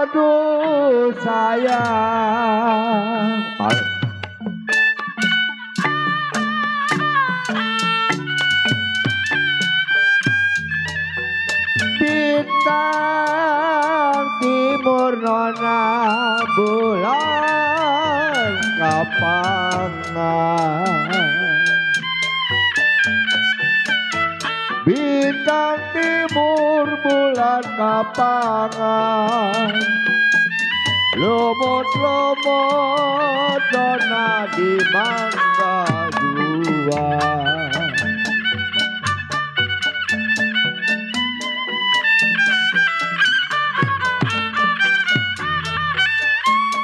aduh sayang. Bintang timur nona bulan kapangan. Bintang timur bulan kapangan. Lumut-lumut nona di mangga dua.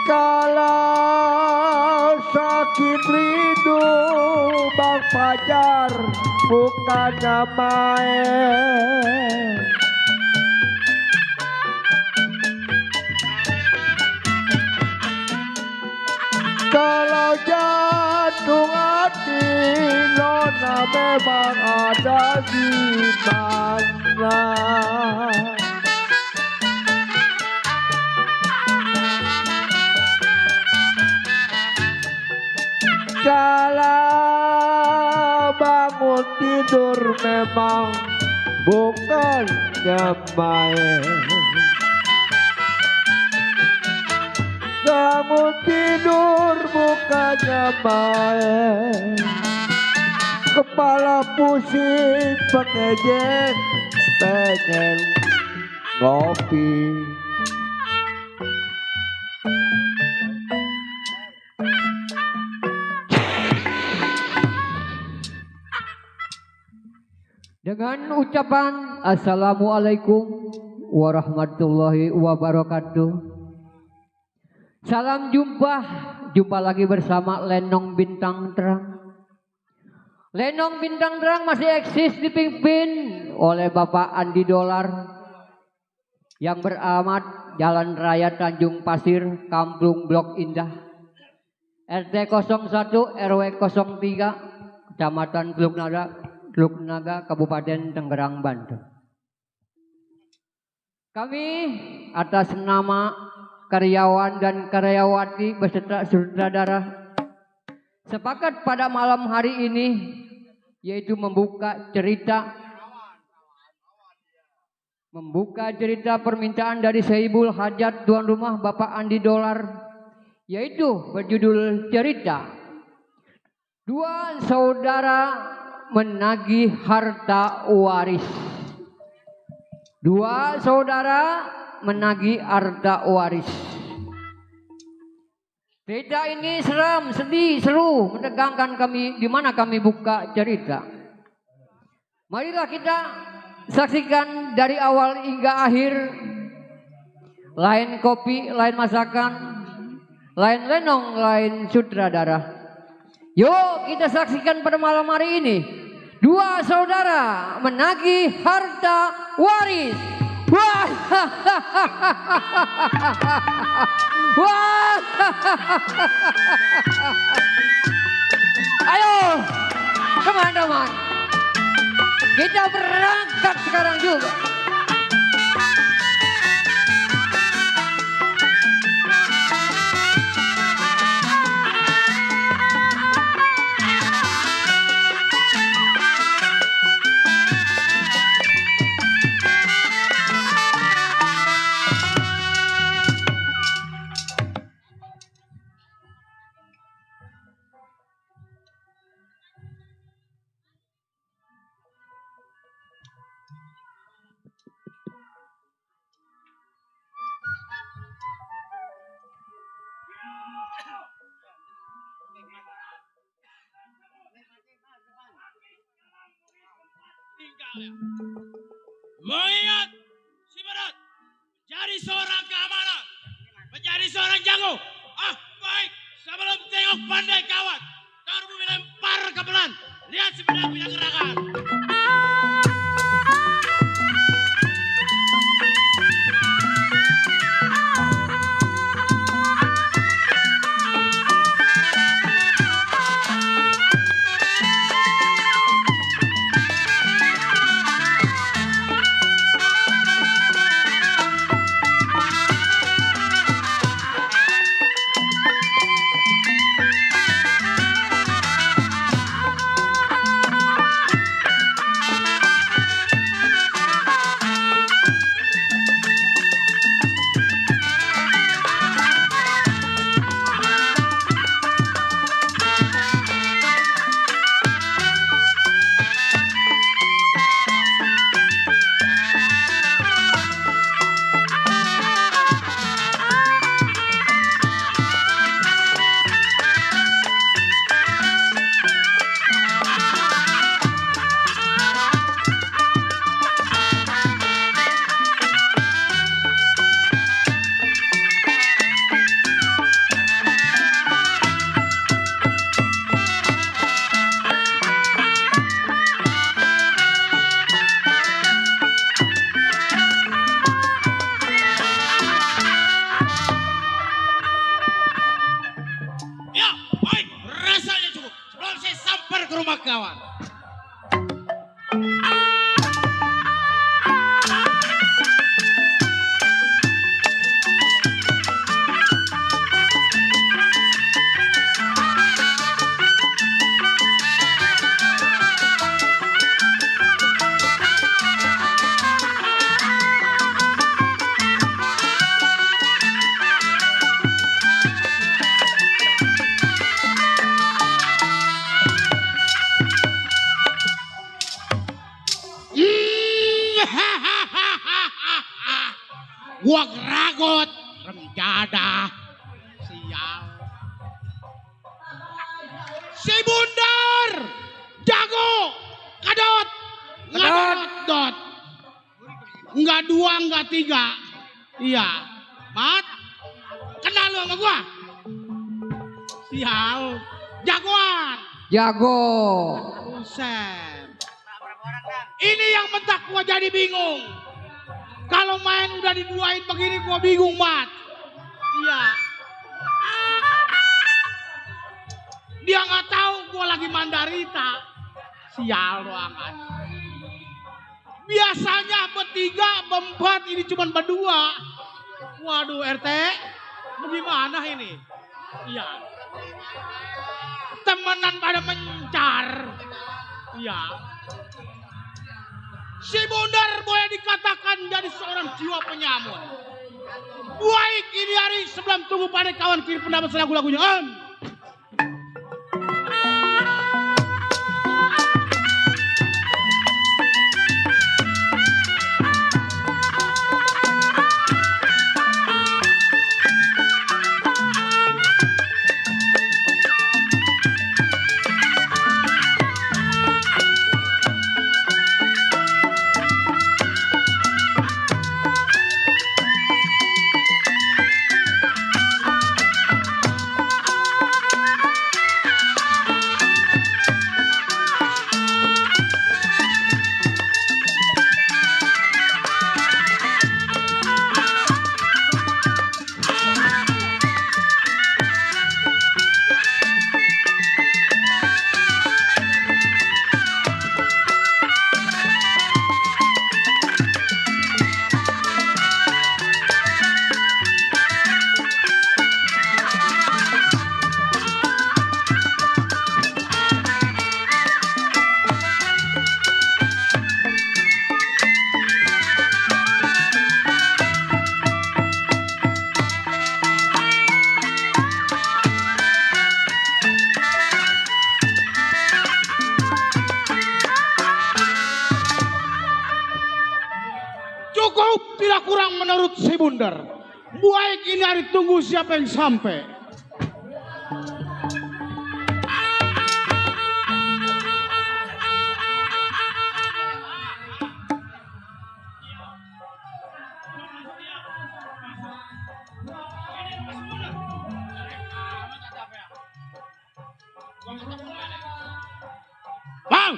Kalau sakit rindu Bang Fajar bukannya main. Kalau jantung hati nona memang ada di mana. Kalau bangun tidur memang bukannya main. Bangun tidur bukannya main. Kepala pusing pengen ngopi. Dengan ucapan Assalamualaikum warahmatullahi wabarakatuh. Salam jumpa lagi bersama Lenong Bintang Terang. Lenong Bintang Terang masih eksis dipimpin oleh Bapak Andi Dolar yang beralamat Jalan Raya Tanjung Pasir, Kampung Blok Indah, RT 01 RW 03, Kecamatan Teluk Naga, Kabupaten Tangerang, Banten. Kami atas nama karyawan dan karyawati beserta sutradara sepakat pada malam hari ini yaitu membuka cerita permintaan dari Sahibul Hajat tuan rumah Bapak Andi Dolar, yaitu berjudul cerita Dua Saudara Menagih Harta Waris. Dua saudara menagih harta waris. Cerita ini seram, sedih, seru, menegangkan kami di mana kami buka cerita. Marilah kita saksikan dari awal hingga akhir. Lain kopi, lain masakan, lain lenong, lain sutradara. Yuk kita saksikan pada malam hari ini. Dua saudara menagih harta waris. Wah, wah, ayo teman-teman, kita berangkat sekarang juga. Mengingat si Berat jadi seorang keamanan, menjadi seorang jago. Baik, sebelum tengok pandai kawan, taruh bumi lempar ke pelan. Lihat si Berat punya gerakan. Gua geragot. Remjada. Sial. Si Bundar. Jago. Kadot. Ngadot. Dot. Enggak 2, enggak 3. Iya. Mat. Kenal lu sama gua? Sial. Jagoan. Jago. Buset. Ini yang mentak gua jadi bingung. Kalau main udah diduain begini gua bingung, Mat. Iya. Dia nggak tahu gua lagi Mandarita. Sial banget. Biasanya bertiga, berempat, ini cuma berdua. Waduh, RT. Bagaimana ini? Iya. Temenan pada mencar. Iya. Si Bundar boleh dikatakan jadi seorang jiwa penyamun. Baik ini hari sebelum tunggu pada kawan kiri pendapat lagu-lagunya. Cukup tidak kurang menurut si Bundar. Baik ini hari tunggu siapa yang sampai. Bang!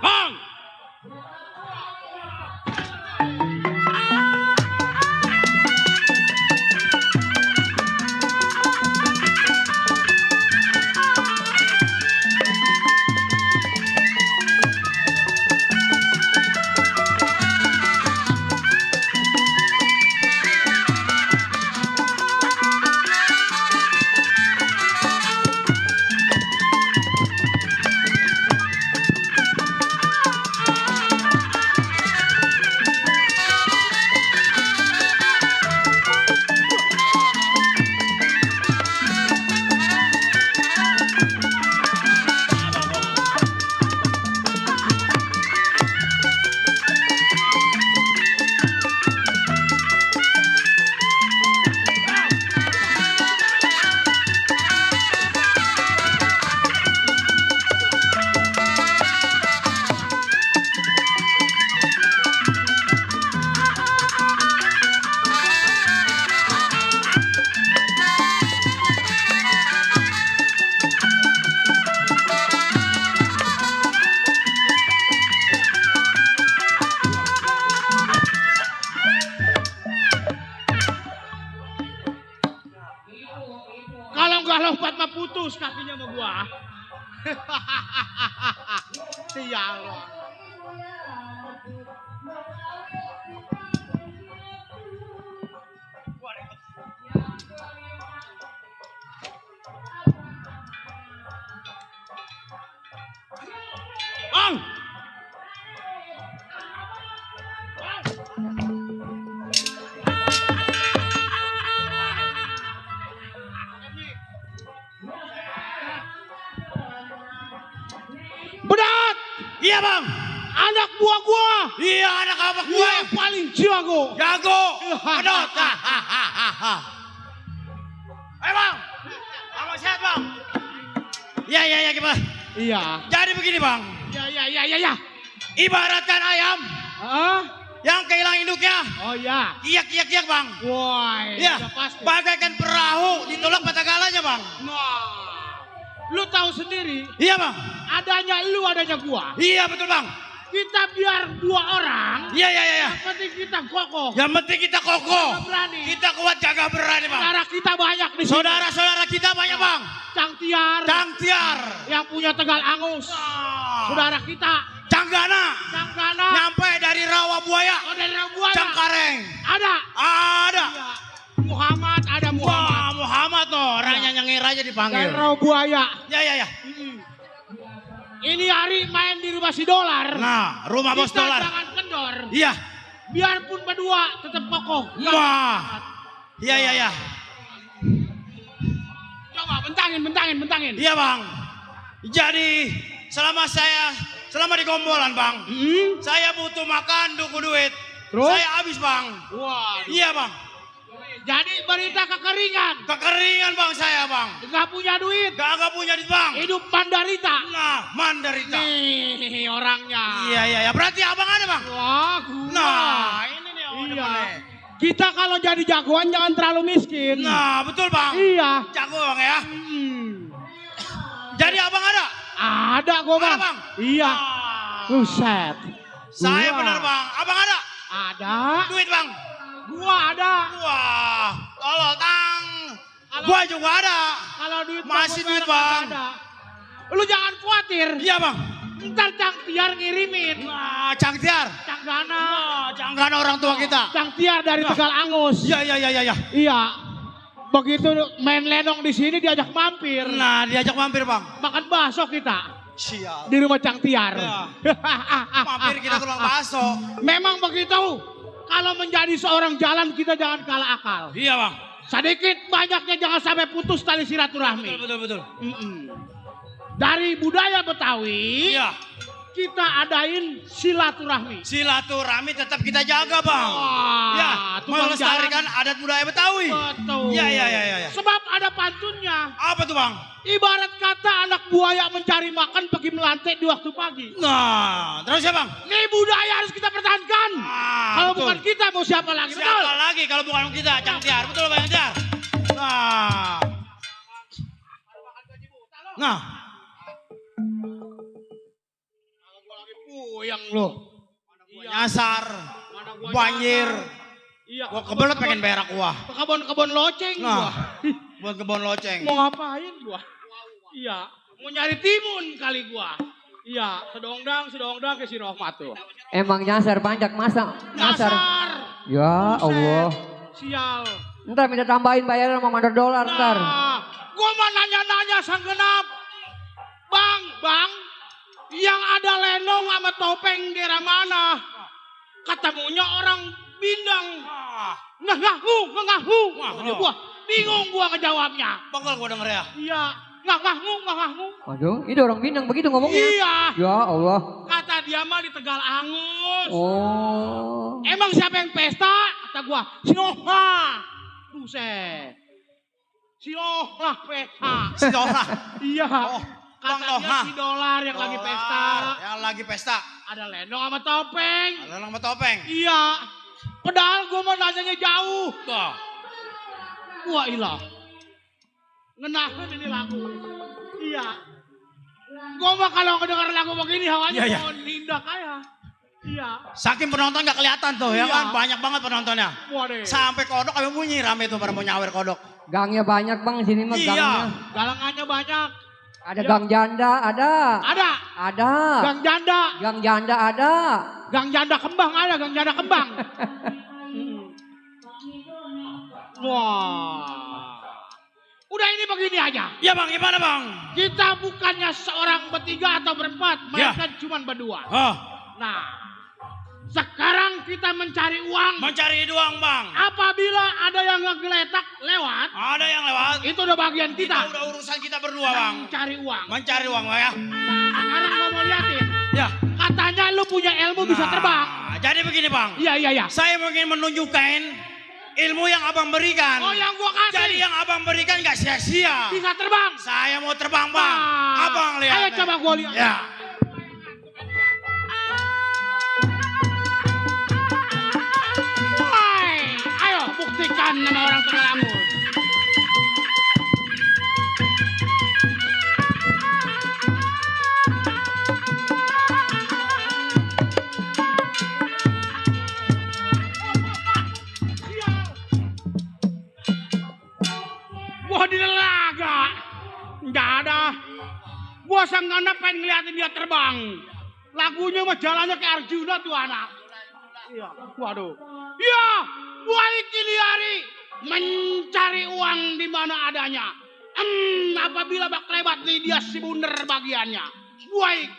Bang! Kalau nggak lompat mah putus kakinya sama gua. Sial lo. Bang! Berat! Iya bang. Anak buah gua. Iya, anak apa gue? Yang paling jago. Jago. Pedot. Ayo bang. Bang sehat bang. Iya gimana? Iya. Jadi begini bang. Iya. Ibaratkan ayam Hah? yang kehilangan induknya. Oh iya. Kiyak bang. Wah, Iya. udah pasti. Bagaikan perahu ditolak mata galanya bang. Nah, lu tahu sendiri, Iya bang. adanya lu, adanya gua. Iya betul bang. Kita biar 2 orang, Iya. yang penting kita kokoh. Yang penting kita kokoh. Kita berani. Kita kuat jaga berani bang. Saudara kita banyak di sini. Saudara-saudara kita banyak bang. Cangtiar, Cangtiar. yang punya Tegal Angus. Saudara kita, Canggana. Cangkana. Nyampe dari Rawa Buaya. Oh, dari Rabuana. Cengkareng. Ada. Ada. Iya. Muhammad, ada Muhammad. Wah Muhammad tuh. Ranya nyengir aja Dari dipanggil. Rabuaya. Ya. Ini hari main di rumah si Dolar. Nah rumah bos Kita dolar. jangan kendor. Iya. Biarpun berdua tetap kokoh. Wah. Iya. Coba bentangin. Iya bang. Jadi selama di Gombolan bang. Saya butuh makan, duku duit. Terus? Saya habis bang. Wah. Iya bang. Jadi berita kekeringan. Kekeringan bang saya bang. Gak punya duit. Gak punya duit bang. Hidup Mandarita. Nah Mandarita. Nih orangnya. Iya. Berarti abang ada bang. Wah, gua. Nah ini nih. Iya. Kita kalau jadi jagoan jangan terlalu miskin. Nah betul bang. Iya. Jago bang ya. Jadi abang ada? Ada gua bang. Ada bang? Iya. Ah. Buset. Saya Wah. benar bang. Abang ada? Ada. Duit bang? Gua ada. Wah. Tolol tang. Kalau- Gua juga ada. Kalau duit Masih gua duit, merek Bang. ada. Lu jangan khawatir. Iya bang. Ntar Cangtiar ngirimin. Nah Cangtiar. Canggana. Jangan orang tua kita. Cangtiar dari Tegal Angus. Iya. Iya. Begitu main lenong di sini diajak mampir. Nah diajak mampir bang. Makan bakso kita Siap. di rumah Cangtiar. Iya. Mampir kita ke ruang bakso. Memang begitu. Kalau menjadi seorang jalan kita jangan kalah akal. Iya bang. Sedikit banyaknya jangan sampai putus tali silaturahmi. Betul. Dari budaya Betawi, Iya. kita adain silaturahmi. Silaturahmi tetap kita jaga bang. Wah, Ya. tukang Melestarikan adat budaya Betawi. Betul. Iya. Sebab ada pantunnya. Apa tuh bang? Ibarat kata anak buaya mencari makan pergi melantai di waktu pagi. Nah terus ya bang? Ini budaya harus kita pertahankan. Kalau betul. bukan kita mau siapa lagi? Betul. Siapa lagi kalau bukan kita? Cangtiar. Betul bang Cangtiar. Nah. Gua lagi puyeng loh. Nyasar. Mana gua Banjir. nyasar. Iya. Gua kebelet pengen berak gua. Kebon-kebon loceng Nah. gua. Buat kebon loceng. Mau ngapain gua? Iya. Mau nyari timun kali gua. Iya. Sedongdang ke si Rohmat tuh. Emang nyasar banyak masa nyasar. Nyasar. Ya Buset. Allah. Sial. Ntar minta tambahin bayaran sama mandor dolar ntar. Nah, gua mah nanya-nanya sang genap. Bang, yang ada lenong sama topeng daerah mana? Ketemunya orang Bindang. Ngahu. Wah, Gua bingung gua ngejawabnya. Pegel gua denger ya. Iya, ngahu. Waduh, ini orang Bintang begitu ngomongnya. Iya, Ya Allah. kata dia mah di Tegal Angus. Oh. Emang siapa yang pesta? Kata gua, si Noha. Buset. Si Noha pesta. Si Dolar. Iya. Oh, Bang Kata dia Noha. si Dolar yang lagi pesta. Yang lagi pesta. Ada lenong sama topeng. Ada sama topeng. Iya. Padahal gua mau nanyanya jauh. Tuh. Wah ilah. Ngenahin ini lagu. Iya. Gua mah kalau ngedengar lagu begini hawanya Iya. mau nindak aja. Iya. Saking penonton gak kelihatan tuh ya Iya. kan. Banyak banget penontonnya. Waduh. Sampai kodok kami bunyi rame tuh pada mau nyawer kodok. Gangnya banyak bang sini mah Iya. gangnya. Galangannya banyak. Ada Iya. gang janda, ada. Ada. Ada. Gang janda. Gang janda ada. Gang janda kembang ada. Gang janda kembang. Wah. Udah ini begini aja. Ya bang gimana bang? Kita bukannya seorang bertiga atau berempat. Ya. Mereka cuma berdua. Oh, Nah. Sekarang kita mencari uang. mencari doang bang. Apabila ada yang ngegeletak lewat. Ada yang lewat. Itu udah bagian Kita kita. udah urusan kita berdua bang. Mencari uang. Mencari uang bang ya. Sekarang gua mau liatin. Ya. Katanya lu punya bisa terbang. Jadi begini bang. Iya. Saya ingin menunjukkan ilmu yang abang berikan. Oh yang gua kasih. Jadi yang abang berikan gak sia-sia. Bisa terbang. Saya mau terbang bang. Abang lihat. Ayo coba gua lihat. Ya. Ayo buktikan nama orang Tenggalangur. Gua di Lelaga. Nggak ada. Gua sanggana pengen ngeliatin dia terbang. Lagunya mah jalannya kayak Arjuna tuh anak. Iya, waduh. Iya, gua ini hari mencari uang di mana adanya. Apabila bak lebat nih dia si bunder bagiannya. Baik.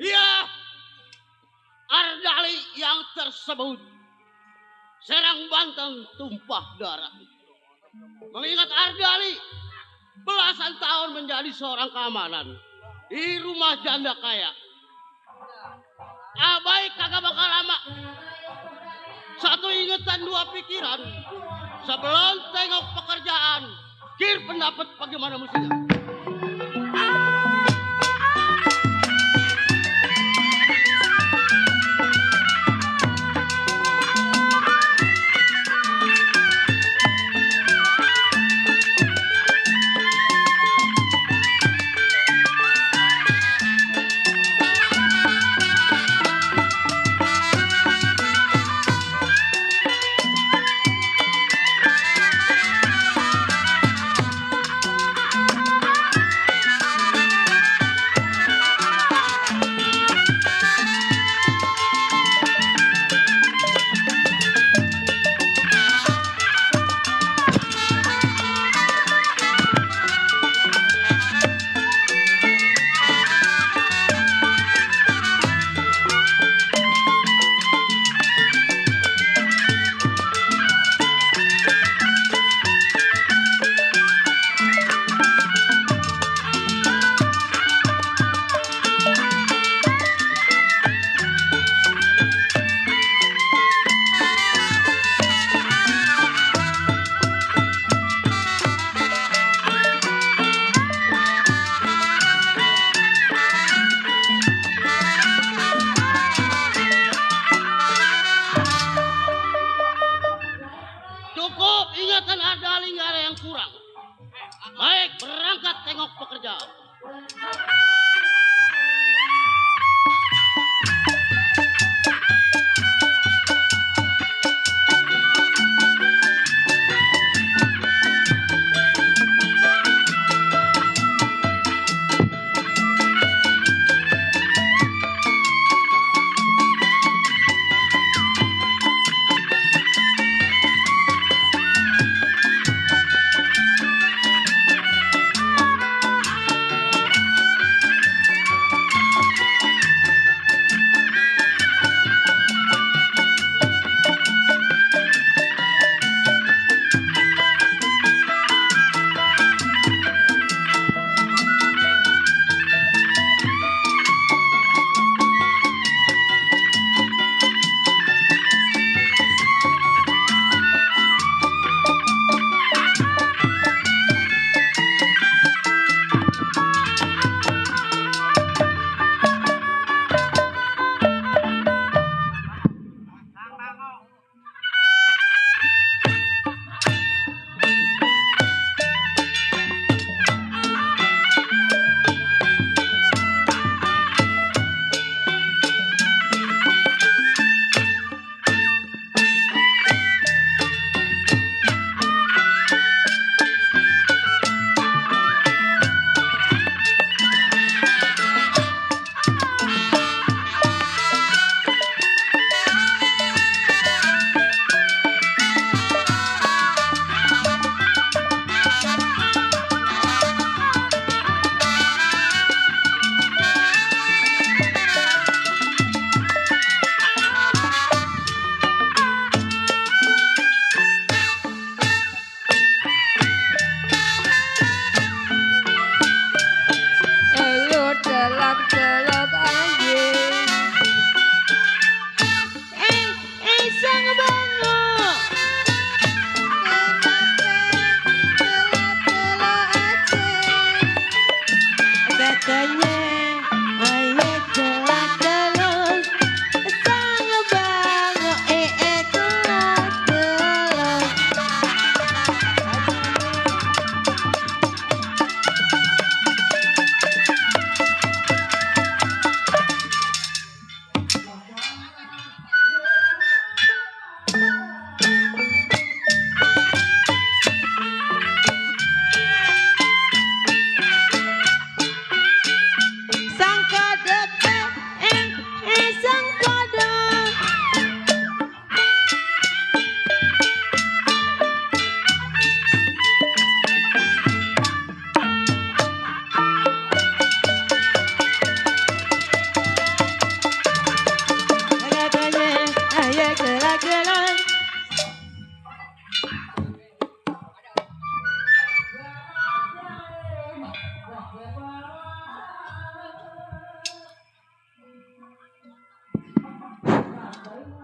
Iya, Ardali yang tersebut serang Banten tumpah darah. Mengingat Ardali belasan tahun menjadi seorang keamanan di rumah janda kaya. Abai kagak bakal lama. Satu ingatan dua pikiran. Sebelum tengok pekerjaan, kir pendapat bagaimana mestinya. Cukup, ingatan Ardali nggak ada yang kurang. Baik, berangkat tengok pekerjaan.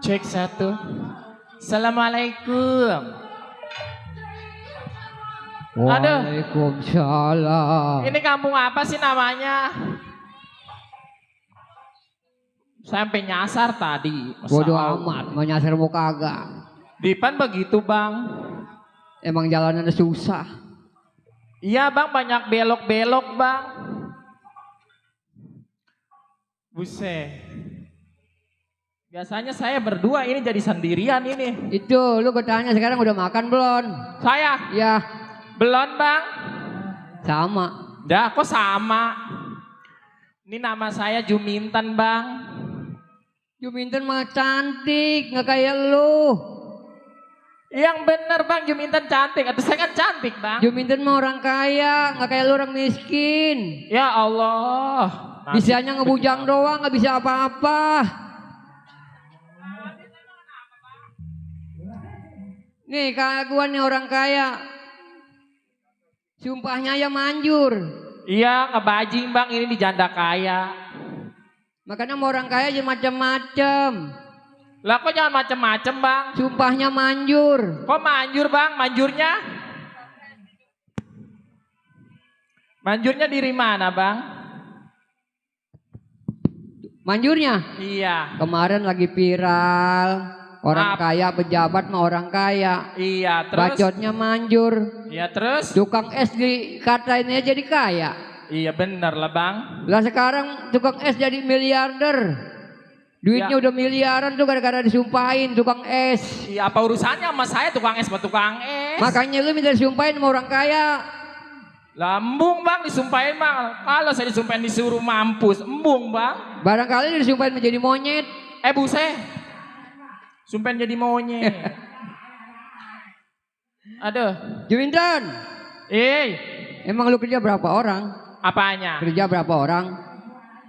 Cek 1. Assalamualaikum. Aduh. Waalaikumsalam. Ini kampung apa sih namanya? Sampai nyasar tadi. Bodoh amat, mau nyasar mau kagak. Dipan begitu bang. Emang jalanannya susah. Iya bang, banyak belok-belok bang. Buset. Biasanya saya berdua, ini jadi sendirian ini. Itu, lu gue tanya sekarang udah makan belum? Saya? Ya. Belum bang. Sama. Dah kok sama. Ini nama saya Juminten bang. Juminten mah cantik, nggak kayak lu. Yang bener bang, Juminten cantik. Atau saya kan cantik bang. Juminten mah orang kaya, nggak kayak lu orang miskin. Ya Allah. Bisanya ngebujang doang, nggak bisa apa-apa. Nih kayak gua nih orang kaya. Sumpahnya ya manjur. Iya ngebajing bang, ini di janda kaya. Makanya mau orang kaya aja macam-macam. Lah kok jangan macem-macem bang? Sumpahnya manjur. Kok manjur bang? Manjurnya? Manjurnya diri mana bang? Manjurnya? Iya. Kemarin lagi viral. Orang kaya, pejabat mah orang kaya. Iya terus? Bacotnya manjur. Iya terus? Tukang es dikatain aja jadi kaya. Iya bener lah bang. Lah sekarang tukang es jadi miliarder. Duitnya Ya. udah miliaran tuh gara-gara disumpahin tukang es. Iya apa urusannya sama saya tukang es sama tukang es? Makanya lu minta disumpahin sama orang kaya. Lambung bang disumpahin bang. Kalau saya disumpahin disuruh mampus, embung bang. Barangkali disumpahin menjadi monyet. Buset. Sumpahin jadi monyet. Aduh. Juminten, emang lu kerja berapa orang? Apanya? Kerja berapa orang?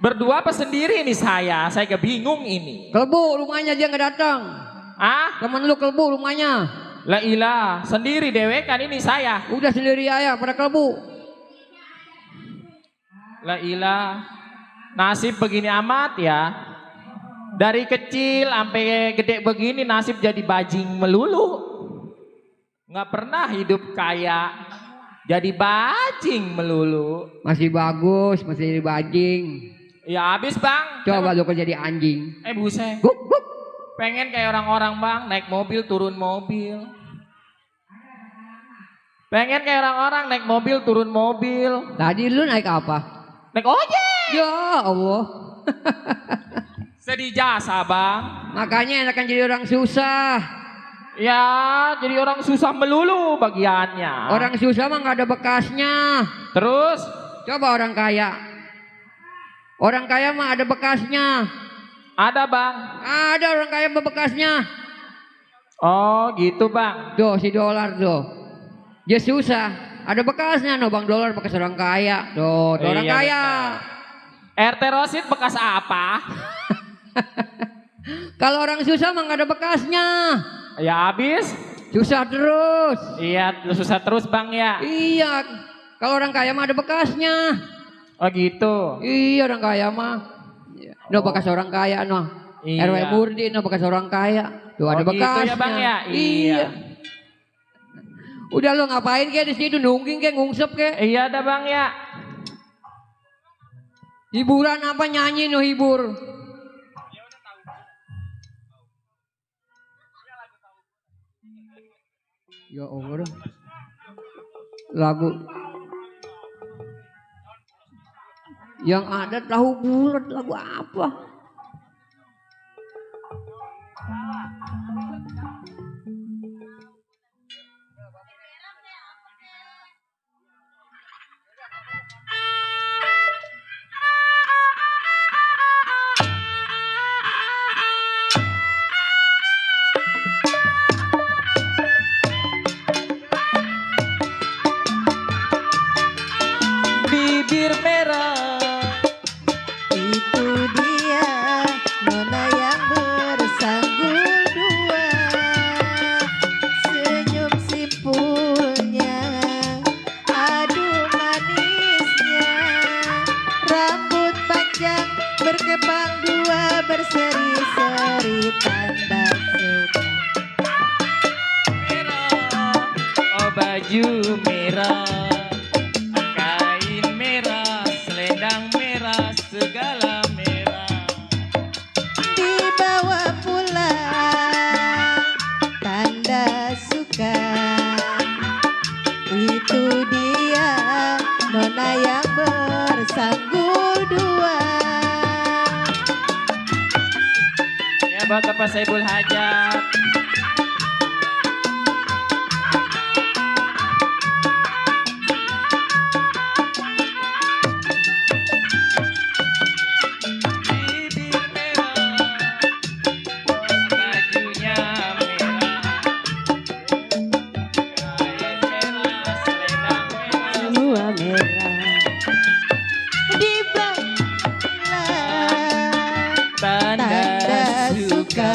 Berdua apa sendiri nih saya? Saya kebingung ini. Kelebu rumahnya dia nggak datang. Ah? Temen lu kelebu rumahnya. La ilah, sendiri dewek kan ini saya. Udah sendiri aja pada kelebu. La ilah. Nasib begini amat ya. Dari kecil sampai gede begini nasib jadi bajing melulu. Nggak pernah hidup kaya. Jadi bajing melulu. Masih bagus, masih jadi bajing. Ya habis bang. Coba lu kerja di anjing. Buset. Guk, guk. Pengen kayak orang-orang bang, naik mobil turun mobil. Pengen kayak orang-orang naik mobil turun mobil. Tadi lu naik apa? Naik ojek. Ya Allah. Sedih jasa bang. Makanya enakan jadi orang susah. Ya jadi orang susah melulu bagiannya. Orang susah mah nggak ada bekasnya. Terus? Coba orang kaya. Orang kaya mah ada bekasnya. Ada bang. Ada orang kaya bekasnya. Oh gitu bang. Tuh si dolar tuh. Dia susah. Ada bekasnya no bang dolar bekas orang kaya. Tuh orang Iya, kaya. RT Rosid bekas apa? Kalau orang susah mah nggak ada bekasnya. Ya habis. Susah terus. Iya susah terus bang ya. Iya. Kalau orang kaya mah ada bekasnya. Oh gitu. Iya orang kaya mah. No bekas orang kaya no. Iya. RW Murdi no bekas orang kaya. Tuh ada Oh, gitu bekasnya. ya, Bang, ya? Iya. Iya. Udah lo ngapain kayak di situ nungging kayak ngungsep kayak. Iya ada bang ya. Hiburan apa nyanyi no hibur. Ya Allah. Lagu yang ada tahu bulat lagu apa? Bibir merah. Itu dia nona yang bersanggul dua, senyum simpul baju merah, kain merah, selendang merah, segala merah. Dibawa pulang tanda suka. Itu dia nona yang bersanggul dua. Ya buat Bapak Saibul Hajat. Bibir merah, bajunya merah, kain merah, selendang merah. Semua merah di belakang Tanda suka.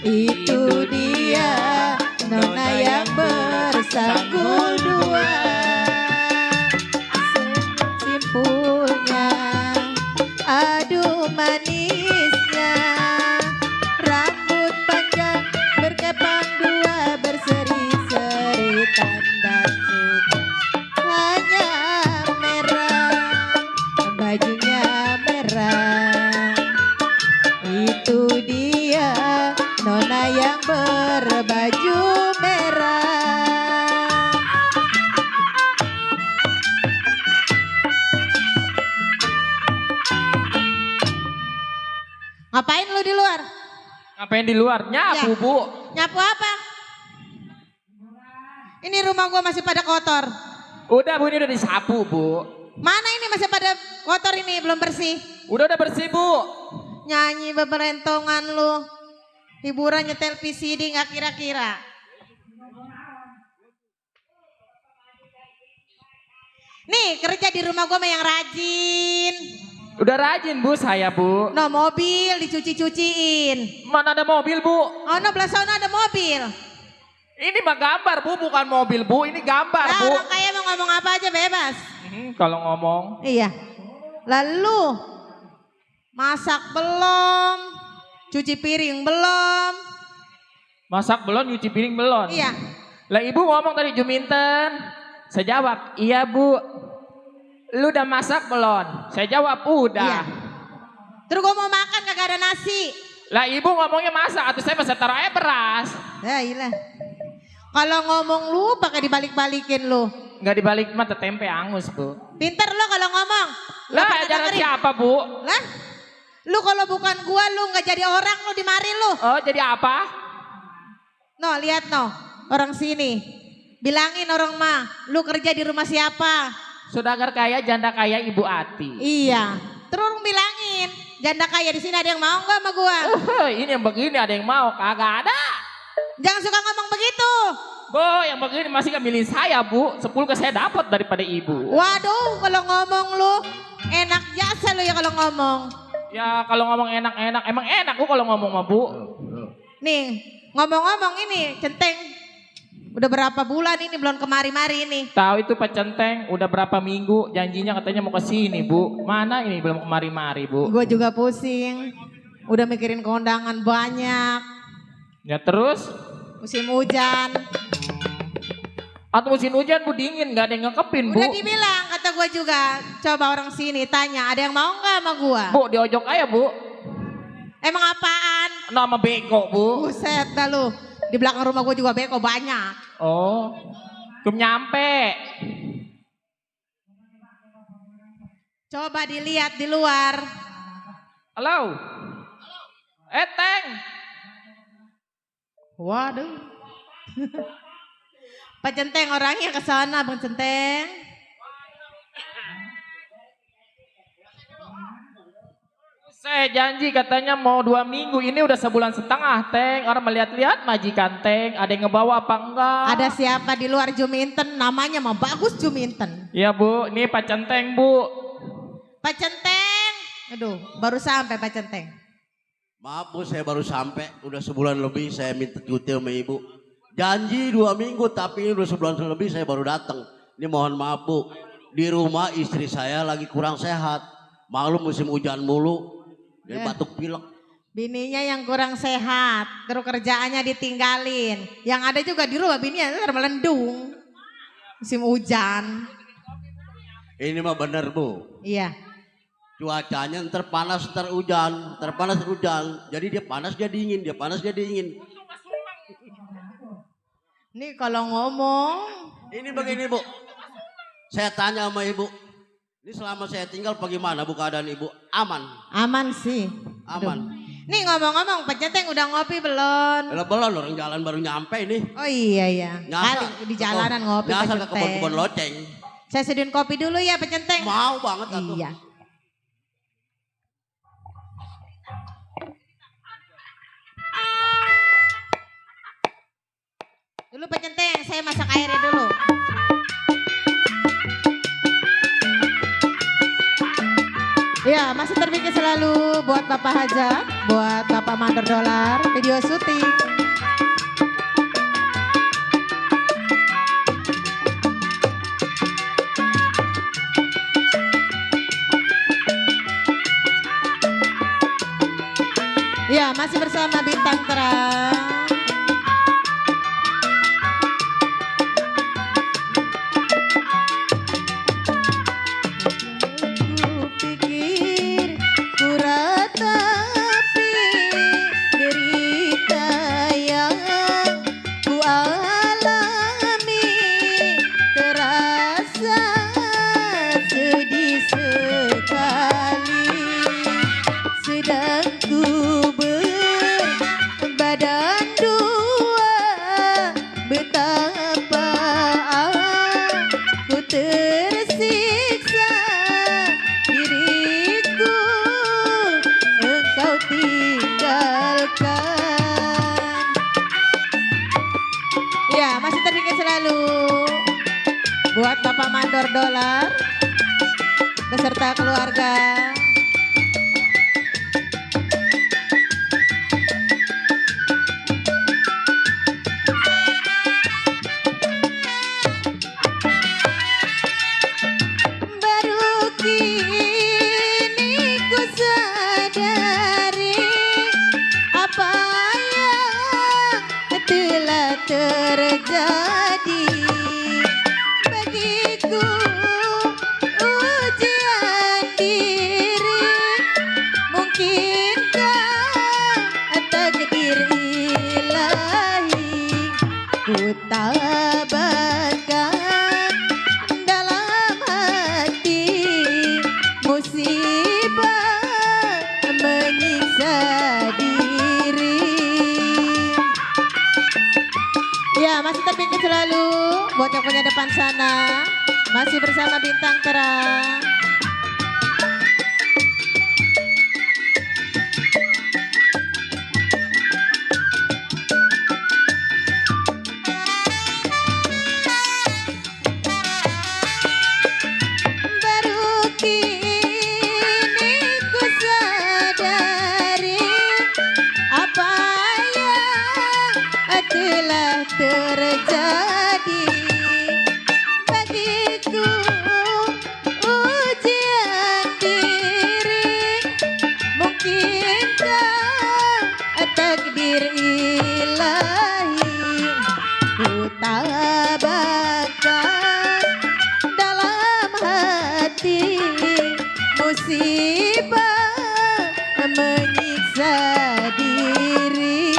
Itu dia nona yang bersanggul dua. Simpulnya, aduh manisnya, rambut panjang berkepang dua, berseri-seri tanda suka. Hanya merah, bajunya merah. Itu dia nona yang berbaju merah. Ngapain lu di luar? Ngapain di luar? Nyapu, Ya. Bu. Nyapu apa? Ini rumah gua masih pada kotor. Udah, Bu, ini udah disapu, Bu. Mana ini masih pada kotor ini, belum bersih. Udah bersih, Bu. Nyanyi beberentongan lu. Hiburan nyetel VCD nggak kira-kira. Nih kerja di rumah gua mah yang rajin. Udah rajin, Bu, saya, Bu. No mobil dicuci-cuciin. Mana ada mobil, Bu? Oh no belah sana ada mobil. Ini mah gambar, Bu, bukan mobil, Bu. Ini gambar, Nah, Bu. orang kaya mau ngomong apa aja bebas. Kalau ngomong. Iya. Lalu masak belum? Cuci piring belum? Masak belum, nyuci piring belum. Iya. Lah ibu ngomong tadi Juminten. Saya jawab, iya Bu. Lu udah masak belum? Saya jawab, udah. Iya. Terus gue mau makan kagak ada nasi. Lah ibu ngomongnya masak, atau saya masa taruh aja beras. Ya iyalah. Kalau ngomong lu pakai dibalik-balikin lu. Nggak dibalik mata tempe angus, Bu. Pinter lu kalau ngomong. Lu Lah pada ajaran dengerin. siapa, Bu? Lah? Lu kalau bukan gua lu nggak jadi orang lu di mari lu. Oh, jadi apa? No, lihat no. Orang sini. Bilangin orang mah, lu kerja di rumah siapa? Saudagar kaya, janda kaya, Ibu Ati. Iya. Terus lu bilangin, janda kaya di sini ada yang mau nggak sama gua? Ini yang begini ada yang mau, kagak ada. Jangan suka ngomong begitu. Bu, yang begini masih gak milih saya, Bu. 10 ke saya dapat daripada ibu. Waduh, kalau ngomong lu enak jasa lu ya kalau ngomong. Ya kalau ngomong enak-enak, emang enak Bu kalau ngomong sama Bu. Nih, ngomong-ngomong ini centeng. Udah berapa bulan ini belum kemari-mari ini. Tahu itu Pak Centeng, udah berapa minggu janjinya katanya mau ke sini, Bu. Mana ini belum kemari-mari, Bu. Gue juga pusing. Udah mikirin kondangan banyak. Ya terus Musim hujan. atau musim hujan Bu dingin, nggak ada yang ngekepin, Bu. Udah dibilang kata gue juga. Coba orang sini tanya, ada yang mau nggak sama gue? Bu, diojok aja, Bu. Emang apaan? Nama beko, Bu. Buset dah lu. Di belakang rumah gue juga beko banyak. Oh. Belum nyampe. Coba dilihat di luar. Halo. Teng. Waduh. Pak Centeng orangnya ke sana, Bang Centeng. Saya janji katanya mau 2 minggu, ini udah sebulan setengah, Teng. Orang melihat-lihat majikan, Teng. Ada yang ngebawa apa enggak? Ada siapa di luar Juminten, namanya mah bagus Juminten. Iya, Bu. Ini Pak Centeng, Bu. Pak Centeng. Aduh, baru sampai Pak Centeng. Maaf Bu, saya baru sampai. Udah sebulan lebih saya minta cuti sama ibu. Janji 2 minggu, tapi ini udah sebulan lebih saya baru datang. Ini mohon maaf Bu. Di rumah istri saya lagi kurang sehat. Maklum musim hujan mulu. Dia batuk pilek. Bininya yang kurang sehat, terus kerjaannya ditinggalin. Yang ada juga di rumah bininya melendung. Musim hujan. Ini mah bener Bu. Iya. Cuacanya ntar panas ntar hujan, ntar panas hujan. Jadi dia panas dia dingin, dia panas dia dingin. Nih kalau ngomong. Ini begini Bu. Saya tanya sama Ibu. Ini selama saya tinggal bagaimana Bu keadaan Ibu? Aman? Aman sih. Aman. Aduh. Nih ngomong-ngomong, Pak Centeng udah ngopi belum? Belum orang jalan baru nyampe ini. Oh iya ya. Nyasar Kali di jalanan ngopi Pak Nyasar ke Centeng. kebun-kebun loceng. Saya seduin kopi dulu ya Pak Centeng. Mau banget aku. Iya. Dulu Pak Centeng, saya masak airnya dulu. Ya, masih terpikir selalu buat Bapak Hajat, buat Bapak Mandor Dolar, video syuting. Ya, masih bersama Bintang Terang. Buat Bapak Mandor Dolar beserta keluarga. Baru kini ku sadari apa yang telah terjadi. Ujian diri, mungkinkah takdir ilahi ku tabahkan dalam hati, musibah menyiksa diri. Ya, masih terpikir selalu buat yang punya depan sana. Masih bersama Bintang Terang. Baru kini ku sadari apa yang telah terjadi. Ujian diri, mungkinkah takdir ilahi ku tabahkan dalam hati, musibah menyiksa diri.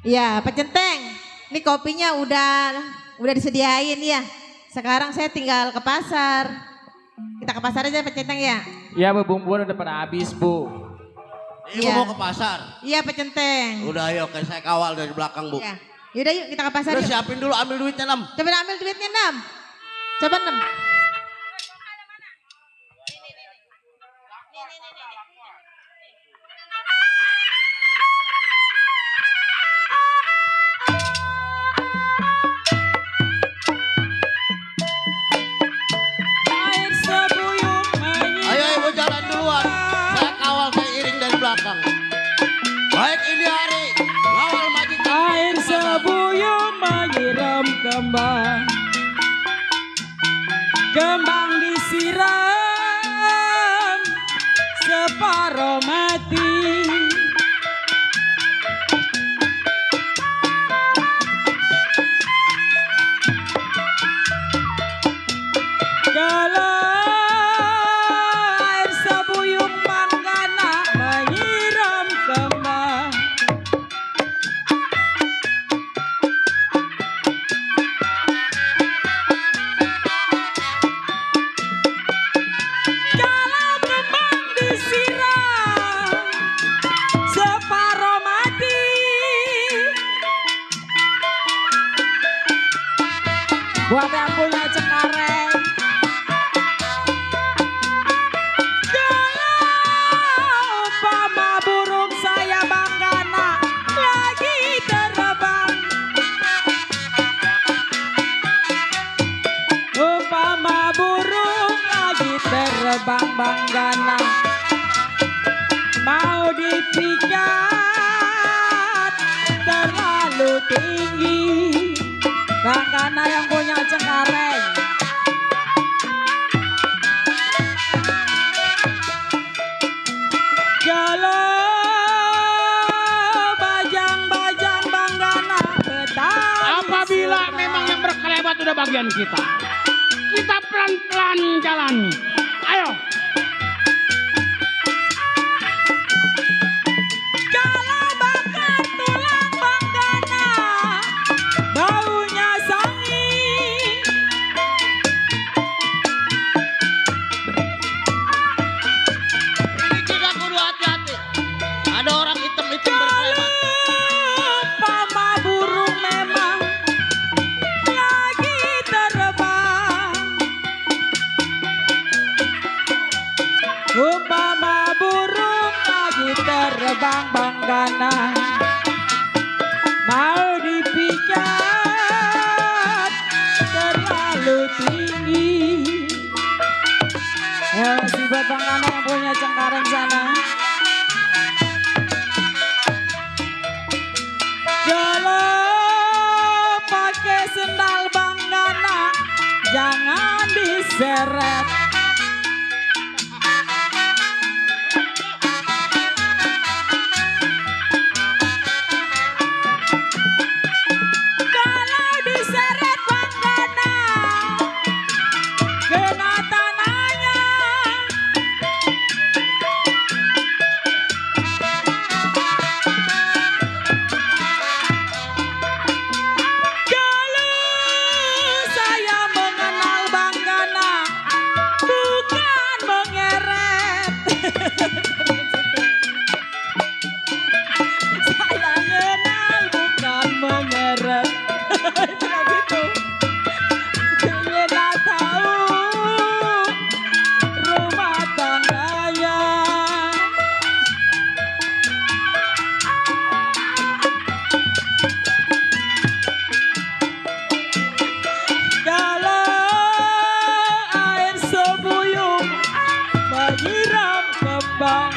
Ya Pak Centeng, ini kopinya udah disediain ya. Sekarang saya tinggal ke pasar. Kita ke pasar aja Pak Centeng ya. Ya Bu, bumbuan udah pada habis Bu. Ibu Iya. mau ke pasar? Iya Pak Centeng. Udah ayo, kayak saya kawal dari belakang Bu. Ya. Yaudah yuk kita ke pasar Udah yuk. siapin dulu, ambil duitnya Nam. Coba ambil duitnya Nam. Coba Nam. Ayo Ibu jalan duluan. Saya kawal, saya iring dari belakang. Baik ini hari, ngawal majikan. Air sebuyung menyiram kembang, kembang disiram separuh mati. Buat yang punya Cengkareng. Kalau umpama burung saya Banggana lagi terbang. Umpama burung lagi terbang Banggana mau dipikat terlalu tinggi. Banggana yang punya Cengkareng. Kalau bajang-bajang Banggana petani Apabila serang. memang yang berkelebat udah bagian kita, kita pelan-pelan jalan. Ayo. Kalau bakar tulang Banggana baunya sangi. Ini kita kudu hati-hati. Ada orang hitam-hitam berkelebat. Umpama burung memang lagi terbang. Umpama burung lagi terbang Banggana mau dipikat terlalu tinggi. Ya masih buat Banggana yang punya Cengkareng sana. Kalau pakai sendal Banggana jangan diseret. Kalau diseret Banggana kena tanahnya. Kalau saya mengenal Banggana bukan mengeret. Saya kenal bukan mengeret. Itu kan gitu. Ingin tahu rumah tangganya. Kalau air sebuyung menyiram kembang.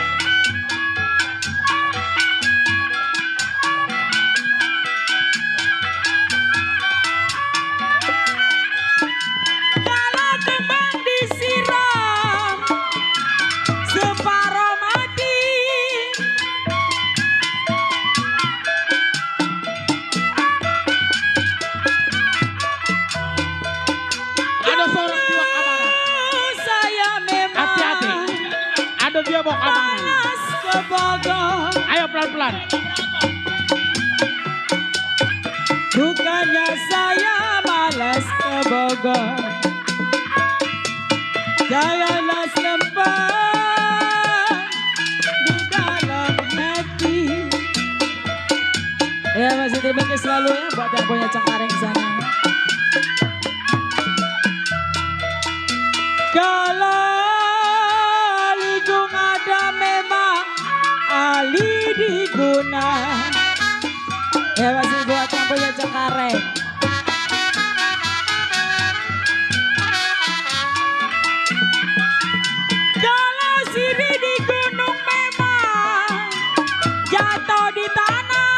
Kalau kembang disiram separuh mati. Ada seorang jiwa keamanan. Saya memang Hati-hati. Ada dia bawa keamanan. panas ke Bogor. Ayo pelan-pelan. Bukannya saya malas ke Bogor. Janganlah sempat di dalam hati. Ya masih terima kasih selalu ya buat yang punya Cengkareng sana. Kalau ligung ada memang ahli diguna. Ya masih buat yang punya Cengkareng. Kalau sirih di gunung memang jatuh di tanah.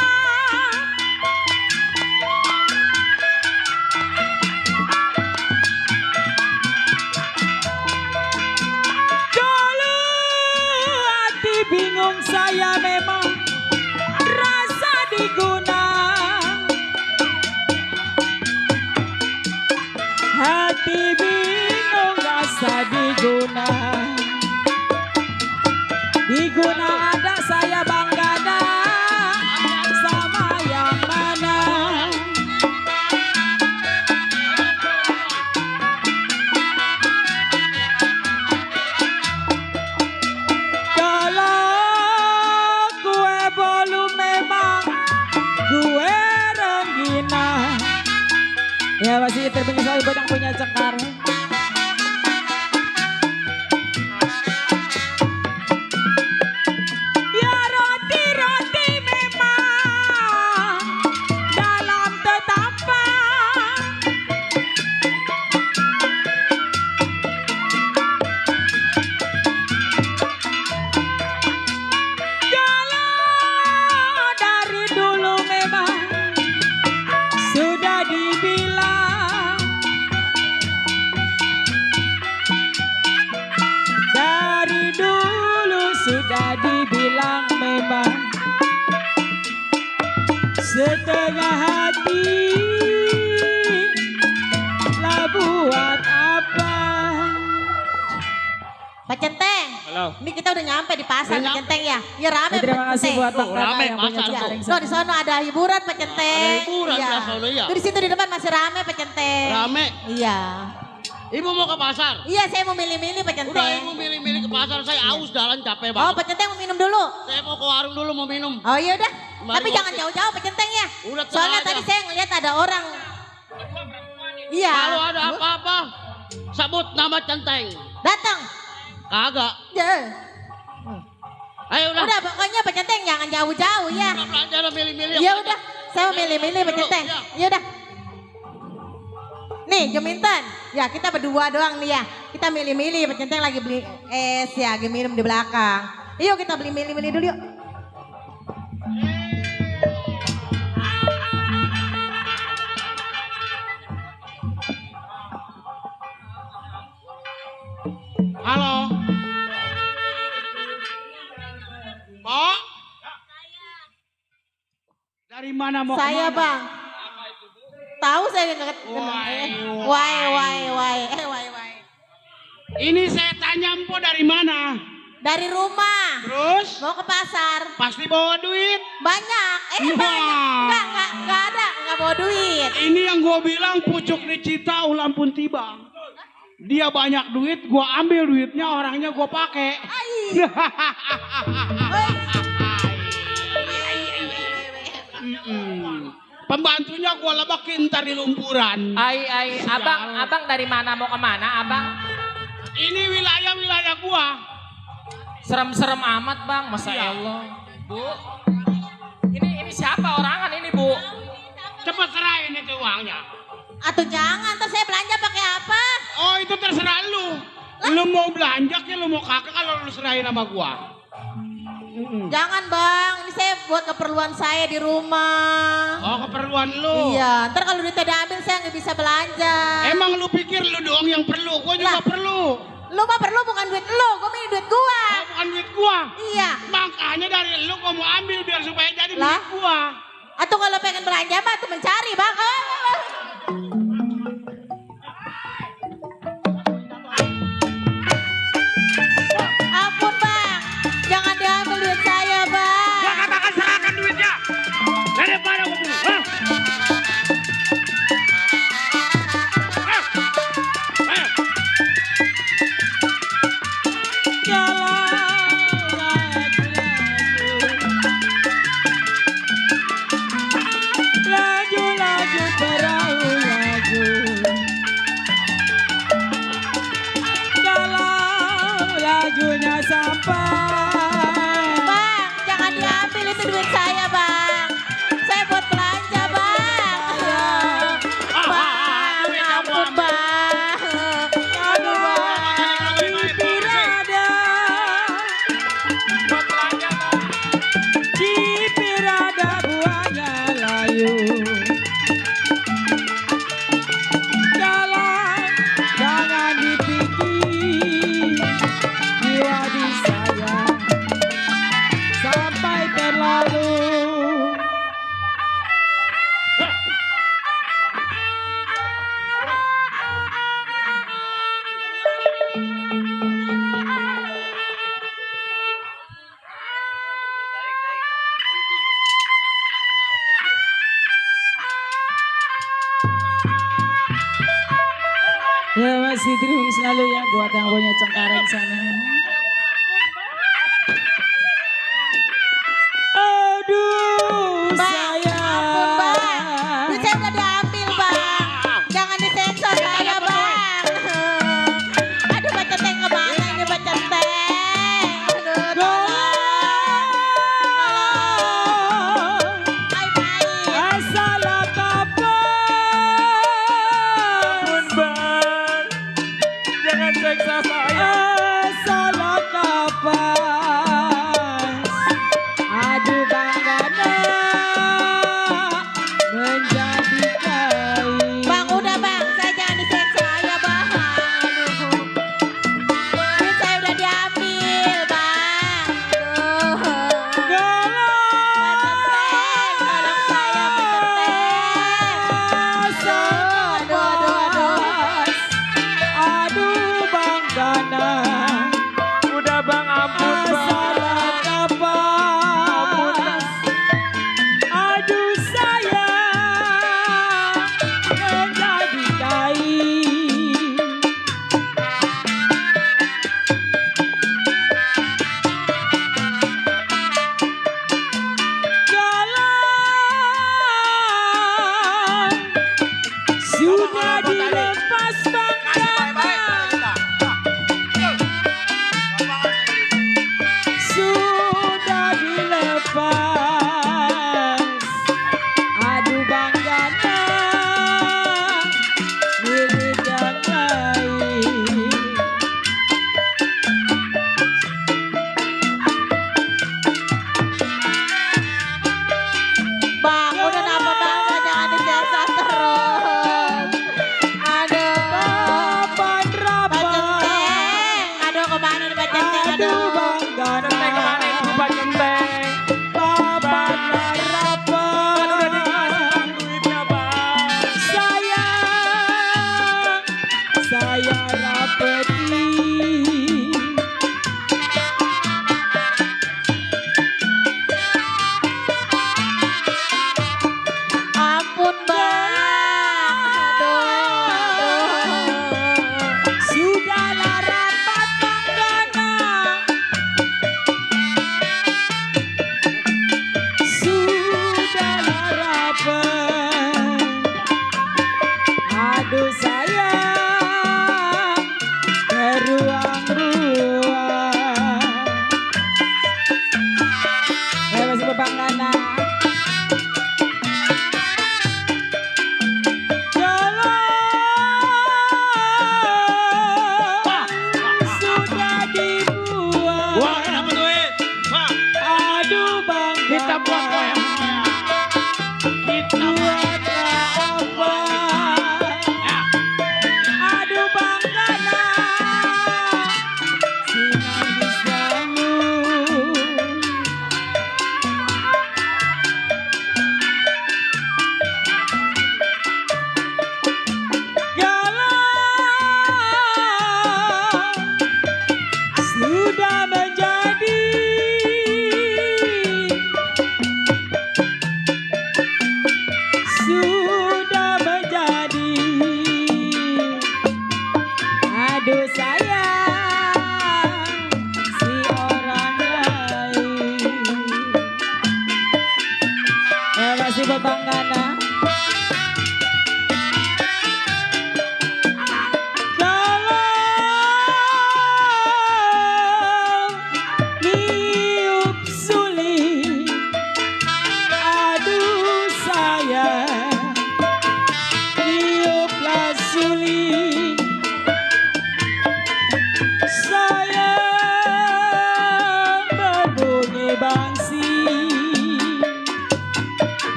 Ya masih terbentuk selalu buat yang punya cengkar. Ya roti-roti memang dalam tetapan. Kalau dari dulu memang sudah dibilang, dari dulu sudah dibilang memang setengah hati lah buat apa. Pak Centeng. Halo. Ini kita udah nyampe di pasar Udah Pak nyampe. Centeng ya. Ya rame Terima Pak kasih Centeng. buat Bang Oh, Rana rame yang punya pasar cengkar tuh. yang Tuh di sana ada hiburan Pak Centeng. Ada hiburan di sana, iya. Tuh di situ di depan masih rame Pak Centeng. Rame. Iya. Ibu mau ke pasar? Iya saya mau milih-milih Pak Udah Centeng. ibu milih-milih ke pasar, saya aus jalan capek Oh banget. Pak Centeng mau minum dulu. Saya mau ke warung dulu mau minum. Oh iya udah. Mari, Tapi ngopi. jangan jauh-jauh Pak Centeng ya. Udah, tenang Soalnya aja. tadi saya ngelihat ada orang. Iya. Kalau ada apa-apa, sebut nama Centeng. Datang. Kagak. Ya. Ayo udah. Udah pokoknya Pak Centeng jangan jauh-jauh ya. Udah belanja udah milih-milih. Iya udah. Saya mau milih-milih Pak Centeng. Iya. Iya udah. Nih Juminten, ya kita berdua doang nih ya. Kita milih-milih, Pak Centeng lagi beli es ya, lagi minum di belakang. Yuk kita beli milih-milih dulu yuk. Halo. Pak. Dari mana mau Saya kemana? bang. Tahu saya nggak Wai. wai. Ini saya tanya Empo dari mana? Dari rumah. Terus? Mau ke pasar. Pasti bawa duit. Banyak. Wah. Banyak. Enggak ada. Enggak bawa duit. Ini yang gua bilang pucuk dicita ulang pun tiba. Dia banyak duit, gua ambil duitnya, orangnya gua pakai. Ai. Oi. Pembantunya gua lebakin ntar di lumpuran. Abang dari mana mau kemana abang? Ini wilayah gua. Serem-serem amat bang, masa Iya. Allah. Bu, ini siapa orangan ini bu? Cepet serahin itu uangnya. Atau jangan, ntar saya belanja pakai apa? Oh itu terserah lu. Lu mau belanja ke lu mau kakak kalau lu serahin sama gua. Jangan bang, ini saya buat keperluan saya di rumah. Oh keperluan lu. Iya, ntar kalau duitnya diambil saya nggak bisa belanja. Emang lu pikir lu doang yang perlu, gua juga Lah. perlu. Lu mah perlu bukan duit lu, gue milih duit gua. Oh, bukan duit gua. Iya. Makanya dari lu gua mau ambil biar supaya jadi Lah. milik gua. Atau kalau pengen belanja mah tuh mencari bang. Ampun bang, jangan diambil duit saya bang. Gua katakan serahkan duitnya. Daripada gua bunuh. Hah? Ayo. Laju-laju perahu laju. Kalau lajunya sampai. Bang, jangan diambil itu duit saya bang. Saya buat belanja bang. Bang, ampun bang. Aduh bang. Pirada, di pirada buahnya layu. Jalan, jangan dipikir jiwa di saya sampai terlalu. Ya masih terus selalu ya buat yang punya cengkareng sana. Aduh Bang, ampun bang. Duit saya udah diambil bang.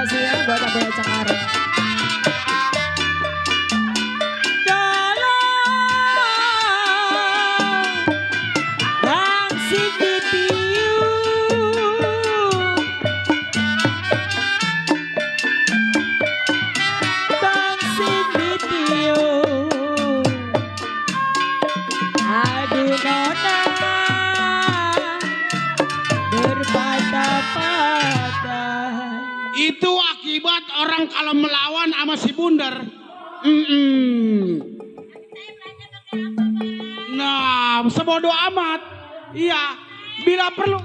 kasih ya buat Abang Cengkareng. Itu akibat orang kalau melawan sama si Bundar. Nah, sebodoh amat. Iya, bila perlu.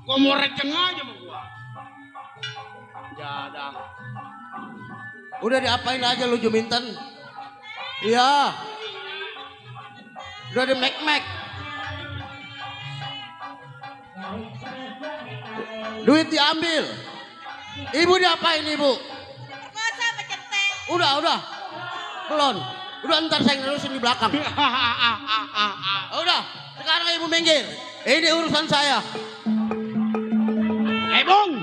Gua mau receng aja sama gua. Jadang. Udah diapain aja lu Juminten? Iya. Udah di mek-mek. Duit diambil. Ibu diapain ibu? Masa pecenteng? Udah. Belum. Udah ntar saya nerusin di belakang. Udah. Sekarang ibu minggir. Ini urusan saya. Bung.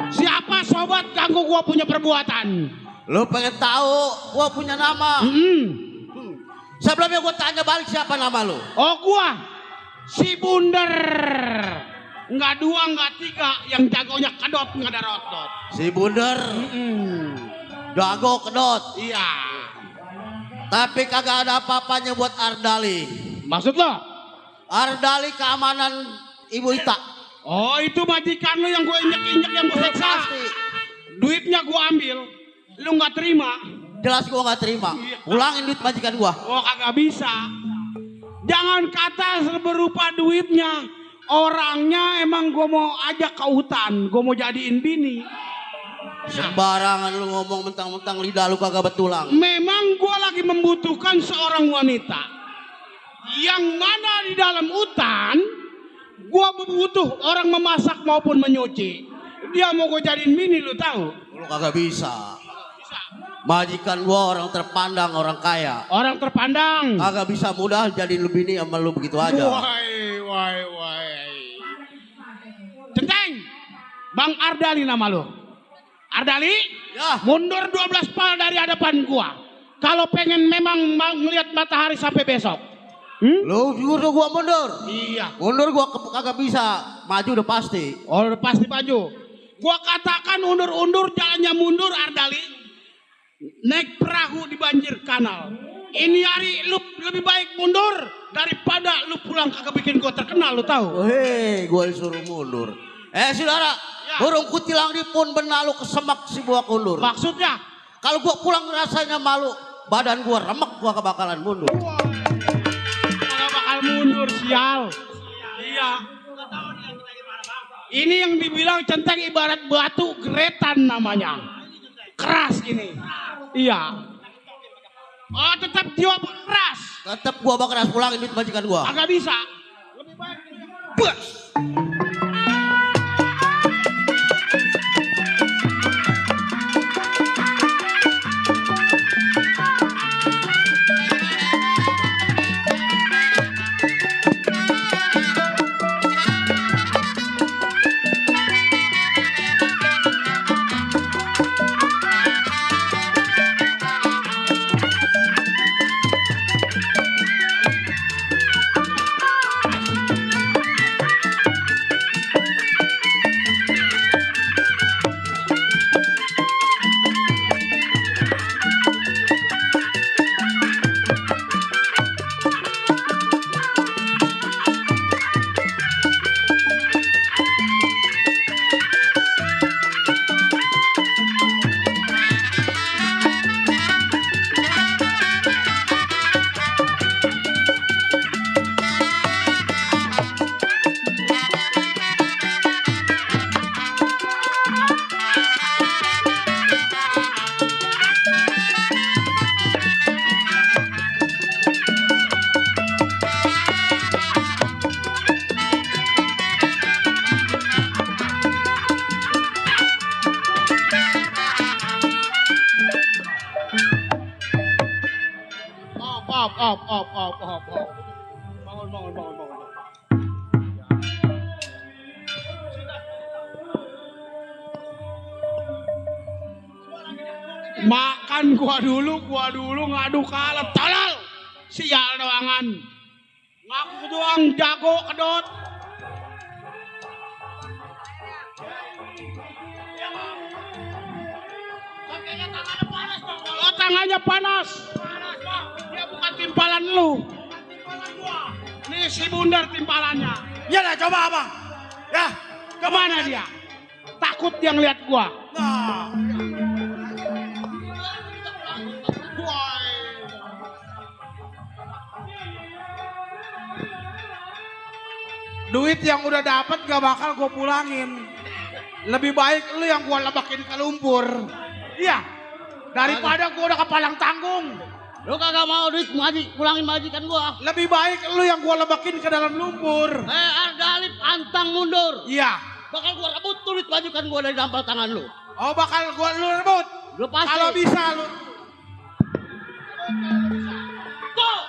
Siapa sobat ganggu gua punya perbuatan? Lu pengen tahu gua punya nama? Sebelumnya gua tanya balik siapa nama lu? Oh gua. Si Bundar. Nggak dua, nggak tiga. Yang jagonya kedot, nggak ada rotot. Si Bundar. Jago kedot. Iya. Tapi kagak ada apa-apanya buat Ardali. Maksud lo? Ardali keamanan Ibu Ita. Oh itu majikan lo yang gue injek-injek yang gue seksa. Pasti. Duitnya gue ambil. Lu nggak terima. Jelas gua nggak terima. Ulangin duit majikan gua. Oh kagak bisa. Jangan kata berupa duitnya. Orangnya emang gue mau ajak ke hutan. Gue mau jadiin bini. Sembarangan lu ngomong mentang-mentang lidah lu kagak betulang. Memang gue lagi membutuhkan seorang wanita. Yang mana di dalam hutan. Gue butuh orang memasak maupun menyuci. Dia mau gue jadiin bini lu tahu. Lu kagak bisa. Majikan gua orang terpandang, orang kaya. Orang terpandang. Kagak bisa mudah jadi lu bini sama lu begitu aja. Wai. Centeng. Bang Ardali nama lu. Ardali? Ya. Mundur 12 pal dari hadapan gua. Kalau pengen memang mau ngelihat matahari sampai besok. Lu suruh gua mundur. Iya. Mundur gua kagak bisa. Maju udah pasti. Oh udah pasti maju. Gua katakan undur-undur jalannya mundur Ardali. Naik perahu di banjir kanal. Ini hari lu lebih baik mundur daripada lu pulang kagak bikin gua terkenal lu tahu. Hei, gua disuruh mundur. Saudara, Ya. burung kutilang di pun benalu kesemak si buah kundur. Maksudnya? Kalau gua pulang rasanya malu, badan gua remek gua kebakalan mundur. Wah, kagak bakal mundur sial. Iya. Ini yang dibilang centeng ibarat batu gretan namanya. Keras ini. Iya. Oh tetap jawab keras. Tetep gua bakal pulangin duit majikan gua. Agak bisa. Lebih baik. Bus. Op. Bangun. Makan gua dulu ngadu kalah tolol. Sial doangan. Ngaku doang jago kedot. Oh, tangannya panas. Dia bukan timpalan lu. Nih si bundar timpalannya. Ya lah coba abang. Ya. Kemana dia? Takut dia ngeliat gua. Nah. Duit yang udah dapat gak bakal gue pulangin. Lebih baik lu yang gue lebakin ke lumpur. Iya. Daripada gue udah kepalang tanggung. Lu kagak mau duit pulangin majikan gua. Lebih baik lu yang gue lebakin ke dalam lumpur. Ardalip antang mundur. Iya. Bakal gua rebut tuh duit majikan gua dari dampal tangan lu. Oh bakal gue lu rebut. Lu pasti. Kalau bisa lu. Tuh.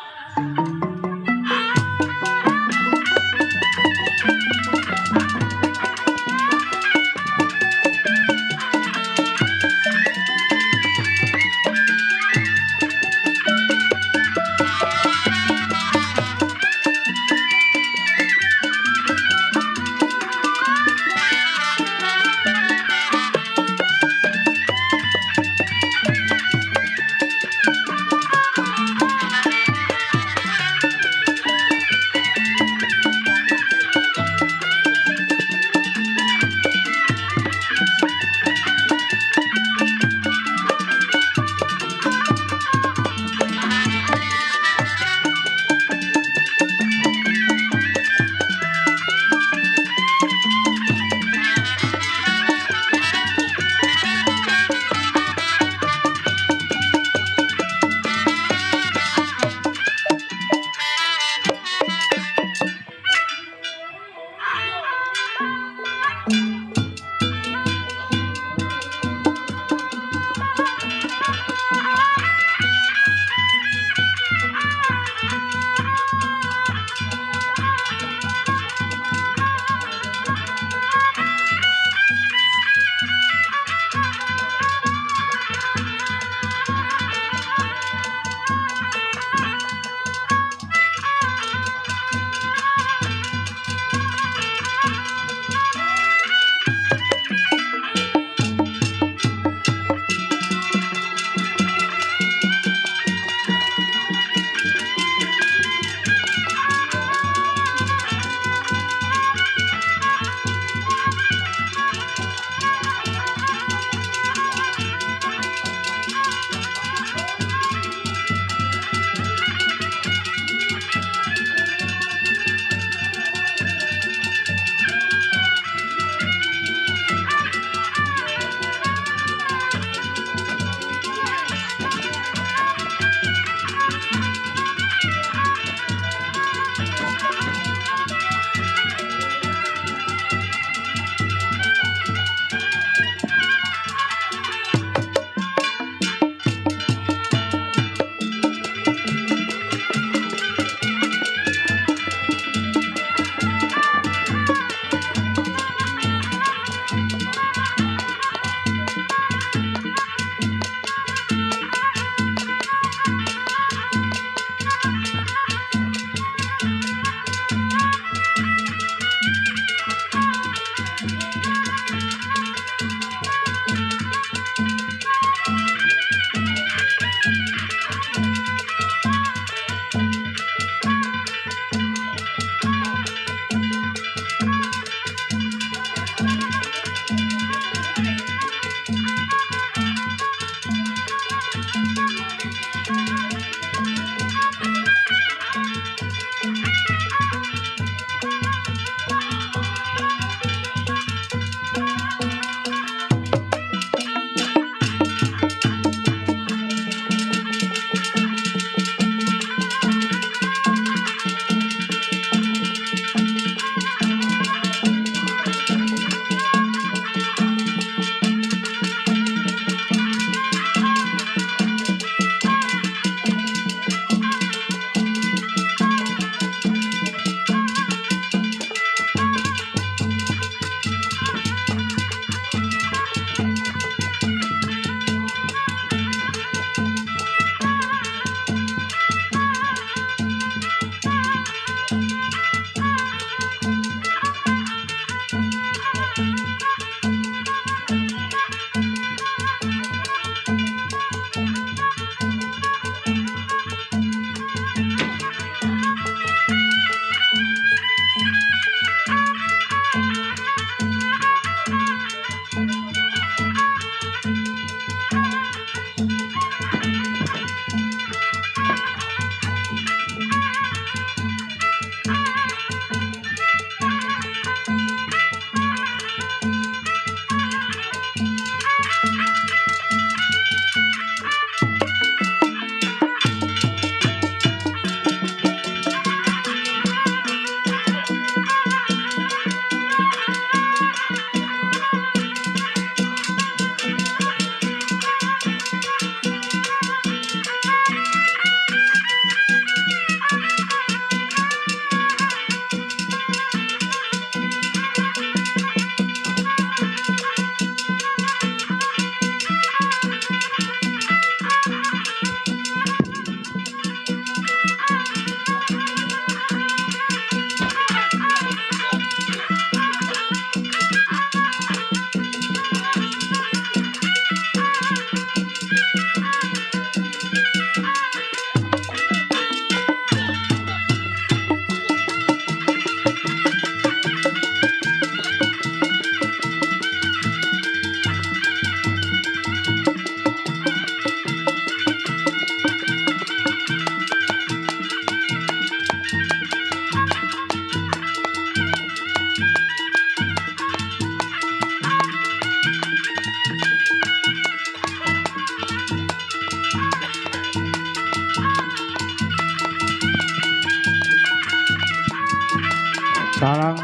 Tolong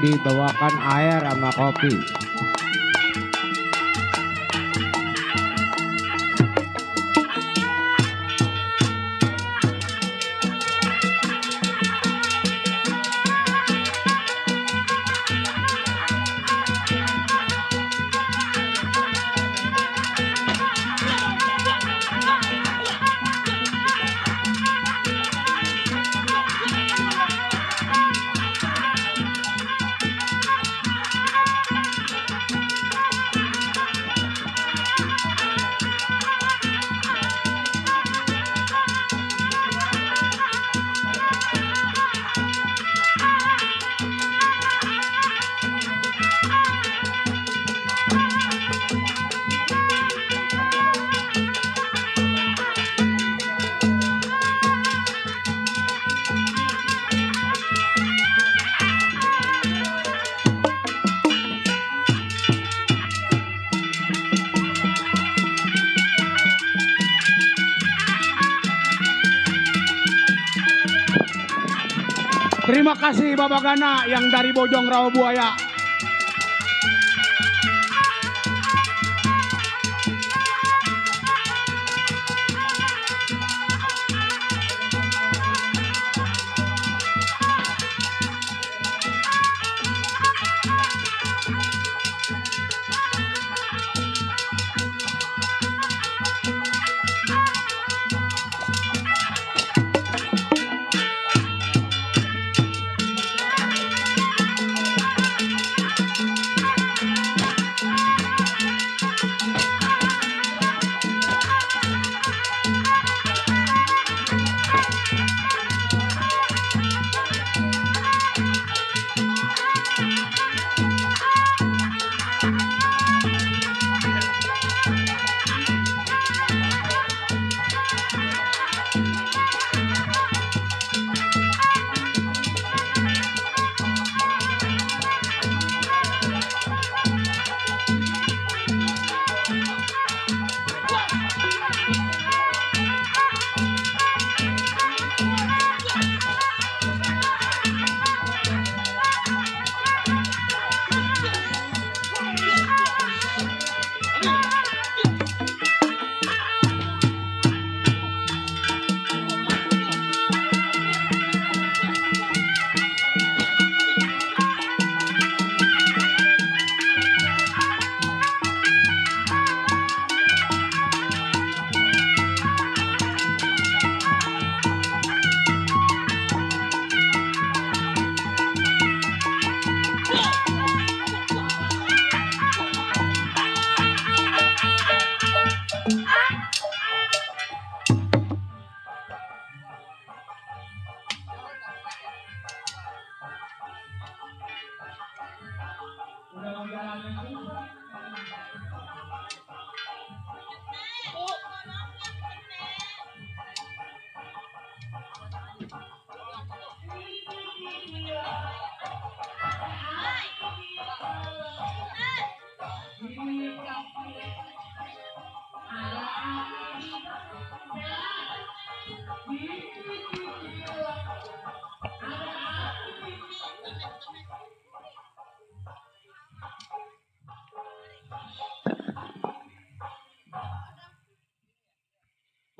dibawakan air sama kopi. Terima kasih Bapak Gana yang dari Bojong Rawabuaya.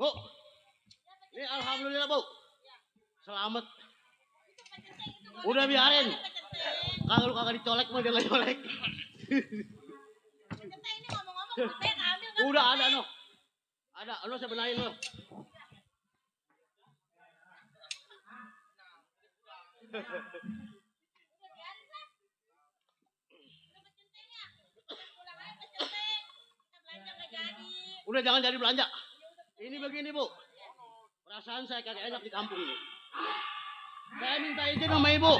Bu, ini alhamdulillah Bu, selamat. Udah biarin, kalau lu kagak dicolek mah dia nggak colek. Udah ada no, ada, lo saya benahin lo. Udah jangan jadi belanja. Ini begini Bu, perasaan saya kagak enak di kampung ini. Saya minta izin sama Ibu.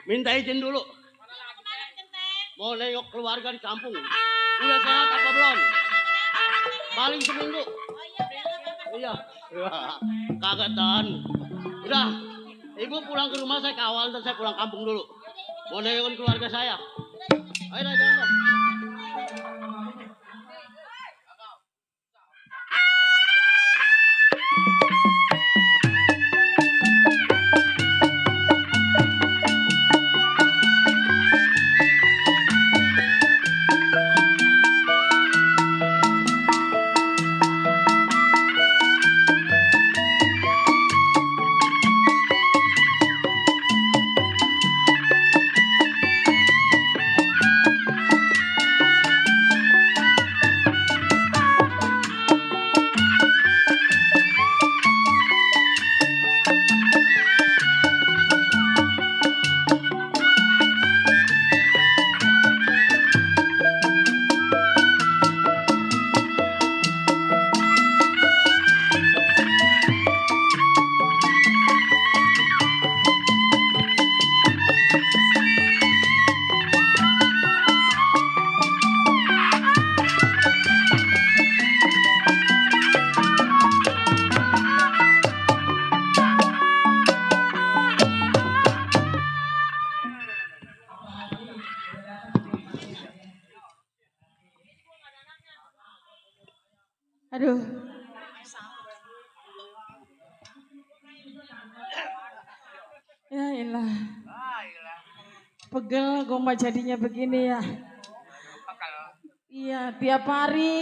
Minta izin dulu. Mau nengok keluarga di kampung. Udah sehat apa belum? Paling seminggu. Iya. Kagak tahan. Udah, Ibu pulang ke rumah saya kawal, dan saya pulang kampung dulu. Mau nengokin keluarga saya. Ayo jalan. Aduh. Ya ilah. Pegel gue mah jadinya begini ya. Iya, tiap hari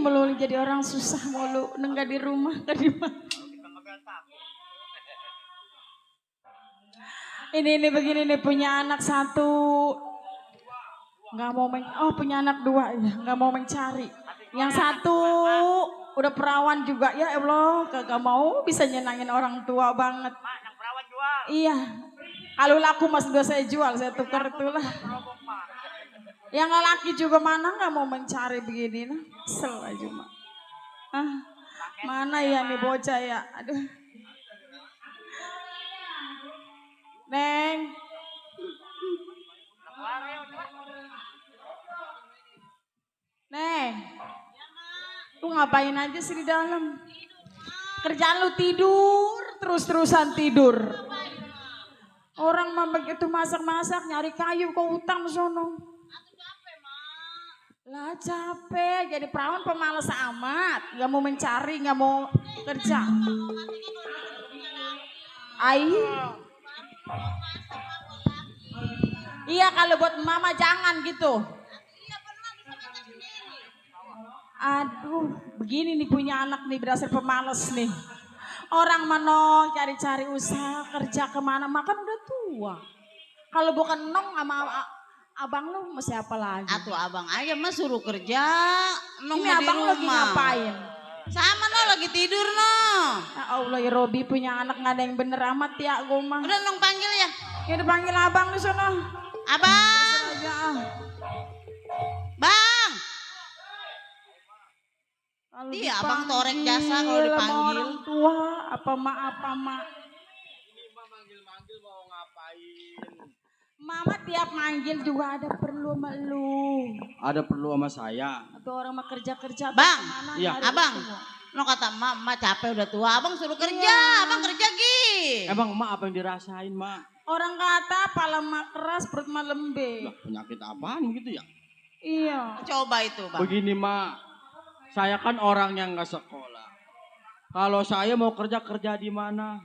melulu jadi orang susah mulu, nggak di rumah, nggak di mana. Ini begini nih, punya anak satu, nggak mau punya anak dua ya, nggak mau mencari. Yang satu udah perawan juga, ya Allah, kagak mau bisa nyenangin orang tua banget. Iya, kalau laku mas udah saya jual, saya tukar itulah. Yang laki juga mana nggak mau mencari begini, nah kesel aja mak. Mana ya nih bocah ya, aduh. Neng. Neng. Lu ngapain aja sih di dalam? Kerjaan lu tidur, terus-terusan tidur. Orang mah begitu masak-masak nyari kayu kok utang sono. Lah capek, jadi perawan pemalas amat, gak mau mencari, gak mau kerja. Iya kalau buat mama jangan gitu. Aduh, begini nih punya anak nih berasal pemalas nih. Orang menong cari-cari usaha kerja kemana, makan udah tua. Kalau bukan nong sama abang lu mau siapa lagi? Atau abang aja mah suruh kerja, nong Ini di abang rumah. lagi ngapain? Sama no lagi tidur no. Ya Allah ya Robi punya anak nggak ada yang bener amat ya gue mah. Udah nong panggil ya. Ya udah panggil abang di sana. Abang. Bang. Iya abang torek jasa kalau dipanggil. Orang tua apa mak. Manggil mau ngapain? Mama tiap manggil juga ada perlu sama lu. Ada perlu sama saya. Atau orang mah kerja-kerja. Bang, iya. abang. Lo kata emak capek udah tua, abang suruh kerja, abang kerja Gi. Emang emak apa yang dirasain mak? Orang kata pala mak keras perut mah lembek. Lah, penyakit apaan gitu ya? Iya. Coba itu bang. Begini mak, saya kan orang yang nggak sekolah. Kalau saya mau kerja di mana?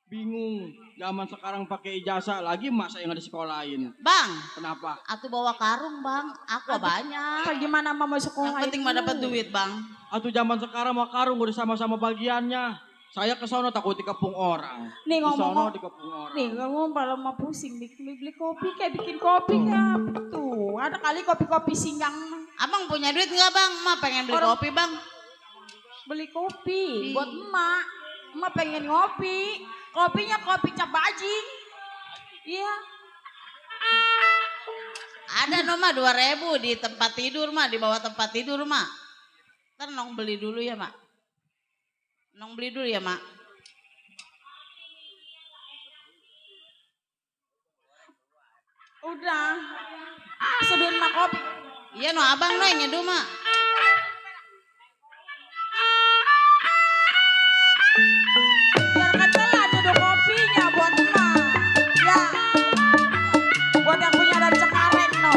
Bingung. Zaman sekarang pakai ijazah lagi mak saya nggak disekolahin. Bang. Kenapa? Atuh bawa karung bang, aku banyak. Bagaimana mama sekolah? Yang penting mah dapat duit bang. Atuh zaman sekarang mau karung udah sama-sama bagiannya. Saya ke sono takut dikepung orang. Nih Di sono ngomong, dikepung orang. nih ngomong kalau mau pusing beli kopi kayak bikin kopi ya. Tuh ada kali kopi-kopi singgang. Abang punya duit nggak bang? Emak pengen beli kopi bang. Beli kopi buat emak. Emak pengen ngopi. Kopinya kopi cap bajing. Iya. Ada no mah 2.000 di tempat tidur mah, di bawah tempat tidur mah. Ntar nong beli dulu ya mak. Nong beli dulu ya mak. Udah. Seduhin mak kopi. Iya no abang no yang nyeduh mak. Biar kecelah nyeduh kopinya buat emak. Ya. Buat yang punya dari Cengkareng no.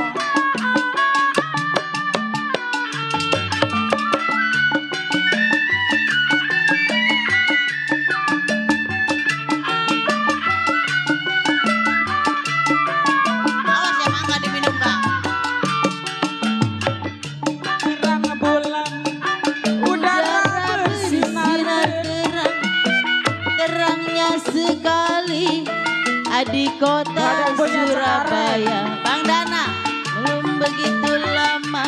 Awas ya mak nggak diminum kak. Terang bulan udara bersinar terang, terangnya sekali di kota Surabaya. Bang Dana, belum begitu lama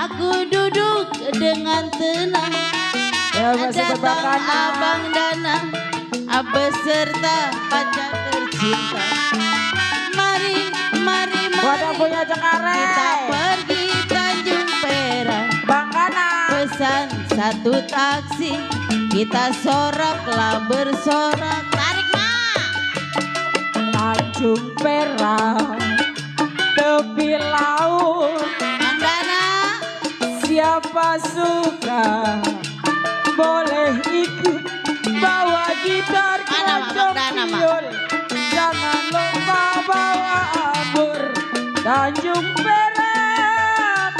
aku duduk dengan tenang. Datang Abang Dana beserta pacar tercinta. Mari, mari, mari kita pergi Tanjung Perak. Bang Kana. Pesan satu taksi, kita soraklah bersorak. Tarik mak. Tanjung Perak tepi laut, Bang Dana, siapa suka boleh ikut bawa gitar Mana, Mak? Bang Dana, Mak? viol. Jangan lupa bawa abur. Tanjung Perak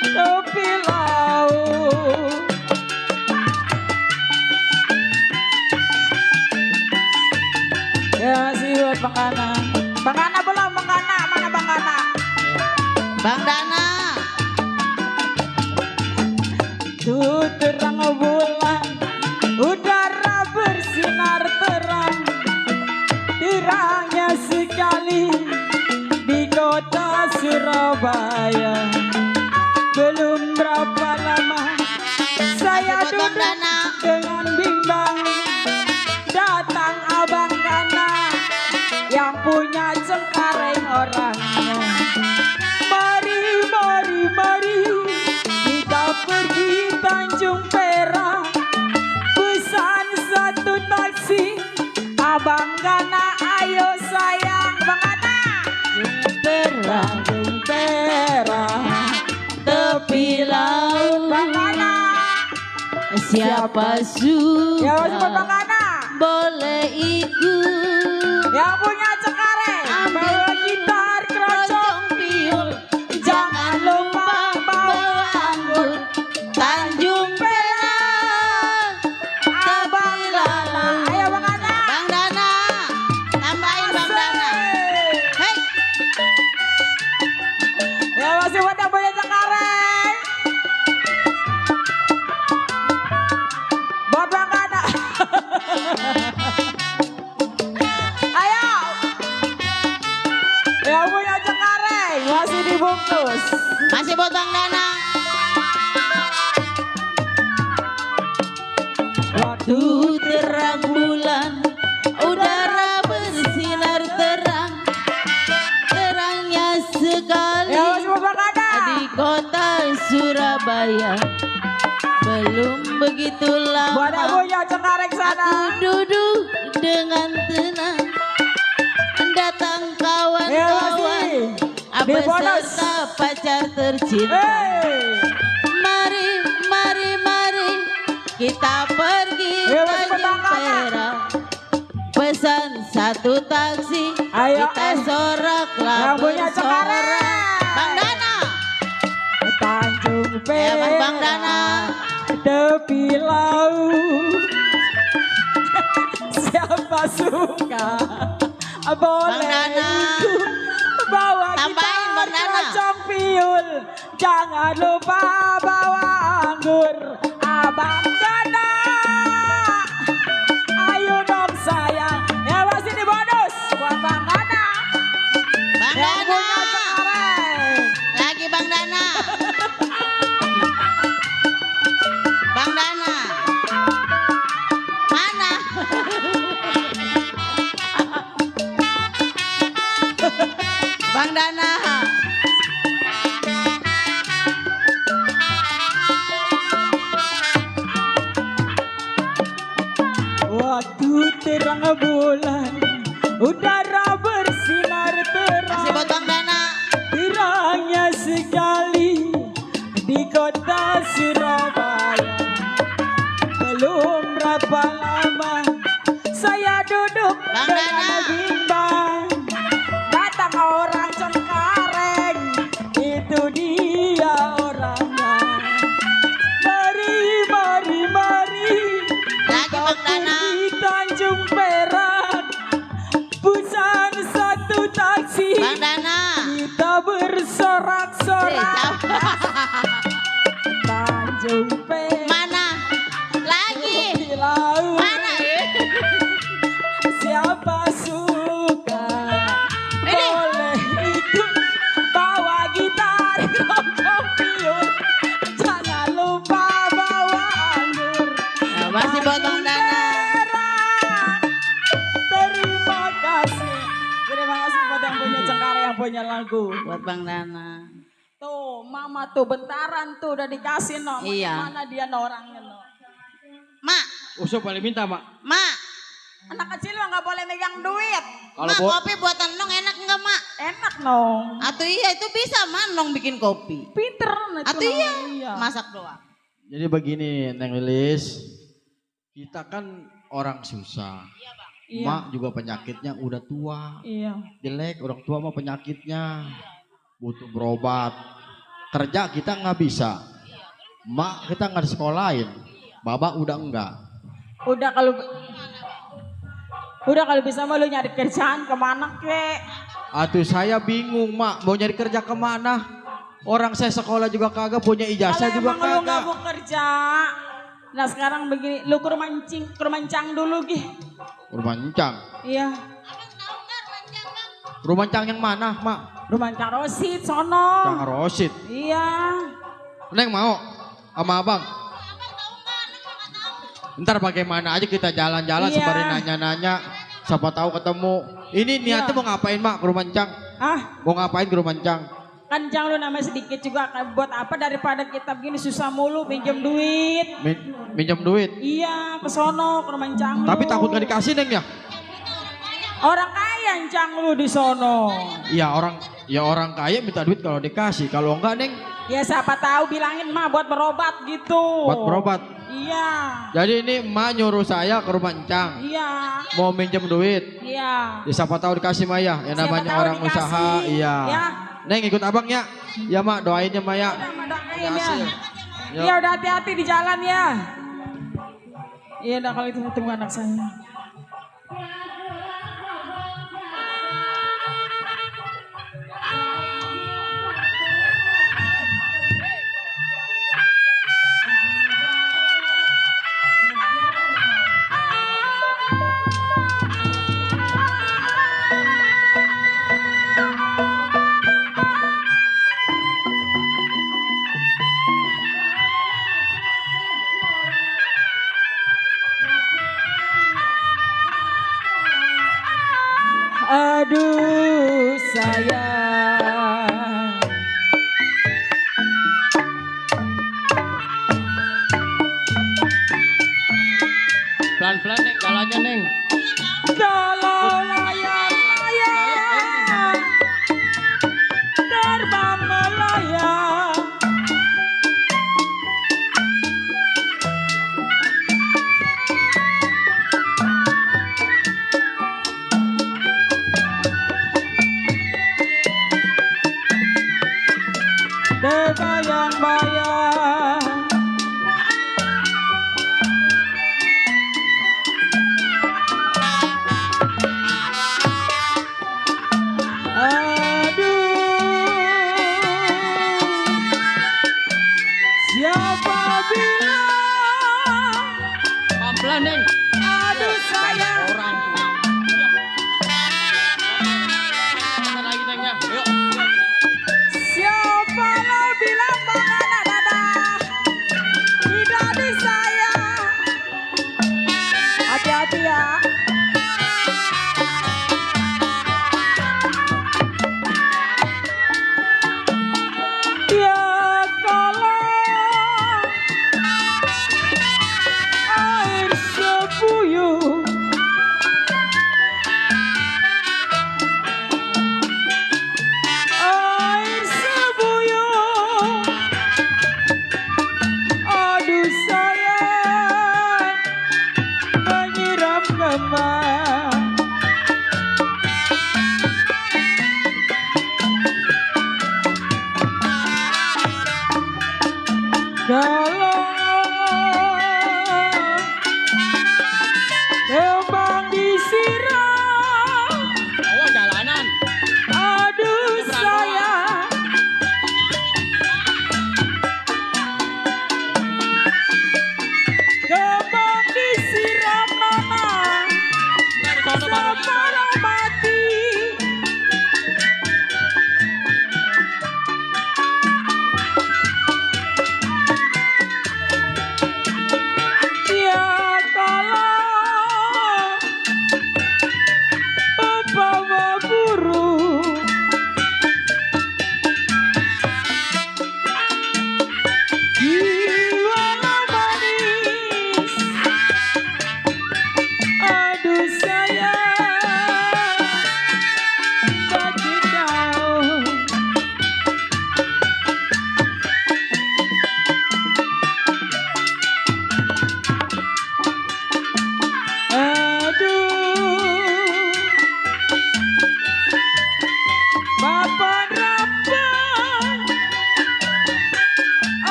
tepi laut. Siapa Ya masih buat Bang suka Gana. boleh ikut. Yang punya Cengkareng. Bawa gitar keroncong. Piul, Jangan lupa bawa anggur. Tanjung Perak, Abang Gana. Ayo Bang Gana. Bang Dana, tambahin Bang Dana. Hei, Ya masih buat yang punya Cengkareng. Buat Bang Gana. Ayo. Yang punya Cengkareng masih dibungkus. masih buat Bang Dana. Waktu terang bulan, udara bersinar terang, terangnya sekali Ya masih buat Bang Gana. di kota Surabaya. Belum begitu Buat yang lama punya Cengkareng sana. aku duduk dengan tenang, datang Ya kawan-kawan masih. Di bonus. beserta pacar tercinta. Hey. Mari, mari, mari kita pergi Ayo, ke masih petang, Perak. Pesan satu taksi, Ayo, kita soraklah Yang punya Cengkareng. bersorak. Bang Dana, Tanjung Bang Dana. tepi laut. Siapa suka boleh Dana. ikut. Bawa Tambahin, gitar Bang Dana. keroncong piul. Jangan lupa bawa anggur. Abang Dana. Ayo dong sayang. Ya masih di bonus buat Bang Dana. Bang Yang Dana, punya Cengkareng. lagi Bang Dana. Bang Dana, mana? Bang Dana, Waktu terang bulan, udara bersinar masih terang, buat Bang Dana. terangnya sekali di kota Surabaya. Belum berapa lama saya duduk Bang dengan Dana. bimbang, datang orang Cengkareng, itu dia orangnya. Mari, mari, mari. Lagi Bang Dana. Di Tanjung Perak, pesan satu taksi. Bang Dana. Kita bersorak-sorak. Tanjung Perak. Mana? Lagi. Di laut. Mana? Siapa suka Ini. boleh ikut. Bawa gitar, keroncong piul. Jangan lupa bawa anggur. Nah, masih buat Bang Dana. Terima kasih. Terima kasih pada yang punya Cengkareng, yang punya lagu. Buat Bang Dana. Tuh, mama tuh bentaran tuh udah dikasih no. Iya. Mana dia no orangnya no. Mak, Usop paling minta, Mak. Mak, Anak kecil mah nggak boleh megang duit. Mak, kopi buatan Nong enak enggak, Mak? Enak no. Atau iya itu bisa, Mak, Nong bikin kopi. Pinter. Atau iya, masak doang. Jadi begini Neng Lilis, kita kan orang susah. Iya. Mak juga penyakitnya udah tua, Iya. jelek. Orang tua mah penyakitnya butuh berobat. Kerja kita nggak bisa. Mak kita nggak disekolahin. Babak udah enggak. Udah kalau bisa mah lu nyari kerjaan kemana kek? Atuh saya bingung Mak mau nyari kerja kemana. Orang saya sekolah juga kagak, punya ijazah Kalau juga emang lu nggak kagak. mau kerja, nah sekarang begini, lu ke Rumancang dulu gih. Rumah Encang. Iya, Rumah Encang yang mana Mak? Rumancang Rosid, sono. Cang Rosid. Iya. Neng mau sama abang? Ntar bagaimana aja kita jalan-jalan Iya. sembari nanya-nanya. Siapa tahu ketemu. Ini niatnya Iya. mau ngapain Mak ke rumah Encang? Ah, Mau ngapain ke rumah Encang? kan Cang lu namanya sedikit juga, buat apa daripada kita begini susah mulu pinjam duit. Minjem duit. Iya, ke sono, ke Rumancang lu. Tapi takut gak dikasih Neng ya? Orang kaya Cang lu di sono. Iya orang kaya minta duit kalau dikasih. Kalau enggak Neng Ya siapa tahu bilangin emak buat berobat gitu. Buat berobat. Iya. Jadi ini emak nyuruh saya ke rumah Encang. Iya. Mau minjem duit. Iya. Ya siapa tahu dikasih Maya. Ya Siapa namanya tahu orang dikasih. usaha. Iya. Ya. Neng ikut abang ya. Ya mak doain ya Maya. Udah Mak, doain ya. Hasil. Yuk. Iya udah hati-hati di jalan ya. Iya udah kalau itu ketemu anak saya. Aduh sayang. Pelan-pelan Neng, jalannya Neng. Kalau layang-layang terbang melayang. Terbayang-bayang. Siapa bilang Pelan-pelan Neng. aduh sayang. Orang. Bentar lagi Neng ya. Yuk. Siapa lo bilang bang anak dadah tidak disayang. Hati-hati ya. Ya kalau air sebuyung air sebuyung, aduh sayang menyiram kemah. Kalau kembang disiram, Awas jalanan. aduh sayang. Kembang disiram mama, Dari sono baru sekarang mati.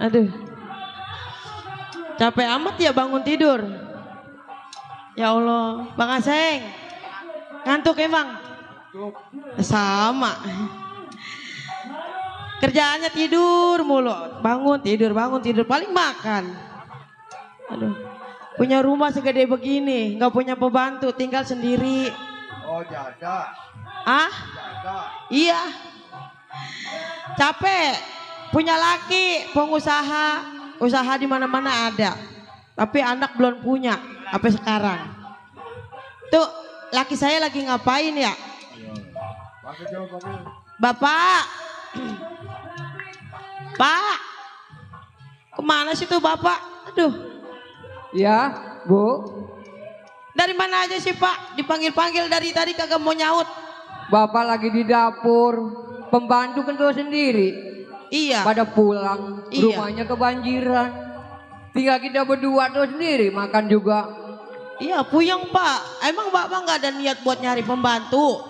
Aduh. Capek amat ya bangun tidur. Ya Allah, Bang Aseng. Ngantuk emang? Sama. Kerjaannya tidur mulu. Bangun tidur, paling makan. Aduh. Punya rumah segede begini, nggak punya pembantu, tinggal sendiri. Oh, jaga. Ah? Jaga. Iya. Capek. Punya laki, pengusaha, usaha di mana-mana ada. Tapi anak belum punya sampai sekarang. Tuh, laki saya lagi ngapain ya? Bapak. Pak. Kemana sih tuh Bapak? Aduh. Ya, Bu. Dari mana aja sih Pak? Dipanggil-panggil dari tadi kagak mau nyaut. Bapak lagi di dapur. Pembantu kan tuh sendiri. Iya. Pada pulang, Iya. rumahnya kebanjiran. Tinggal kita berdua tuh sendiri, makan juga. Iya, puyeng Pak. Emang Bapak nggak ada niat buat nyari pembantu?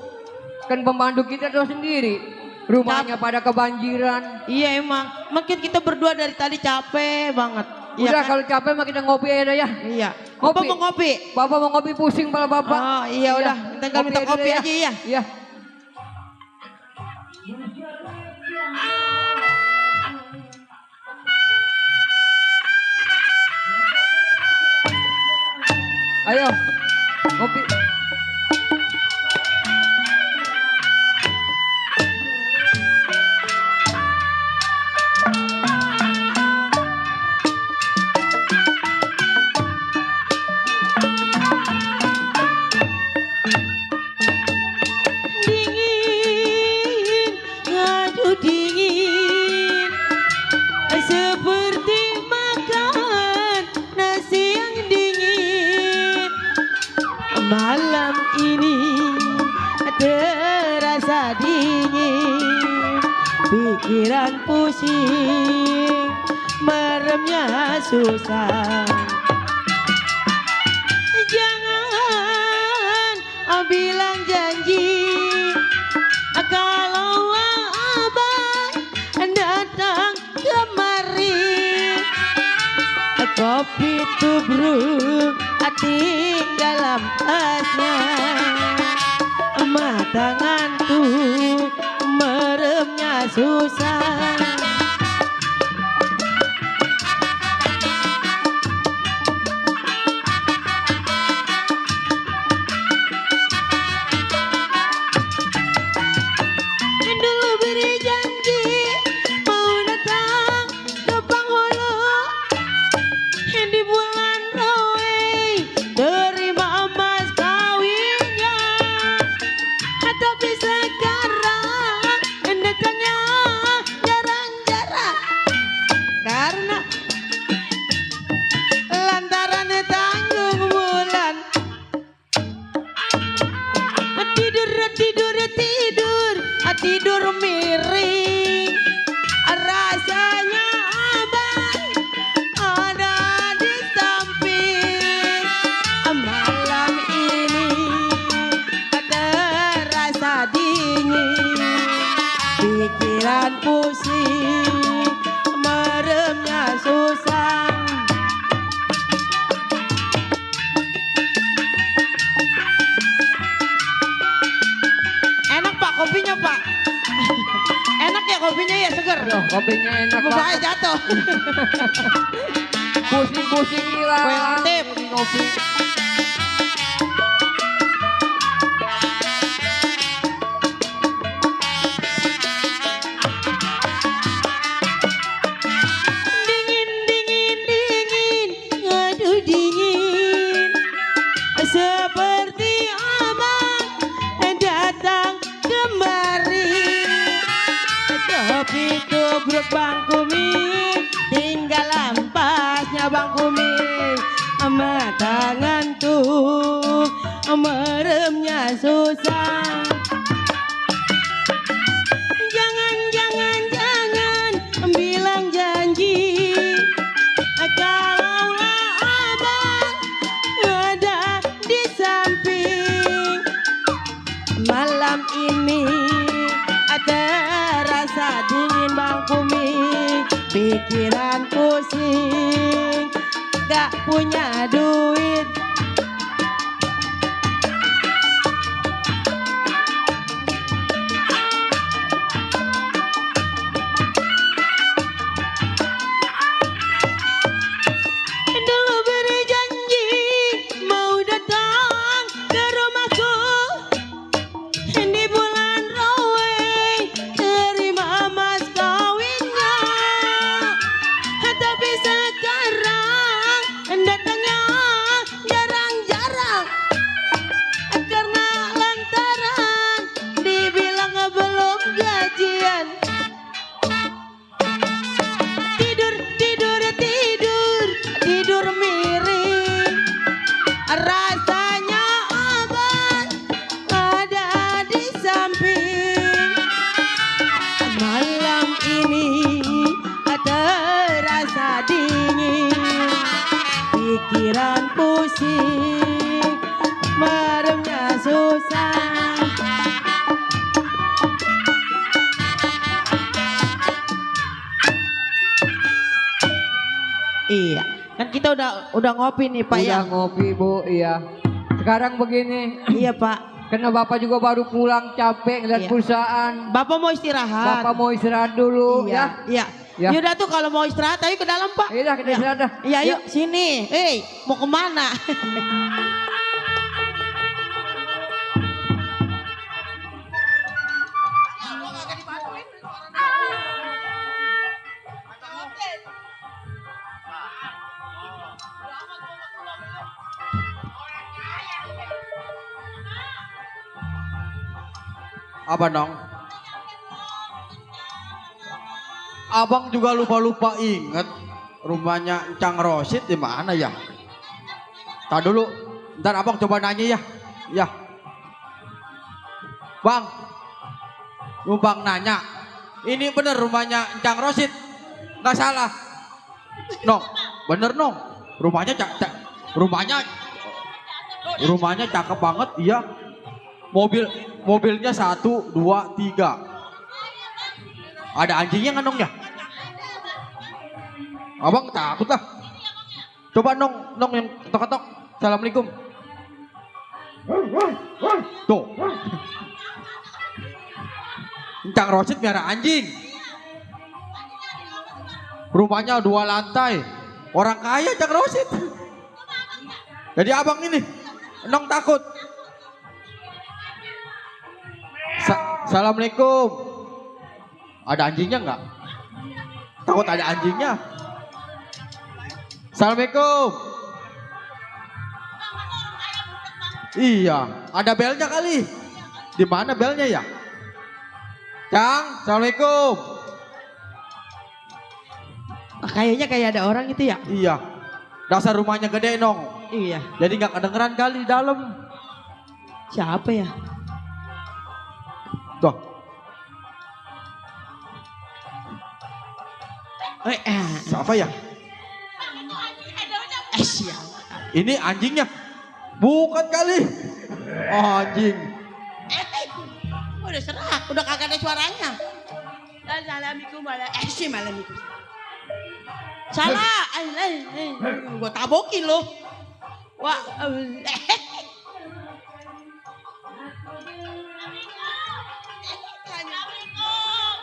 Kan pembantu kita tuh sendiri. Rumahnya pada kebanjiran. Iya emang. Mungkin kita berdua dari tadi capek banget. Udah kan? kalau capek mah kita ngopi aja ya. Iya. Ngopi. Bapak mau ngopi? Bapak mau ngopi pusing kepala Bapak. Oh iya udah. Tinggal minta kopi ya. aja ya. Iya. Ayo, ngopi. Dingin, aduh dingin. Seperti makan nasi yang dingin. Malam ini terasa dingin. Pikiran pusing, meremnya susah. Jangan bilang janji kalau abang datang kemari. Kopi tubruk tinggal ampasnya. Mata ngantuk, meremnya susah. Dulu beri janji mau datang ke Penghulu di bulan Roe, terima emas kawinnya. Tapi sekarang datangnya jarang-jarang karena lantaran tanggung bulan. Tidur miring. Rasanya abang ada di samping. Malam ini terasa dingin. Pikiran pusing, meremnya susah. Enak Pak kopinya Pak. Enak ya kopinya ya, seger. Aduh, kopinya enak Bapaknya banget. jatuh. Pusing-pusing hilang. Kue lantip. Ngopi. Dingin, dingin, dingin, aduh dingin. Seperti abang datang kemari. Kopi tubruk Bang Kumi, tinggal ampasnya Bang Kumi. Mata ngantuk, meremnya susah. Jangan, jangan, jangan bilang janji kalaulah abang ada di samping. Malam ini ada rasa dingin Bang Kumi. pikiran pusing, gak punya duit. Dulu beri janji mau datang ke rumahku di bulan Rawe, terima mas kawinnya. Tapi sekarang datangnya jarang-jarang, karena lantaran dibilang belum gajian. Tidur miring, rasanya abang ada di samping. Malam ini terasa dingin, pikiran pusing, meremnya susah. Iya, kan kita udah ngopi nih Pak Udah ya. ngopi Bu, iya. Sekarang begini, Iya Pak. karena Bapak juga baru pulang capek ngeliat Iya. perusahaan. Bapak mau istirahat. Bapak mau istirahat dulu Iya, ya. iya. Ya. Yaudah tuh kalau mau istirahat ayo ke dalam Pak. Iya kita istirahat dah. Iya yuk sini. Mau kemana? Apa dong? Abang juga lupa-lupa inget rumahnya Encang Rosid di mana ya? Tar dulu, ntar abang coba nanya ya. Ya, bang, lu bang nanya, ini bener rumahnya Encang Rosid? Nggak salah, Nong, bener Nong, rumahnya cakep banget, iya. Mobilnya 1, 2, 3. Ada anjingnya nggak Nong ya? Abang takut lah. Coba Nong yang ketok-ketok. Assalamualaikum. Tuh. Encang Rosid biara anjing. Rumahnya 2 lantai. Orang kaya Encang Rosid. Jadi abang ini, Nong takut. Assalamualaikum. Ada anjingnya nggak? Takut ada anjingnya. Assalamualaikum. Iya, ada belnya kali. Di mana belnya ya? Cang, assalamualaikum. Kayaknya kayak ada orang itu ya? Iya. Dasar rumahnya gede Nong. Iya. Jadi nggak kedengeran kali di dalam. Siapa ya? Tuh. Siapa ya? Siapa? Ini anjingnya. Bukan kali. Oh, anjing. Udah serah, udah kagak ada suaranya. Assalamualaikum warahmatullahi. Salah, gua tabokin lo. Wah,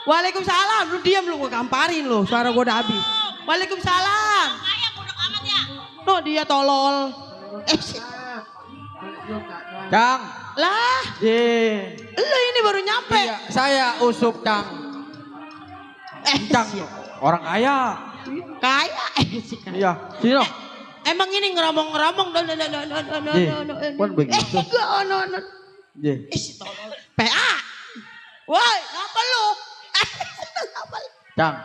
Waalaikumsalam, lu diam lu, gua gamparin lu, suara gua udah habis. Waalaikumsalam. No, dia tolol. Cang. Lah, lu ini baru nyampe. Iya, saya Usup Cang. Cang, orang kaya. Kaya? Iya, sini dong. Emang ini ngeromong-ngeromong. Kan begitu. Si tolol. PA. Woi, ngapa lu? Cang.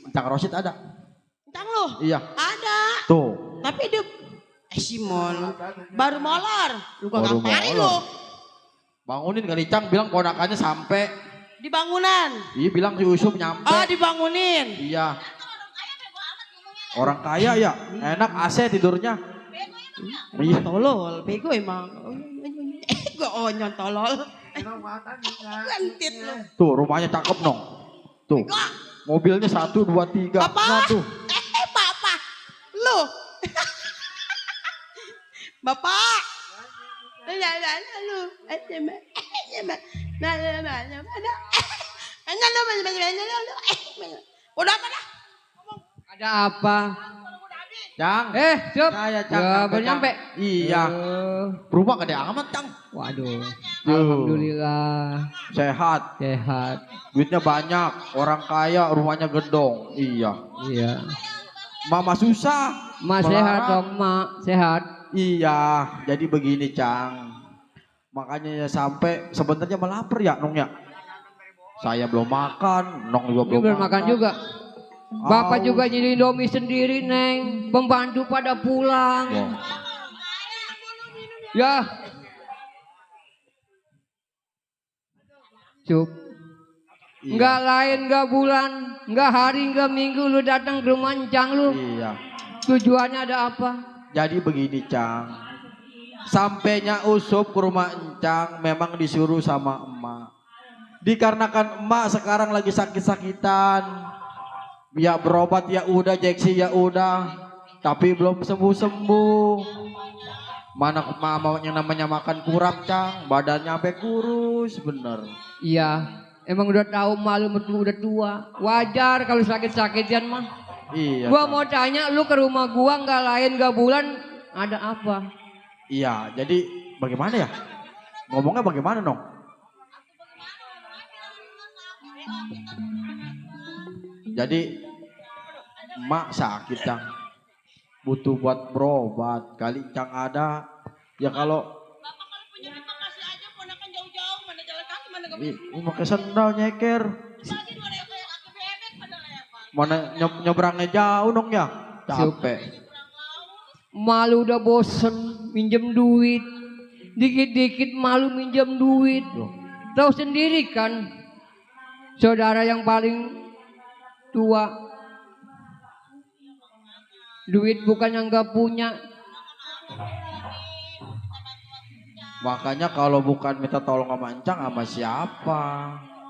Cang Rosid ada. Cang lu? Iya. Ada. Tuh. Tapi dia Simon baru molor. Lu gak Baru ngapain molor. lu? Bangunin kali Cang bilang ponakannya sampai. Di bangunan. Iya bilang si Usup nyampe. Oh, dibangunin. Iya. Orang kaya ya, enak AC tidurnya. Iya tolol, bego emang. Gue onyon tolol. Gantit lu. Tuh rumahnya cakep Nong. Tuh. Mobilnya 1, 2, 3. Papa. Satu. Papa. Lu. Bapak. Lu. Udah apa dah? Ada apa? Cang. Sup. Saya Cang. Ya, baru Cang. nyampe. Iya. Rumah gede amat Cang. Waduh. Alhamdulillah. Sehat. Sehat. Duitnya banyak. Orang kaya, rumahnya gedong. Iya. Iya. Mama susah. Mak sehat dong, Mak. Sehat. Iya. Jadi begini Cang. Makanya ya sampai sebenarnya melapar ya Nong ya. Saya belum makan, Nong juga Ini belum makan juga. Bapak Au. juga jadi Indomie sendiri, Neng. Pembantu pada pulang. Wah. Ya. Cup. Iya. Enggak lain, enggak bulan, enggak hari, enggak minggu lu datang ke rumah Encang lu. Iya. Tujuannya ada apa? Jadi begini Cang. Sampainya Usup ke rumah Encang memang disuruh sama emak. Dikarenakan emak sekarang lagi sakit-sakitan. Ya berobat ya udah, injeksi ya udah. Tapi belum sembuh-sembuh. Mana mama yang namanya makan kurang Cang. Badannya sampai kurus bener. Iya. Emang udah tahu malu mertua udah tua. Wajar kalau sakit-sakitan mah. Iya. Gua Cang. mau tanya lu ke rumah gua enggak lain enggak bulan ada apa? Iya, jadi bagaimana ya? Ngomongnya bagaimana Nong? Jadi emak sakit Cang. Butuh buat berobat. Kali Cang ada. Ya kalau Bapak kalau punya duit kasih aja, ponakan jauh-jauh, mana jalan kaki, mana gak ini pakai sendal nyeker. lagi 2 ribu kayak kaki bebek pada lepas. Mana nyebrangnya jauh Nong ya? Capek. Malu udah bosen minjem duit. Dikit-dikit malu minjem duit. Tahu sendiri kan. Saudara yang paling tua. Duit bukan yang gak punya. Makanya kalau bukan minta tolong sama Encang sama siapa?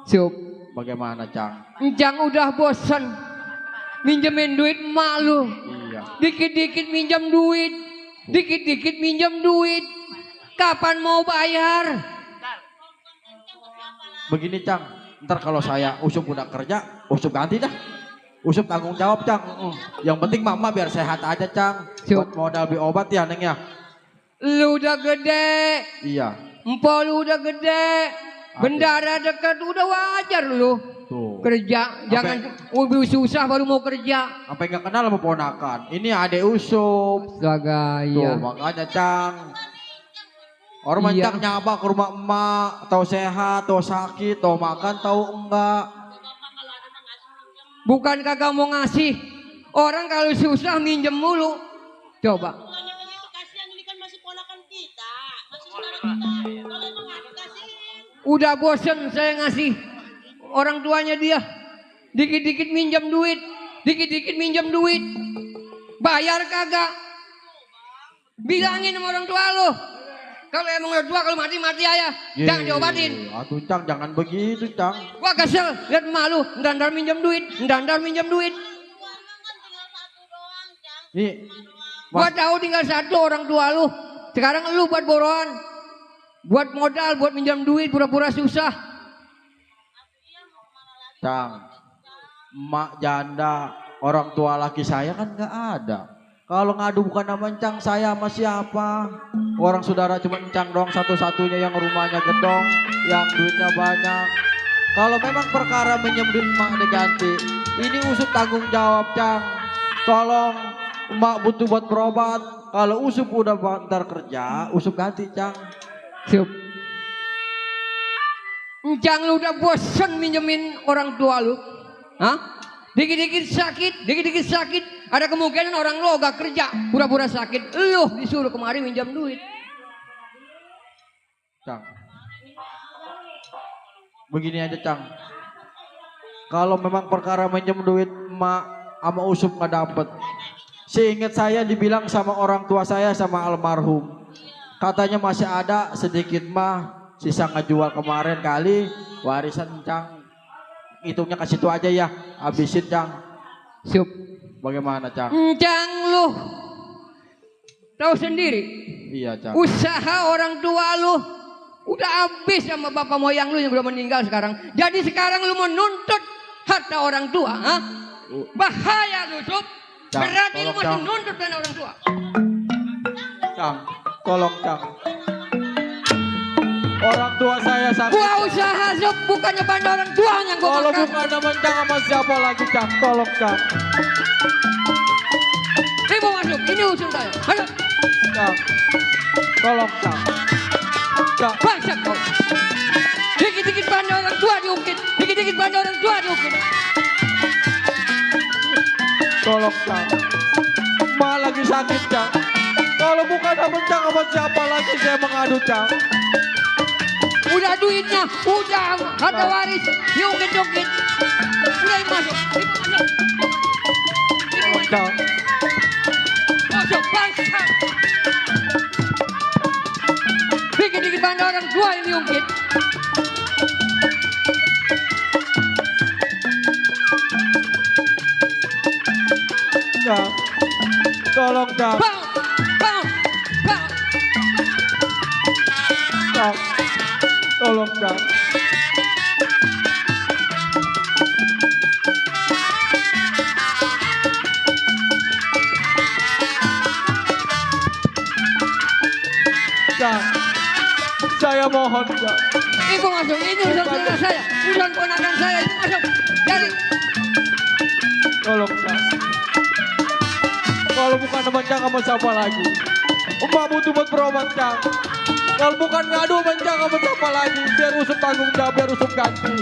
Sup. Bagaimana Cang? Encang udah bosen minjemin duit malu. Iya. Dikit-dikit minjem duit. Dikit-dikit minjem duit. Kapan mau bayar? Begini Cang, ntar kalau saya Usup udah kerja, Usup ganti dah. Usup tanggung jawab Cang. Yang penting mama biar sehat aja Cang. Buat modal beli obat ya Neng ya. Lu udah gede. Iya. Empok lu udah gede. Bendara dekat udah wajar lu. Tuh. Kerja. Jangan lebih susah baru mau kerja. Sampai nggak kenal sama ponakan. Ini adek Usup. Astaga, Tuh iya. makanya Cang. Orang Iya. Cang nyaba ke rumah emak. Tahu sehat, tahu sakit, tahu makan, tahu enggak. Bukan kagak mau ngasih. Orang kalau susah minjem mulu. Coba. Udah bosen saya ngasih orang tuanya dia. Dikit-dikit minjem duit. Dikit-dikit minjem duit. Bayar kagak. Bilangin sama orang tua lo. Kalau emang udah tua kalau mati-mati aja. Jangan diobatin. Atuh Cang, jangan begitu Cang. Gua kesel lihat malu. Ndandar minjem duit. Ndandar minjem duit. Nih. Gua tahu tinggal satu orang tua lu. Sekarang lu buat boroan. Buat modal, buat minjam duit, pura-pura susah. Cang, emak janda, orang tua laki saya kan nggak ada. Kalau ngadu bukan nama Encang, saya sama siapa? Orang saudara cuma Encang dong satu-satunya yang rumahnya gedong, yang duitnya banyak. Kalau memang perkara minjem duit emak diganti, ini Usup tanggung jawab Cang. Tolong emak butuh buat berobat. Kalau Usup udah ntar kerja, Usup ganti Cang. Sup. Encang lu udah bosen minjemin orang tua lu. Hah? Dikit-dikit sakit, dikit-dikit sakit. Ada kemungkinan orang lo gak kerja, pura-pura sakit. Lu disuruh kemari minjam duit. Cang. Begini aja Cang. Kalau memang perkara minjem duit emak sama Usup gak dapet. Seingat saya dibilang sama orang tua saya sama almarhum. Katanya masih ada sedikit mah sisa ngejual kemarin kali warisan Encang. hitungnya ke situ aja ya. Habisin, Cang. Sup. Bagaimana, Cang? Cang lu tahu sendiri. Iya, Cang. Usaha orang tua lu udah habis sama bapak moyang lu yang udah meninggal sekarang. Jadi sekarang lu mau nuntut harta orang tua, ha? Bahaya lu, Sup. Cang, Berarti lu tolong, masih Cang. nuntut dengan orang tua. Cang, tolong, Cang. Orang tua saya sakit. Gua usaha, Sup, bukannya bantu orang tua yang gua Kalau makan. bukan nama Cang sama siapa lagi, Cang? Tolong, Cang. Ini mau masuk, ini usul saya. Ayo. Cang. Tolong, Cang. Cang. Bangsat kau. Dikit-dikit bantu orang tua diungkit. Dikit-dikit bantu orang tua diungkit. Tolong, Cang. Ma lagi sakit, Cang. Kalau bukan nama Cang sama siapa lagi saya mengadu, Cang. Udah duitnya, udah harta waris, diungkit-ungkit. Udah masuk, masuk. Tolong, Cang. Masuk, bangsat. Dikit-dikit bantu orang tua yang diungkit. Cang. Tolong, Cang. Bangun, bangun, bangun. Cang. Tolong, Cang. Cang. Saya mohon, Cang. Ibu masuk, ini urusan keluarga saya. Urusan ponakan saya, ibu masuk. Jadi, Tolong, Cang. Kalau bukan nama Cang sama siapa lagi. Mbak butuh buat berobat, Cang. Kalau bukan ngadu sama Cang sama siapa lagi. Biar usut tanggung jawab, biar usut ganti.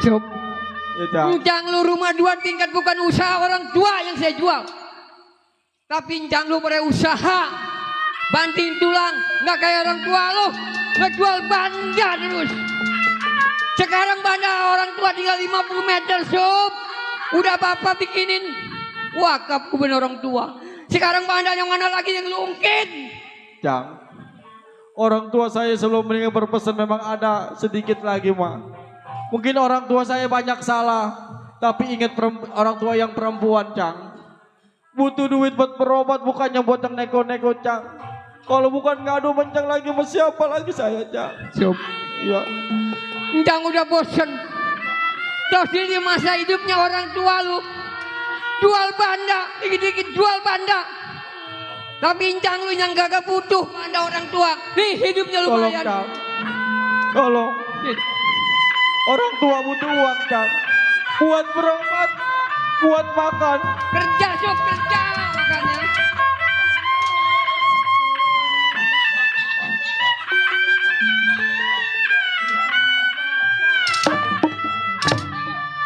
Sup. Ya, Cang. Encang lu rumah 2 tingkat bukan usaha orang tua yang saya jual. Tapi encang lu pada usaha. Banting tulang, nggak kayak orang tua lu. Ngejual banda terus. Sekarang banda orang tua tinggal 50 meter, Sup. Udah bapak bikinin wakaf kubin orang tua. Sekarang banda yang mana lagi yang lu ungkit? Cang. Orang tua saya sebelum meninggal berpesan memang ada sedikit lagi, Ma. Mungkin orang tua saya banyak salah. Tapi ingat orang tua yang perempuan, Cang. Butuh duit buat berobat, bukannya buat yang neko-neko, Cang. Kalau bukan ngadu mencang lagi sama siapa lagi saya, Cang. Sup. Iya. Encang udah bosen. Terus di masa hidupnya orang tua lu jual banda, dikit-dikit jual banda. Tapi encang lu yang gak butuh banda orang tua. Nih hidupnya Tolong, lumayan. Cang. Tolong. Orang tua butuh uang, Cang. Buat berobat, buat makan. Kerja, Sup, kerja makanya.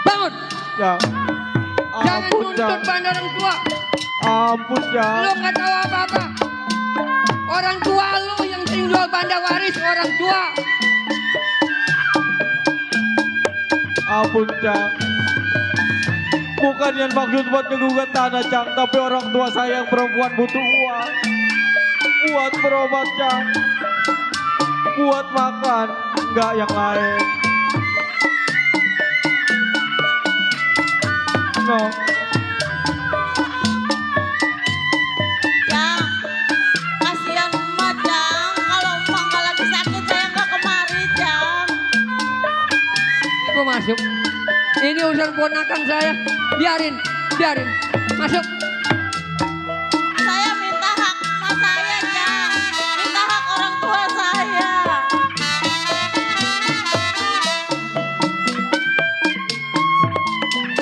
Bangun. Cang. Jangan Ampun, nuntut Cang. banda orang tua. Ampun, Cang. Lu gak tahu apa-apa. Orang tua lu yang sering jual banda waris orang tua. Ampun, Cang. Bukan yang maksud buat ngegugat tanah, Cang. Tapi orang tua saya yang perempuan butuh uang. Buat berobat, Cang. Buat makan. Enggak yang lain. No. Jang, kasihan emak, Jang. Kalau emak nggak lagi sakit, saya nggak kemari, Jang. Ibu masuk. Ini urusan ponakan saya. Biarin, biarin. Masuk. Saya minta hak emak saya, Jang. Minta hak orang tua saya.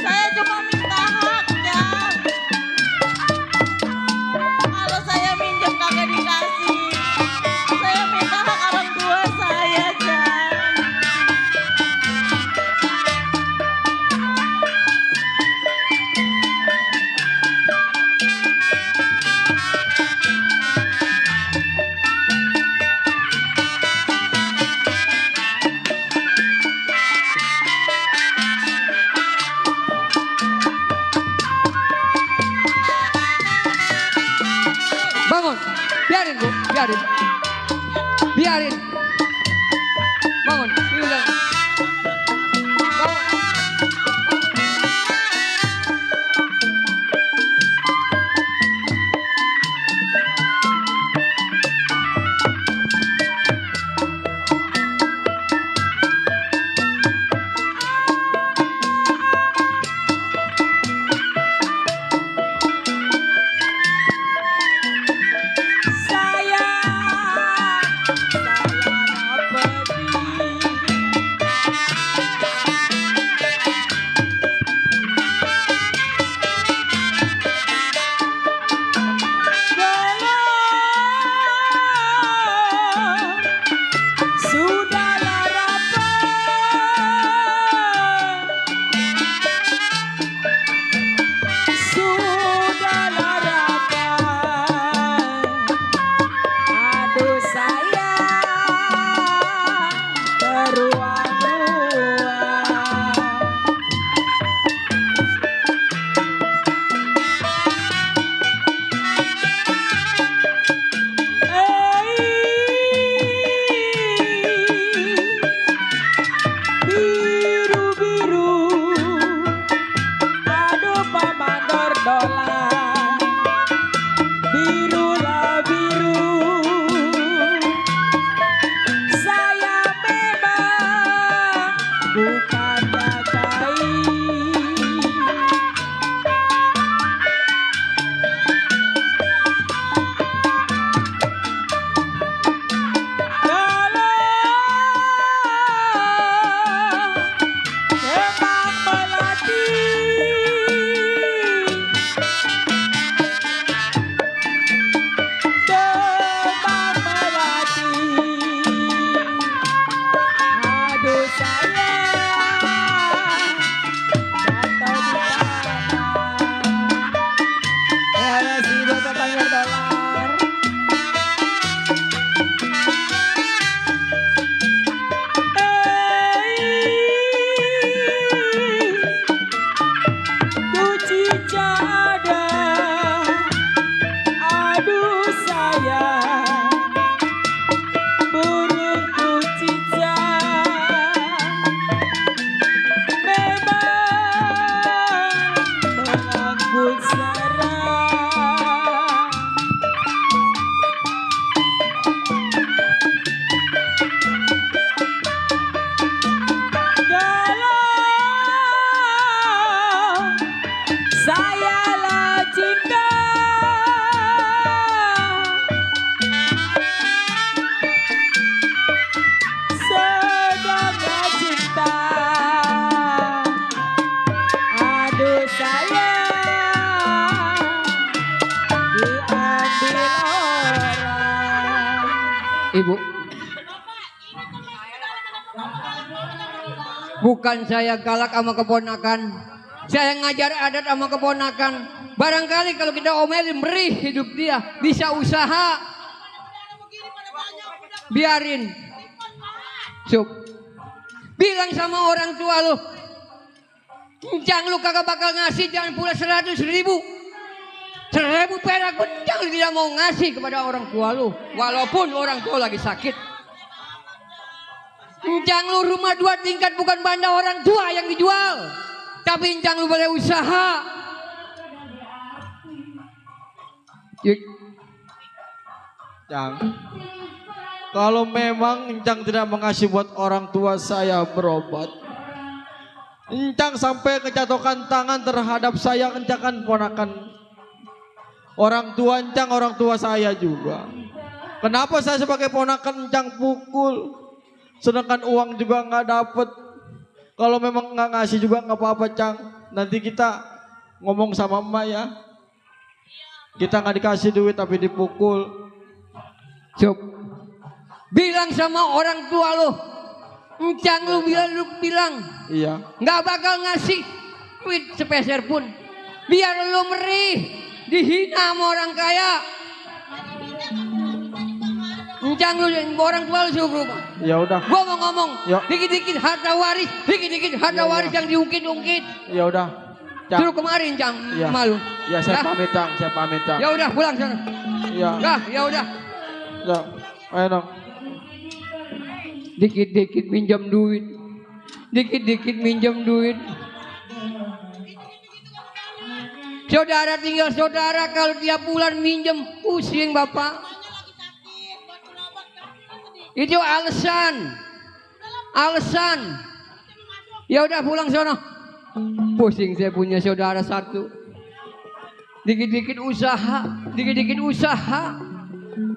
Saya cuma minta hak, Jang. Kalau saya minjem kagak dikasih. Saya minta hak orang tua saya, Jang. Bangun. Biarin, Bu. Biarin. Biarin. Bangun, bilang. Bangun. Ibu. Bukan saya galak sama keponakan. Saya ngajar adat sama keponakan. Barangkali kalau kita omelin beri hidup dia. Bisa usaha. Biarin. Sup. Bilang sama orang tua lu. Jangan lu kagak bakal ngasih, jangan pula 100.000. 1.000 perak pun jangan tidak mau ngasih kepada orang tua lu. Walaupun orang tua lagi sakit. Jangan lu rumah 2 tingkat bukan banda orang tua yang dijual. Tapi jangan lu boleh usaha. Jang, kalau memang Encang tidak mengasih buat orang tua saya berobat, Encang sampai kejatuhkan tangan terhadap saya, Encang kan ponakan orang tua Encang, orang tua saya juga. Kenapa saya sebagai ponakan Encang pukul, sedangkan uang juga nggak dapet. Kalau memang nggak ngasih juga nggak apa-apa, Cang. Nanti kita ngomong sama emak ya. Kita nggak dikasih duit tapi dipukul. Cuk. Bilang sama orang tua lo, Encang lu bilang, iya, nggak bakal ngasih duit sepeser pun. Biar lu merih, dihina sama orang kaya. Encang lu orang tua lu suruh berubah. Ya udah. Gua mau ngomong, Yuk. dikit-dikit harta waris, dikit-dikit harta waris yang diungkit-ungkit. Ya udah. Cang. Suruh kemarin Cang, Ya. malu. Ya saya pamit Cang, saya pamit Cang. Ya udah pulang sana. Ya. Ya udah. Ya. Ayo dong. Dikit-dikit minjam duit. Dikit-dikit minjam duit. Saudara tinggal saudara kalau tiap bulan minjem pusing Bapak. Itu alasan. Ya udah pulang sono. Pusing saya punya saudara satu. Dikit-dikit usaha.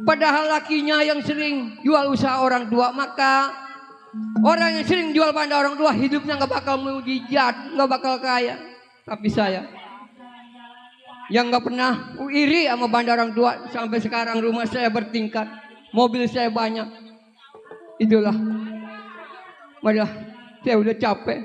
Padahal lakinya yang sering jual usaha orang tua, maka orang yang sering jual pada orang tua hidupnya nggak bakal mujizat, nggak bakal kaya. Tapi saya yang nggak pernah iri sama banda orang tua, sampai sekarang rumah saya bertingkat, mobil saya banyak. Itulah, marilah, saya udah capek.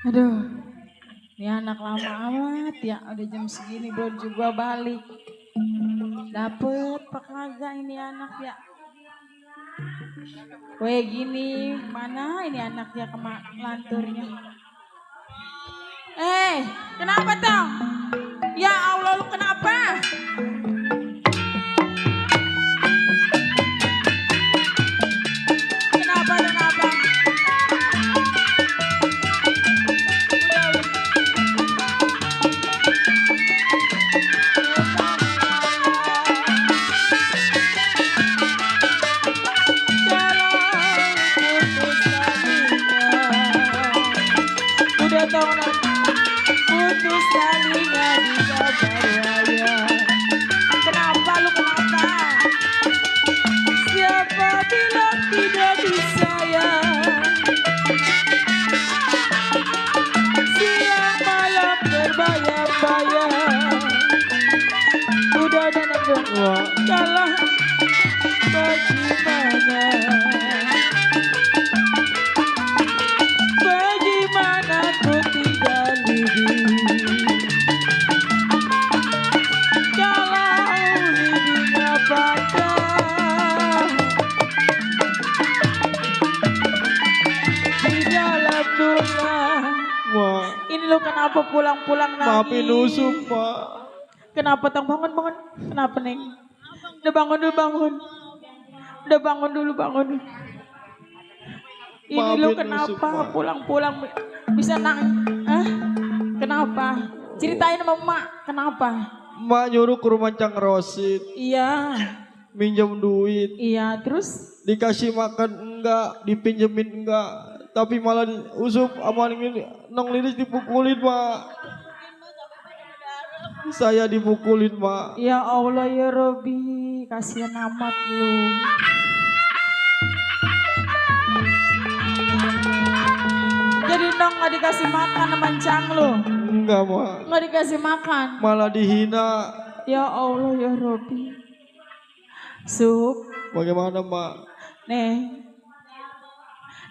Aduh, ini anak lama amat ya, udah jam segini belum juga balik. Dapet apa kagak ini anak ya? Weh gini, mana ini anak ya lanturnya? Kenapa toh? Ya Allah, lu kenapa? Putus talinya di Sabaraya. Kenapa lu kenapa? Siapa bilang tidak bisa ya? Siang malam berbayar-bayar. Udah dan kedua kalah bagaimana? Bagaimana ku tidak lidi? Kalau lidinya patah di dalam dunia. Wah, Ini lu kenapa pulang-pulang nangis? maafin Usum, Pak. Kenapa tong bangun? Kenapa Neng? Udah bangun dulu bangun. Udah bangun dulu bangun. Ini Maafin lu Usum, kenapa Pak. pulang-pulang bisa nangis? Kenapa? Ceritain sama emak, kenapa? Mak nyuruh ke rumah Cang Rosid, Iya, minjem duit, iya terus? dikasih makan enggak, dipinjemin enggak, tapi malah Usum sama Nong Lilis dipukulin, Mak. Saya dipukulin, Mak. Ya Allah ya Robi, kasihan amat lu. Jadi Nong gak dikasih makan sama Cang lu? Enggak, Mak. Gak dikasih makan? Malah dihina. Ya Allah ya Robi. Sup, Bagaimana, Mak? Neng.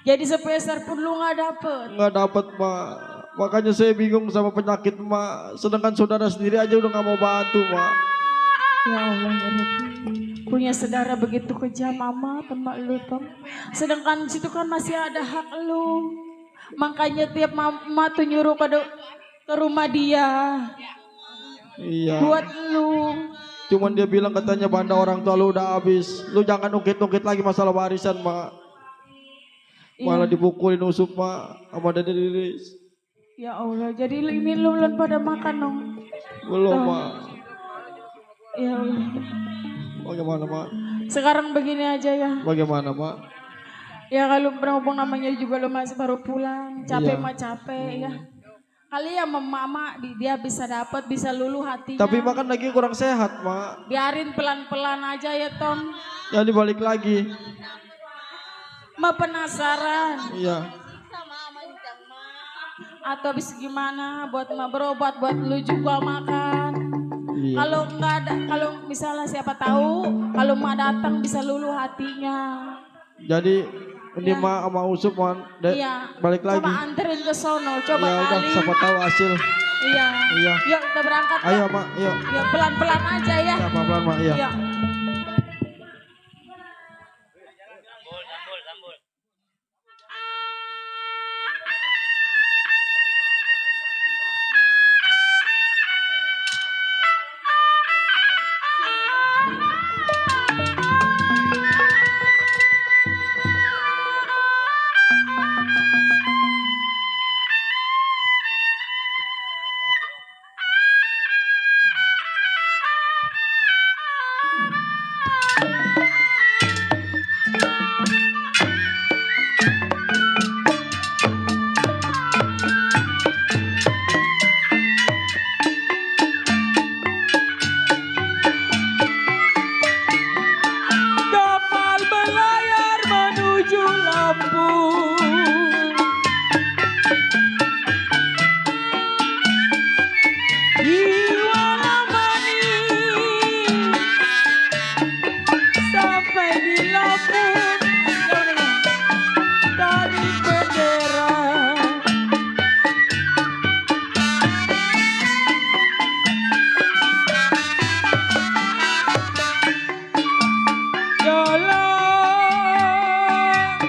Jadi sepeser pun lu gak dapet. Enggak dapat, Mak. Makanya saya bingung sama penyakit, Mak. Sedangkan saudara sendiri aja udah gak mau bantu, Mak. Ya Allah ya Robi. Punya saudara begitu kejam amat sama lu Tom. Sedangkan situ kan masih ada hak lu. Makanya tiap mama tuh nyuruh ke rumah dia. Iya. Buat lu. Cuman dia bilang katanya banda orang tua lu udah habis. Lu jangan ungkit-ungkit lagi masalah warisan, Mak. Malah dipukulin Usum, Mak, sama Dede Lilis. Ya Allah, jadi ini belum pada makan dong. Belum, Tuh. Mak. Ya Allah. Bagaimana, Mak? Sekarang begini aja ya. Bagaimana, Mak? Ya kalau berhubung namanya juga lo masih baru pulang, capek Iya. mah capek ya. Kali ya mama dia bisa dapat, bisa luluh hatinya. Tapi makan lagi kurang sehat, Mak. Biarin pelan-pelan aja ya Tom. Jadi balik lagi. Ma penasaran. Iya. Atau habis gimana buat ma berobat buat lu juga makan. Iya. Kalau nggak ada, kalau misalnya siapa tahu kalau ma datang bisa luluh hatinya. Jadi ini Mak sama Usup mau Iya. balik lagi. Coba anterin ke sono, coba Ya udah, kali. siapa tahu hasil. Iya. Iya. Yuk kita berangkat. Ayo, Yuk. Mak, yuk. Ya pelan-pelan aja ya. Ya, pelan-pelan, Mak, iya. Iya. Kapal berlayar menuju Lampung. Jiwa ramani sampai di Lampung. Tarik bendera. Jalan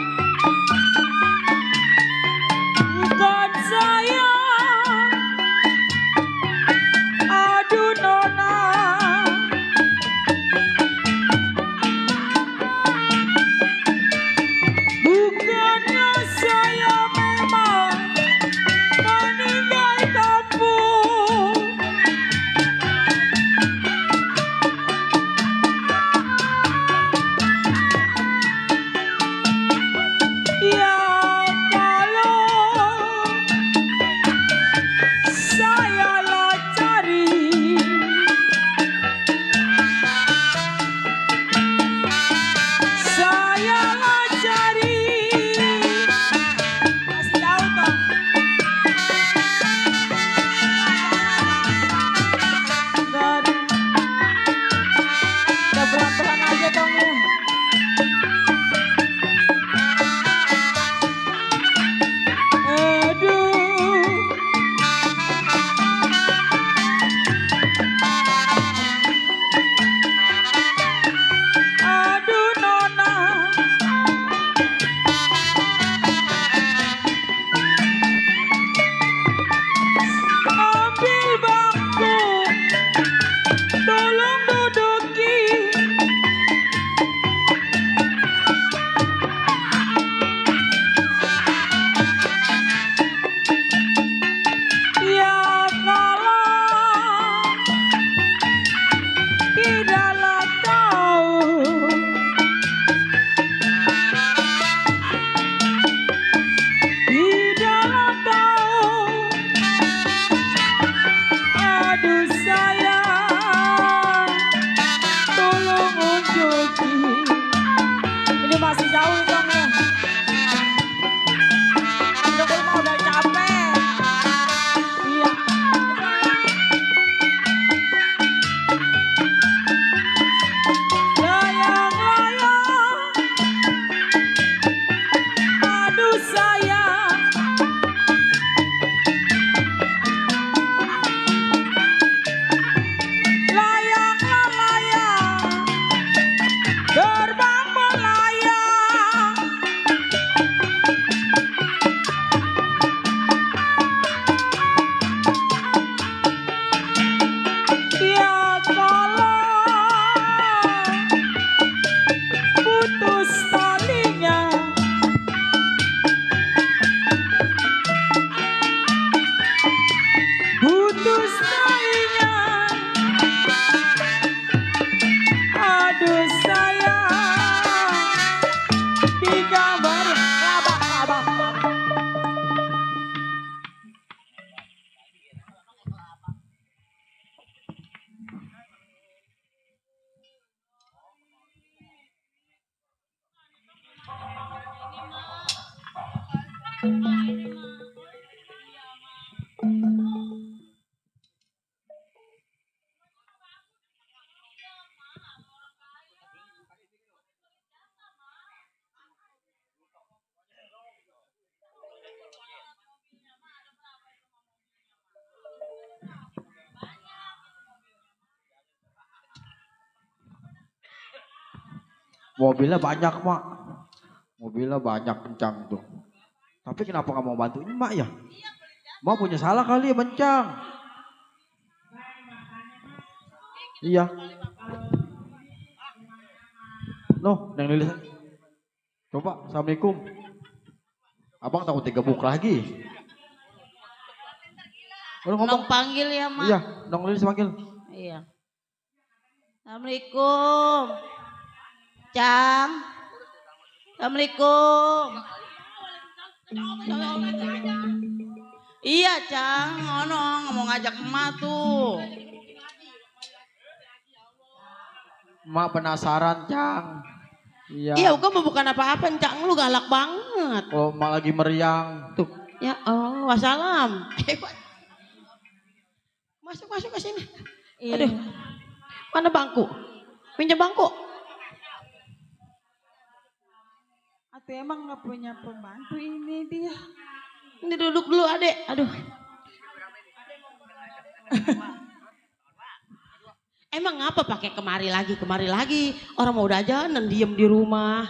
Mobilnya banyak, Mak. Mobilnya banyak kencang tuh. Tapi kenapa nggak mau bantuin Mak ya? Mak punya salah kali ya kencang. Iya. Noh, Neng Lilis. Coba, Assalamualaikum. Abang takut digebuk lagi. Udah ngomong. Nong panggil ya, Mak. Iya, Nong Lilis panggil. Iya. Assalamualaikum. Cang. Assalamualaikum. Iya, Cang. Ngono mau ngajak emak tuh. Mak penasaran, Cang. Iya. Iya, Uga mau bukan apa-apa, Cang, lu galak banget. Kalau Mak lagi meriang. Tuh, ya Allah, wassalam. Masuk ke sini. Iya. Aduh, mana bangku? Pinjam bangku. Atau emang nggak punya pembantu ini dia? Ini duduk dulu, Adek. Aduh. Emang ngapa pakai kemari lagi? Orang mau udah jalan diem di rumah.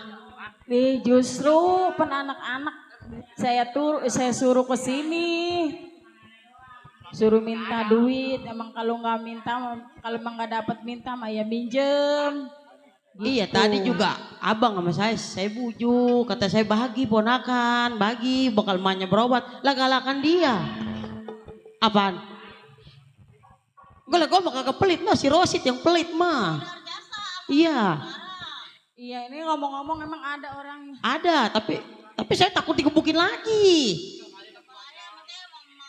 Nih justru anak-anak saya suruh ke sini. Suruh minta duit, emang kalau nggak minta, kalau emang nggak dapat minta mah ya minjem. Gitu. Iya, tadi juga abang sama saya bujuk, kata saya bagi ponakan, bakal emaknya berobat, lah galakan dia. Apaan? Gue mah kagak pelit mah, si Rosid yang pelit mah. Iya. Iya, ini ngomong-ngomong emang ada orangnya. Ada, tapi saya takut digebukin lagi.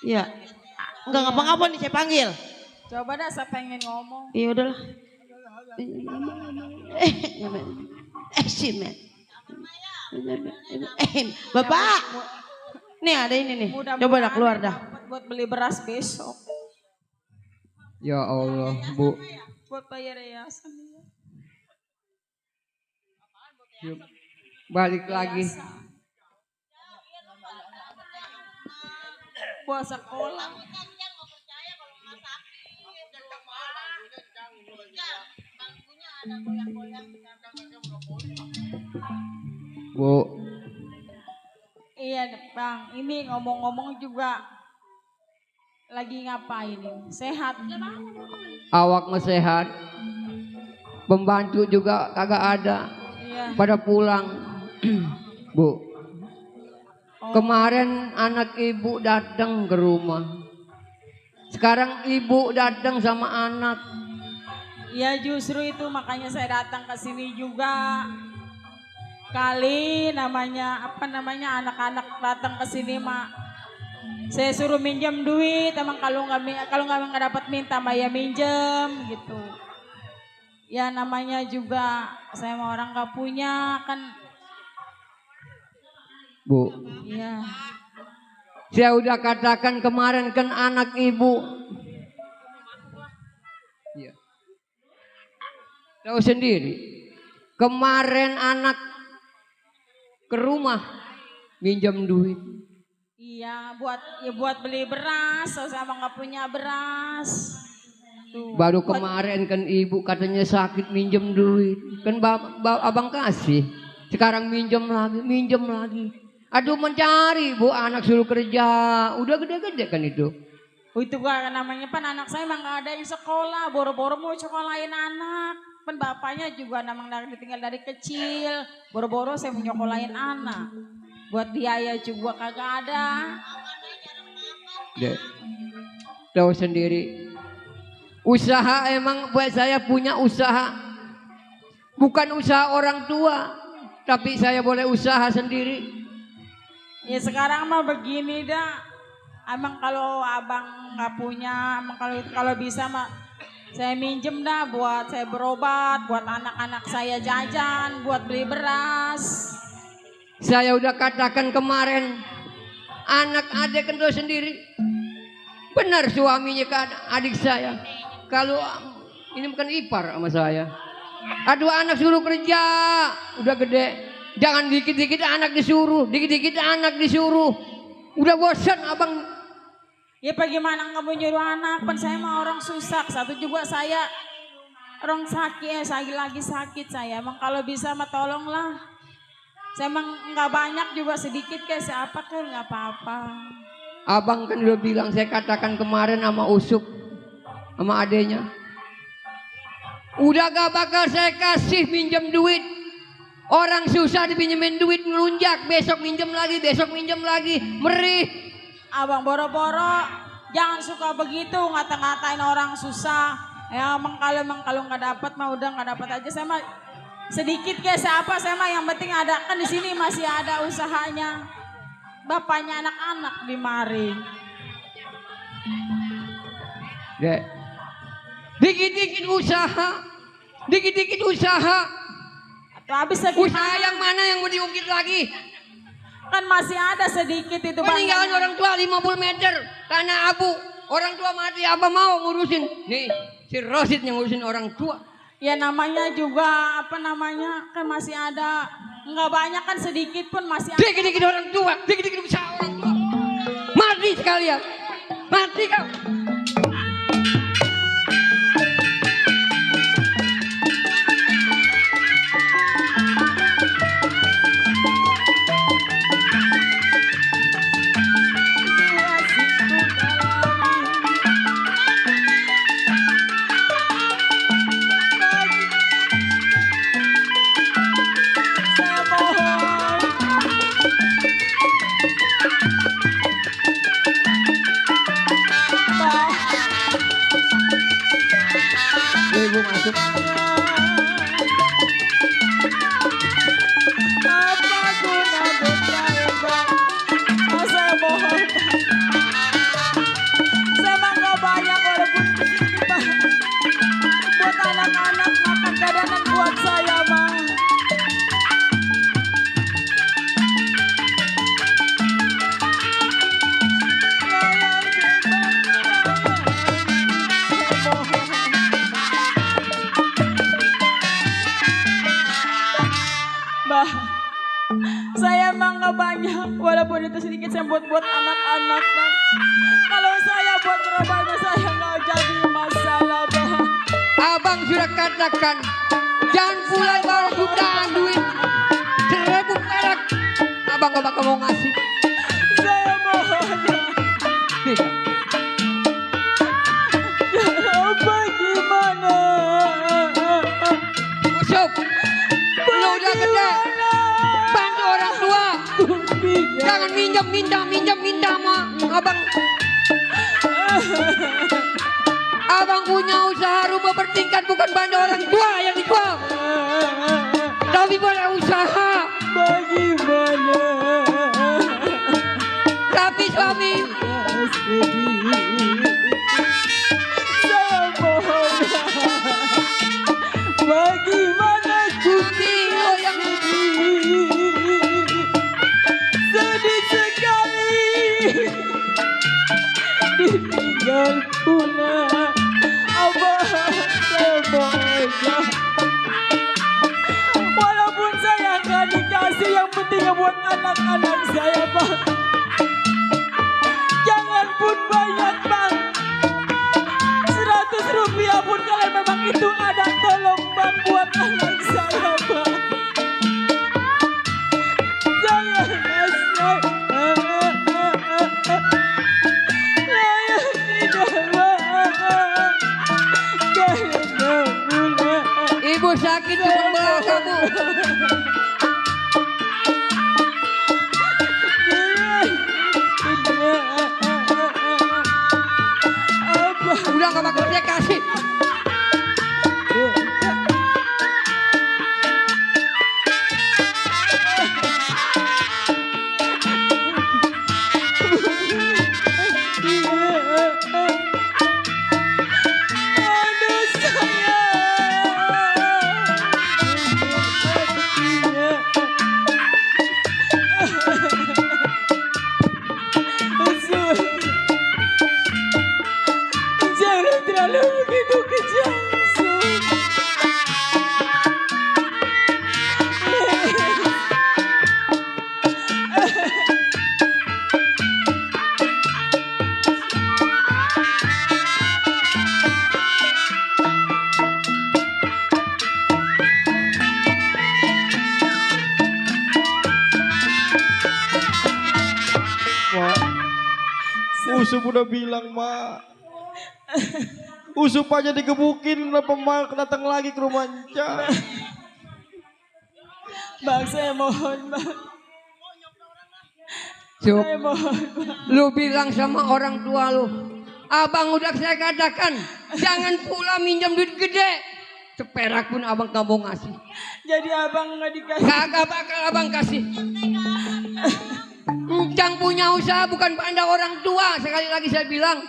Iya. Enggak ngapa-ngapa nih saya panggil. Coba dah saya pengen ngomong. Iya udahlah. Sini. Bapak. Nih ada ini nih. Coba dah keluar dah. Buat beli beras besok. Ya Allah, Bu. Buat bayar yayasan. Yuk, balik lagi. Buat sekolah. Bu. Iya Bang, ini ngomong-ngomong juga lagi ngapain ini? Sehat? Awak mah sehat. Pembantu juga kagak ada. Iya. Pada pulang. Bu. Kemarin anak ibu datang ke rumah. Sekarang ibu datang sama anak. Ya justru itu makanya saya datang ke sini juga. Kali anak-anak datang ke sini mak. Saya suruh minjem duit, emang kalau nggak dapat minta mah ya minjem gitu. Ya namanya juga saya mau orang nggak punya kan. Bu. Iya. Saya udah katakan kemarin kan anak ibu. Iya. Tahu sendiri. Kemarin anak ke rumah minjem duit. Iya, buat beli beras, sama nggak punya beras. Tuh. Baru kemarin kan ibu katanya sakit minjem duit. Kan abang kasih. Sekarang minjem lagi. Aduh mencari Bu, anak suruh kerja. Udah gede-gede kan itu. Oh, itu gak namanya pan anak saya emang gak ada yang sekolah. Boro-boro mau sekolahin anak. Pan bapaknya juga namang ditinggal dari kecil. Boro-boro saya mau nyokolahin anak. Buat biaya juga kagak ada. Dek, tahu sendiri. Usaha emang buat saya punya usaha. Bukan usaha orang tua. Tapi saya boleh usaha sendiri. Ya sekarang mah begini dah. Emang kalau abang nggak punya, emang kalau bisa mah saya minjem dah buat saya berobat, buat anak-anak saya jajan, buat beli beras. Saya udah katakan kemarin anak adik kentut sendiri. Benar suaminya ke adik saya. Kalau ini bukan ipar sama saya. Aduh anak suruh kerja, udah gede. Jangan dikit-dikit anak disuruh, dikit-dikit anak disuruh. Udah bosan abang. Ya bagaimana kamu nyuruh anak, kan saya mah orang susah. Satu juga saya orang sakit, saya lagi sakit saya. Emang kalau bisa mah tolonglah. Saya emang nggak banyak juga, sedikit kayak siapa kan nggak apa-apa. Abang kan udah bilang, saya katakan kemarin sama Usuk, sama adenya. Udah gak bakal saya kasih minjem duit. Orang susah dipinjemin duit ngelunjak, besok minjem lagi, merih. Abang boro-boro, jangan suka begitu ngata-ngatain orang susah. Ya emang kalau nggak dapat mah udah nggak dapat aja. Saya mah sedikit kayak siapa, saya mah yang penting ada, kan di sini masih ada usahanya. Bapaknya anak-anak di mari. Dek, dikit-dikit usaha. Habis usaha yang mana yang mau diungkit lagi? Kan masih ada sedikit itu. Peninggalan orang tua 50 meter, tanah abu. Orang tua mati, apa mau ngurusin? Nih, si Rosid yang ngurusin orang tua. Ya namanya juga, apa namanya, kan masih ada. Enggak banyak kan, sedikit pun masih ada. Dikit-dikit orang tua, dikit-dikit usaha orang tua. Mati sekalian, mati kau. Ibu masuk. Apa guna bercanda? Oh, saya mohon. Saya emang gak banyak walaupun kesini Pak. Buat anak-anak makan gadanan buat saya Bang. Saya emang gak banyak, walaupun itu sedikit saya buat anak-anak Bang. Kalau saya buat gerobaknya saya gak jadi masalah Bang. Abang sudah katakan, jangan pulang bawa jutaan duit 1000 perak. Abang gak bakal mau ngasih. Saya mohon Nih. apa gimana? Usuk, lu udah gede. Bantu orang tua. Jangan minta sama abang. Abang punya usaha rumah bertingkat, bukan bantu orang tua yang dijual. Tapi boleh usaha. Bagaimana? Tapi suami. Saya mohon. Bagaimana Gusti lo yang sedih sekali ditinggal pula. Abang saya mohon. Walaupun saya gak dikasih, yang penting buat anak-anak saya Bang. Jangan pun banyak Bang, 100 rupiah pun kalau memang itu ada, tolong Bang buat anak saya Bang. Jangan saya tidak Bang. ibu sakit di sebelah kamu. Udah gak bakal saya kasih. Aduh sayang. Usup udah bilang, Mak. Usup aja digebukin, kenapa Mak datang lagi ke rumah Encang? Bang, saya mohon, Bang. Sup, Saya mohon, Bang. lu bilang sama orang tua lu, abang udah saya katakan, jangan pula minjam duit gede. Seperak pun abang gak mau ngasih. Jadi abang nggak dikasih. Kagak bakal abang kasih. Encang punya usaha bukan banda orang tua. Sekali lagi saya bilang,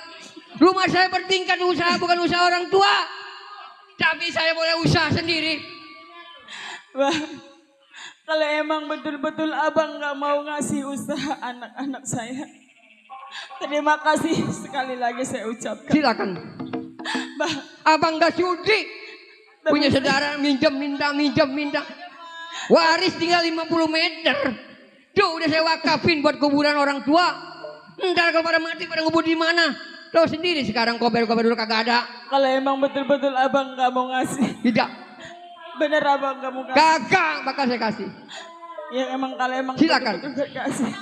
rumah saya bertingkat usaha bukan usaha orang tua. Tapi saya boleh usaha sendiri. Bang, kalau emang betul-betul abang nggak mau ngasih usaha anak-anak saya, terima kasih sekali lagi saya ucapkan. Silakan. Bang, Abang gak sudi. Punya saudara minjem minta. Waris tinggal 50 meter. Tuh udah saya wakafin buat kuburan orang tua. Ntar kalau pada mati pada ngubur di mana? Tahu sendiri sekarang kober dulu kagak ada. kalau emang betul-betul abang nggak mau ngasih, Tidak. bener abang nggak mau kasih. Kagak bakal saya kasih. Ya emang kalau emang Silakan. betul-betul nggak kasih.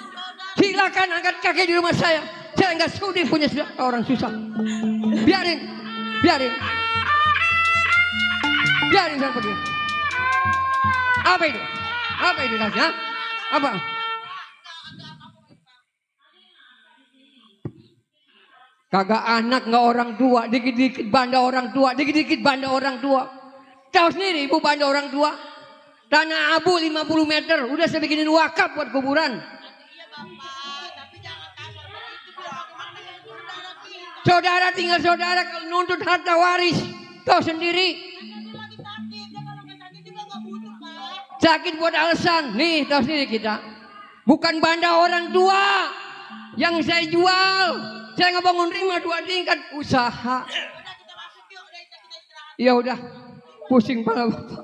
Silakan angkat kaki di rumah saya. Saya nggak sudi punya orang susah. Biarin. Biarin saya pergi. Apa itu? Apa itu kasih? Ha? Apa? Kagak anak nggak orang tua, dikit-dikit banda orang tua, dikit-dikit banda orang tua. Tahu sendiri ibu banda orang tua. Tanah abu 50 meter, udah saya bikinin wakaf buat kuburan. Saudara tinggal saudara kalau nuntut harta waris, tahu sendiri. Sakit buat alasan, nih tahu sendiri kita. Bukan banda orang tua yang saya jual. Saya ngebangun rumah 2 tingkat usaha. Ya udah, pusing pala bapak.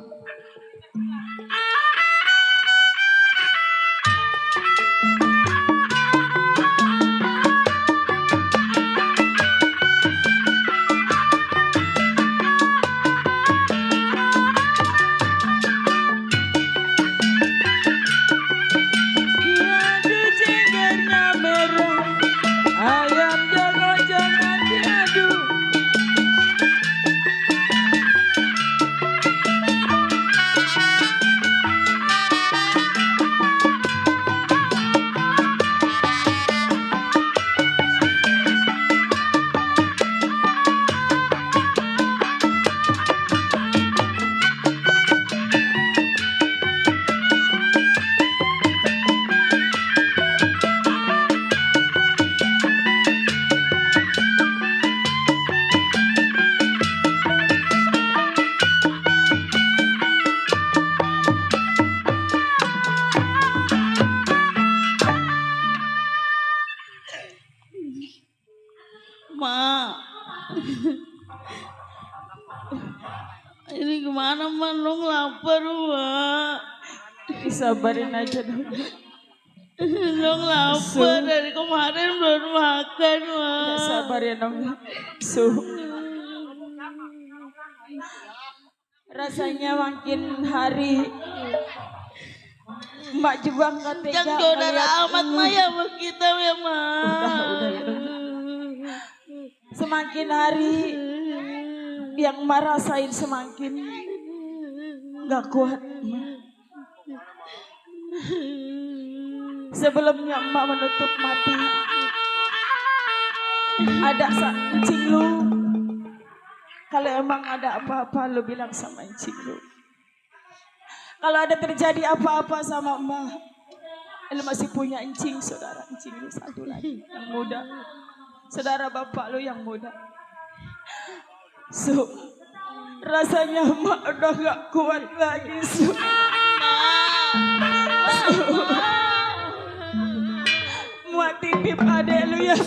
Mak. Ini gimana Mak? Nong lapar Mak. Sabarin aja dulu. Nong lapar dari kemarin belum makan Mak. Sabar ya Nong. Rasanya makin hari Mbak juga nggak tega. Yang saudara amat Mak ya sama kita ya Mak. Udah ya Nong. Semakin hari yang Mbak rasain semakin gak kuat. Sebelumnya Mbak menutup mata, ada encing lu. Kalau emang ada apa-apa lu bilang sama encing lu. Kalau ada terjadi apa-apa sama Mbak, lu masih punya encing, saudara encing lu satu lagi yang muda. Saudara bapak lu yang muda. Rasanya Mak udah gak kuat lagi, Mak titip adek lu ya,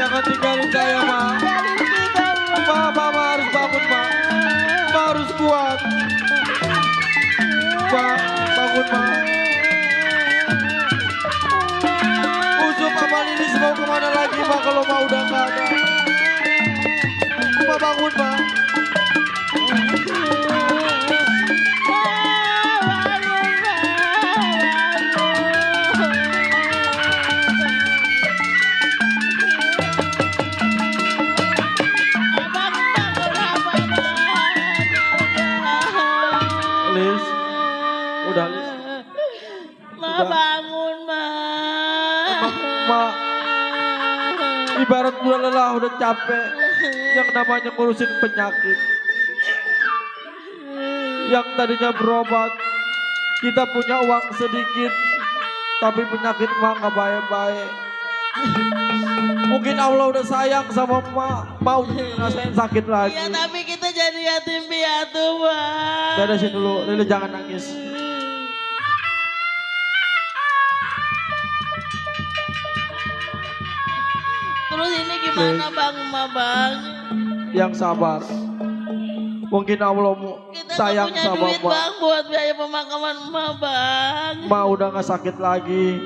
Jangan tinggal mau kemana lagi Mak kalau Mak udah nggak ada? Mak bangun Mak. Lis, udah Lis. Ma bangun, Ma. Mak, ibarat udah lelah, udah capek. Yang namanya ngurusin penyakit. Yang tadinya berobat, kita punya uang sedikit, tapi penyakit Mak nggak baik-baik. Mungkin Allah udah sayang sama Mak, mau ngerasain sakit lagi. Ya tapi kita jadi yatim piatu, Bang. Beresin dulu, Lili jangan nangis. Terus ini gimana Bang, Ma Bang? Yang sabar. Mungkin Allah sayang Punya sama duit Mak. Bang buat biaya pemakaman Ma Bang. Mak udah gak sakit lagi.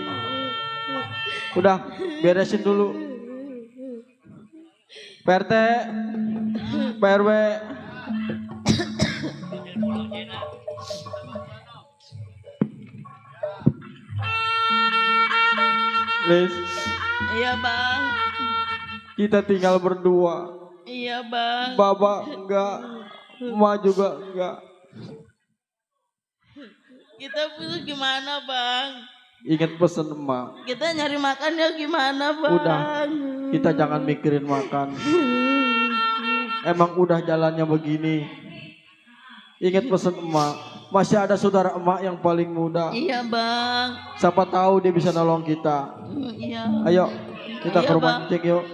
Udah, beresin dulu. PRT, PRW. Lis, Iya Bang. kita tinggal berdua. Iya Bang. Baba enggak, Mak juga enggak. Kita terus gimana Bang? Ingat pesen Mak. Kita nyari makannya gimana Bang? Udah, kita jangan mikirin makan. Emang udah jalannya begini. Ingat pesen emak, masih ada saudara emak yang paling muda. Iya Bang. Siapa tahu dia bisa nolong kita. Iya. Ayo, kita Iya, ke rumah Bang. Cing yuk.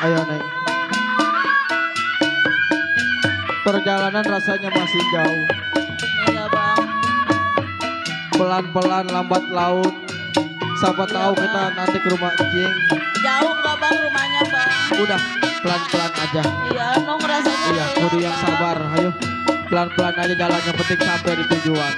Ayo naik. Perjalanan rasanya masih jauh. Iya Bang. Pelan-pelan lambat laut. Siapa tahu kita nanti ke rumah Cing. Jauh nggak Bang rumahnya Bang? Udah, pelan-pelan aja. Iya, Nong rasanya. Iya, kudu yang sabar. Ayo, pelan-pelan aja jalannya, penting sampai di tujuan.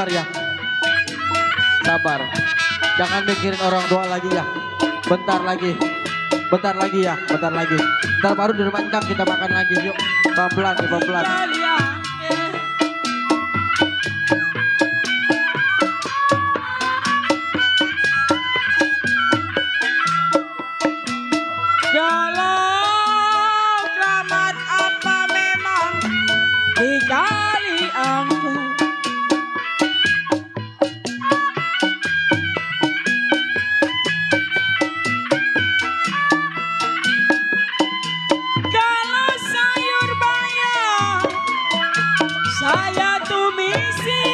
sabar ya. Sabar. Jangan mikirin orang tua lagi ya. Bentar lagi ya, bentar lagi. Ntar baru di rumah Encang kita makan lagi, yuk. Pelan-pelan nih, pelan-pelan. Galau keramat apa memang dikali angka. Kalau sayur bayam saya tumisi.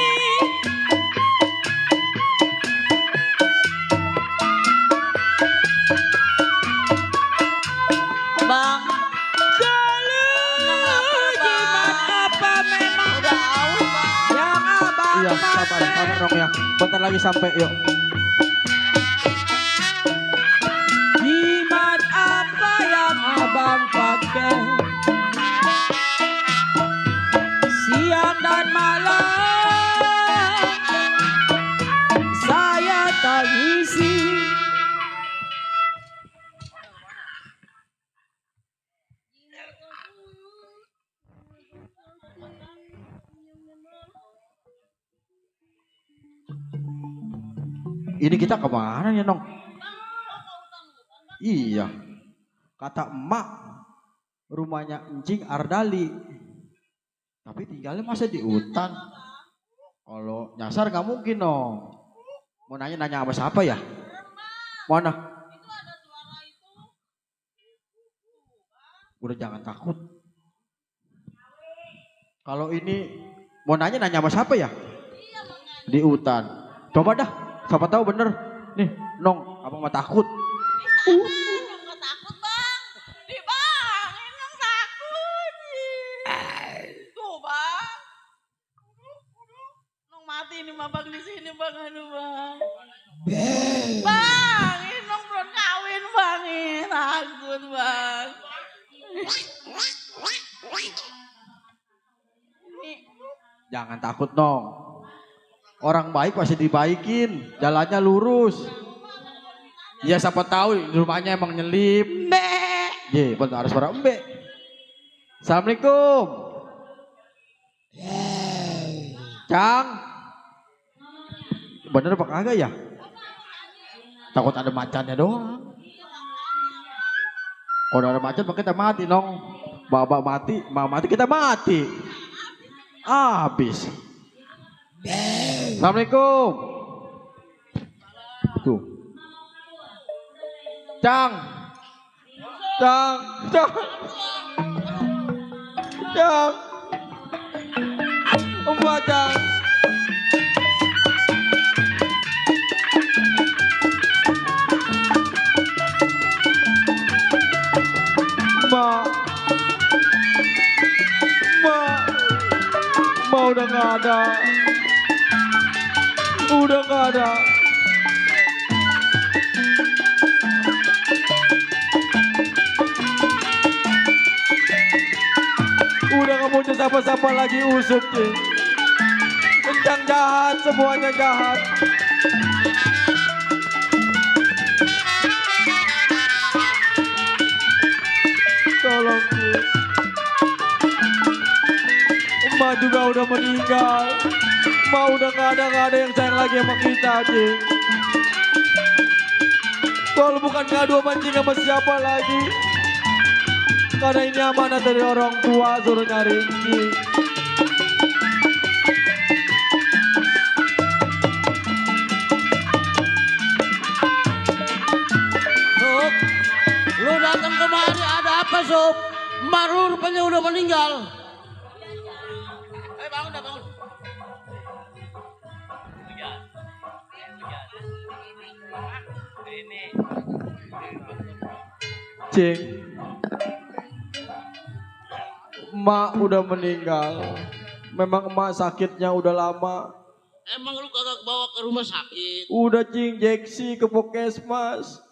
Bang, Apa memang udah aus yang abang Iya, sabar Nong ya. Bentar lagi sampai, yuk. jimat apa yang abang pakai siang dan malam saya tangisi. Ini kita kemana ya, Nong? Iya. Kata emak, rumahnya Encing Ardali. Tapi tinggalnya masa di hutan. Kalau nyasar nggak mungkin, Nong. Mau nanya sama siapa ya? Mana? Udah jangan takut. Kalau ini mau nanya sama siapa ya? Di hutan. Coba dah. Siapa tahu bener. Nih, Nong, abang mah takut. Nggak takut bang. Di bang, Nong takut. Tuh bang. Nong mati nih mah bang di sini bang, aduh bang. Bang, ini Nong belum kawin bang, ini takut bang. Jangan takut, Nong. Orang baik pasti dibaikin, jalannya lurus. Ya siapa tahu rumahnya emang nyelip. Ye, bentar harus suara embe. Assalamualaikum. Cang. Bener apa kagak ya? Takut ada macannya doang. Kalau ada macan kita mati, Nong. Bapak mati, mama mati, kita mati. Habis. Assalamualaikum. Tuh. Cang. Mbak Cang. Mbak udah nggak ada. Udah nggak ada. Udah nggak mau siapa-siapa lagi usut sih. Encang jahat, semuanya jahat. Tolong sih. Emak juga udah meninggal. Emak udah nggak ada yang sayang lagi sama kita, Cing. Kalau bukan ngadu sama Cing sama siapa lagi? Karena ini amanah dari orang tua, suruh nyari Cing. Sup, lu datang kemari ada apa, Sup? Emak lu rupanya udah meninggal. Bangun dah, bangun. Cing, emak udah meninggal. Memang emak sakitnya udah lama. Emang lu kagak bawa ke rumah sakit? Udah, Cing, Jeksi ke Pokesmas.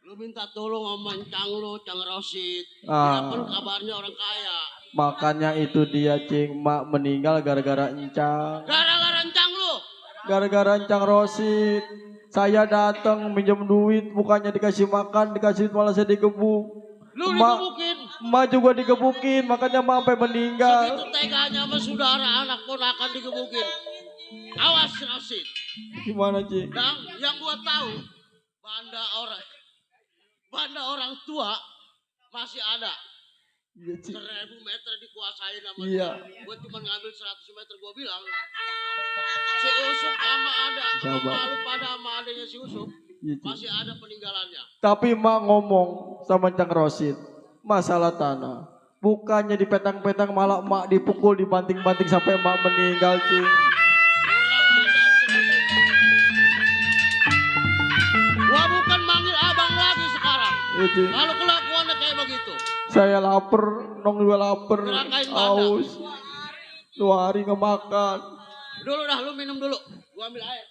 Lu minta tolong sama Encang lu, Cang Rosid. Ah. Dia pun kabarnya orang kaya. Makanya itu dia, Cing, emak meninggal gara-gara Encang. Gara-gara Encang lu? Gara-gara Encang Rosid. Saya datang minjem duit, bukannya dikasih makan, dikasih duit malah saya digebuk. Lu digebukin. Emak juga digebukin, makanya emak sampai meninggal. Segitu teganya sama saudara anak ponakan digebukin. Awas Rosid. Gimana Cing? Nah, yang gua tahu banda orang tua masih ada. Iya, Cing. 1000 meter dikuasain sama Iya. gua cuma ngambil 100 meter gua bilang. Si Usuk sama ada, sama lu pada sama adanya si Usuk. Iya, Cing. Masih ada peninggalannya. Tapi emak ngomong sama Encang Rosid, masalah tanah. Bukannya dipetang-petang malah emak dipukul, dibanting-banting sampai emak meninggal, Cing. Gua bukan manggil abang lagi sekarang. Iya, Cing. Kalau kelakuannya kayak begitu. Saya lapar, Nong juga lapar, Gerakain banda. haus. 2 hari nggak makan. Dulu dah, lu minum dulu. Gua ambil air.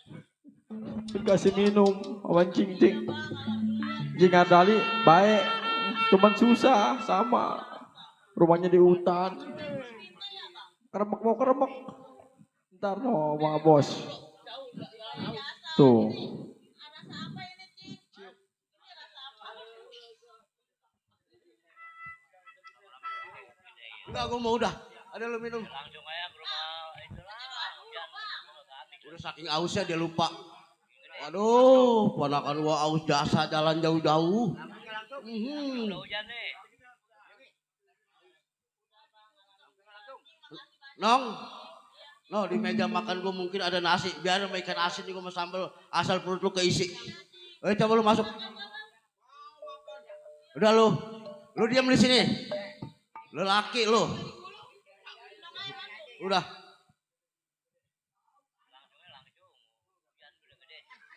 Dikasih minum, awan Cing. Cing Ardali baik, cuman susah sama. Rumahnya di hutan. Keremek mau keremek. Ntar no, mga bos. Tuh. Enggak, gua mau udah. Ada lu minum. Langsung aja ke rumah udah saking ausnya dia lupa. Waduh, ponakan gua aus jasa jalan jauh-jauh. Nong, no di meja makan gua mungkin ada nasi. Biar sama ikan asin juga sama sambal, asal perut lu keisi. Coba lu masuk. Udah lu diam di sini. Lelaki lu. Udah.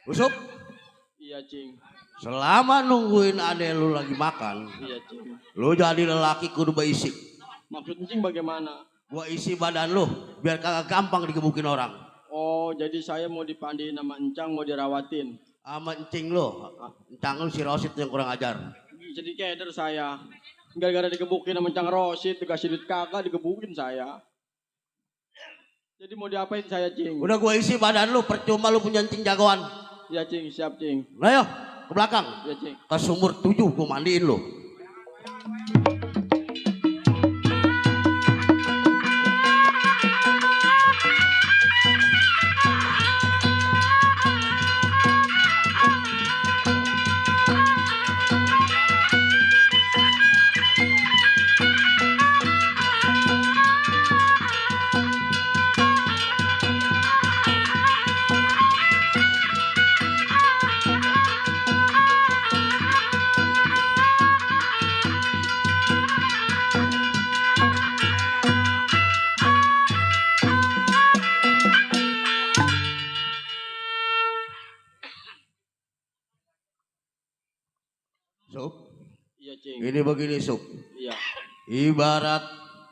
Usuk? Iya, Cing. Selama nungguin adek lu lagi makan, Iya, Cing. lu jadi lelaki kudu beisi. Maksudnya Cing bagaimana? Gua isi badan lu, biar kagak gampang digebukin orang. Oh, jadi saya mau dipandiin sama Encang, mau dirawatin. Sama encing lu, encang lu si Rosid yang kurang ajar. Jadi keder saya. Gara-gara digebukin sama Encang Rosid, dikasih duit kakak, digebukin saya. Jadi mau diapain saya, Cing? Udah gua isi badan lu, percuma lu punya encing jagoan. Ya, Cing, siap, Cing. Nah yuk, ke belakang. Ya, Cing. Ke sumur 7 gua mandiin lu. Sup. Iya, Cing. Ini begini Sup. Iya. Ibarat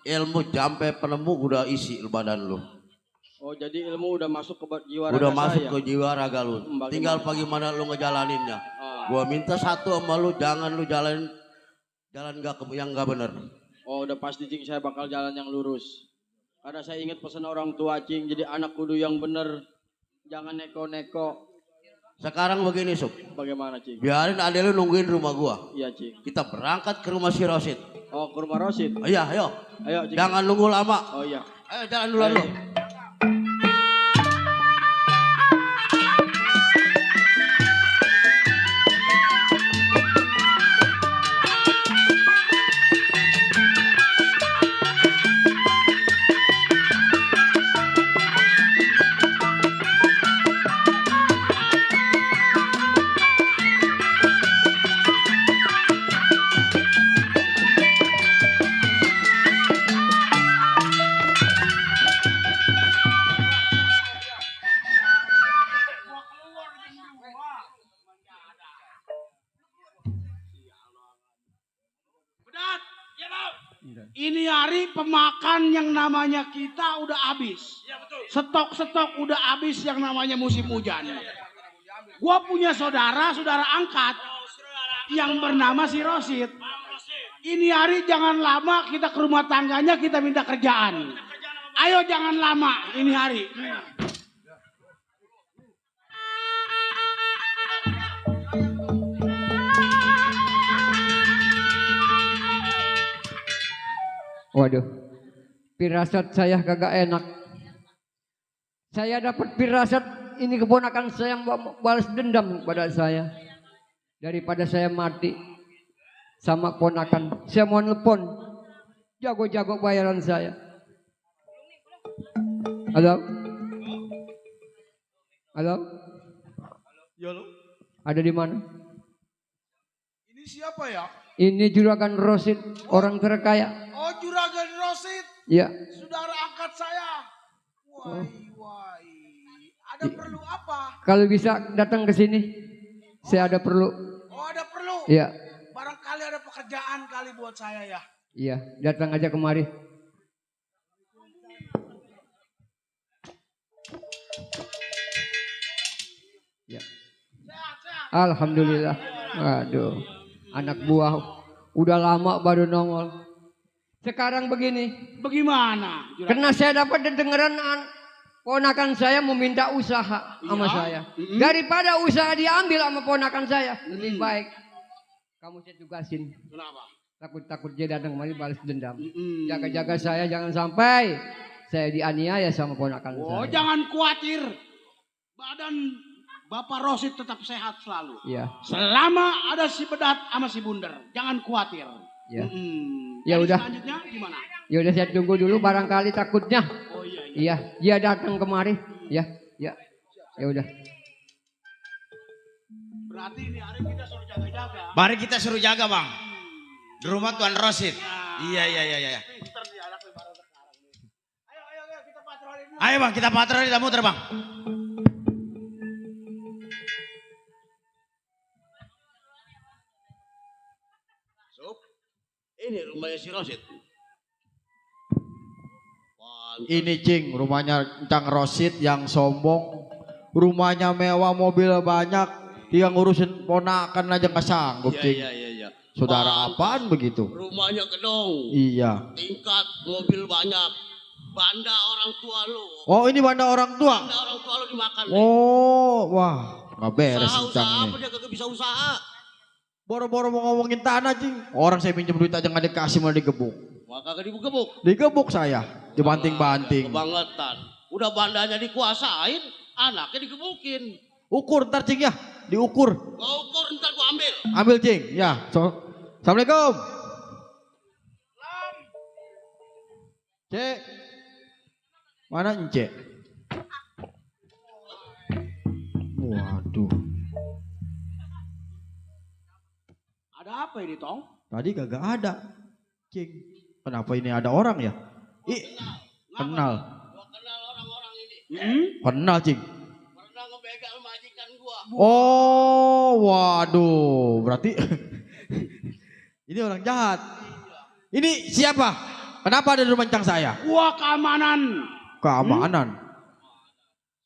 ilmu sampai penemu udah isi badan lu. Oh, jadi ilmu udah masuk ke jiwa Udah raga masuk saya. ke jiwa raga lu. Bagaimana? Tinggal bagaimana lu ngejalaninnya. Ah. Gua minta satu sama lu, jangan lu jalan yang gak bener. Oh, udah pasti, Cing, saya bakal jalan yang lurus. Karena saya ingat pesan orang tua, Cing, jadi anak kudu yang bener. Jangan neko-neko. Sekarang begini Sup. Bagaimana, Cing? Biarin adek lu nungguin rumah gua. Iya, Cing. Kita berangkat ke rumah si Rosid. Oh, ke rumah Rosid? Iya, ayo. Ayo, Cing. Jangan nunggu lama. Oh, iya. Ayo jalan duluan lu. Ini hari pemakan yang namanya kita udah habis. Stok-stok udah habis yang namanya musim hujan. Gua punya saudara angkat yang bernama si Rosid. Ini hari jangan lama kita ke rumah tangganya kita minta kerjaan. Ayo jangan lama ini hari. Waduh, firasat saya kagak enak. Saya dapat firasat ini keponakan saya yang balas dendam pada saya. Daripada saya mati sama keponakan, saya mau nelpon jago-jago bayaran saya. Halo? Halo? Ya lo. Ada di mana? Ini siapa ya? Ini Juragan Rosid, orang terkaya. Oh, Juragan Rosid. Ya. Saudara angkat saya. Wah. Ada perlu apa? Kalau bisa datang ke sini, saya ada perlu. Oh, ada perlu. Iya. Barangkali ada pekerjaan kali buat saya ya. Iya, datang aja kemari. Ya. Alhamdulillah. Waduh, anak buah udah lama baru nongol. Sekarang begini. Bagaimana? Karena saya dapat dengeran ponakan saya meminta usaha sama saya. Daripada usaha diambil sama ponakan saya, lebih baik kamu saya tugasin. Kenapa? Takut-takut dia datang kemari balas dendam. Jaga-jaga saya jangan sampai saya dianiaya sama ponakan saya. Oh, jangan khawatir. Badan Bapak Rosid tetap sehat selalu. Iya. Selama ada si Bedat sama si Bunder, jangan khawatir. Ya. Ya udah. Selanjutnya gimana? Ya udah saya tunggu dulu barangkali takutnya. Oh iya. Iya, dia datang kemari. Ya. Ya udah. Berarti ini hari kita suruh jaga-jaga. Mari kita suruh jaga, Bang. Di rumah Tuan Rosid. Iya. Pinter dia anaknya baru sekarang nih. Ayo kita patroli dulu. Ayo Bang, kita patroli dan muter Bang. Ini rumahnya si Rosid. Ini Cing, rumahnya Cang Rosid yang sombong. Rumahnya mewah, mobil banyak. Dia ngurusin ponakan aja nggak sanggup, Cing. Iya. Saudara apaan begitu? Rumahnya gedong. Iya. Tingkat, mobil banyak. Banda orang tua lu. Oh, ini banda orang tua? Banda orang tua lu dimakan. Oh, wah. Nggak beres Usaha Cang apa nih. dia kagak bisa usaha. Boro-boro mau ngomongin tanah, Cing. Orang saya pinjam duit aja nggak dikasih, malah digebuk. Wah, kagak digebuk. Digebuk saya, dibanting-banting. Kebangetan. Udah bandanya dikuasain, anaknya digebukin. Ukur ntar, Cing, ya. Diukur. Kau ukur ntar gua ambil. Ambil, Cing. Ya. Assalamualaikum. Cek. Mana Cek? Waduh. Ada apa ini, Tong? Tadi kagak ada. Cing. Kenapa ini ada orang ya? Kenal. Gua kenal orang-orang ini. Kenal, Cing. Pernah ngebegal majikan gua. Oh, waduh. Berarti ini orang jahat. Ini siapa? Kenapa ada di rumah Cang saya? Gua keamanan. Keamanan.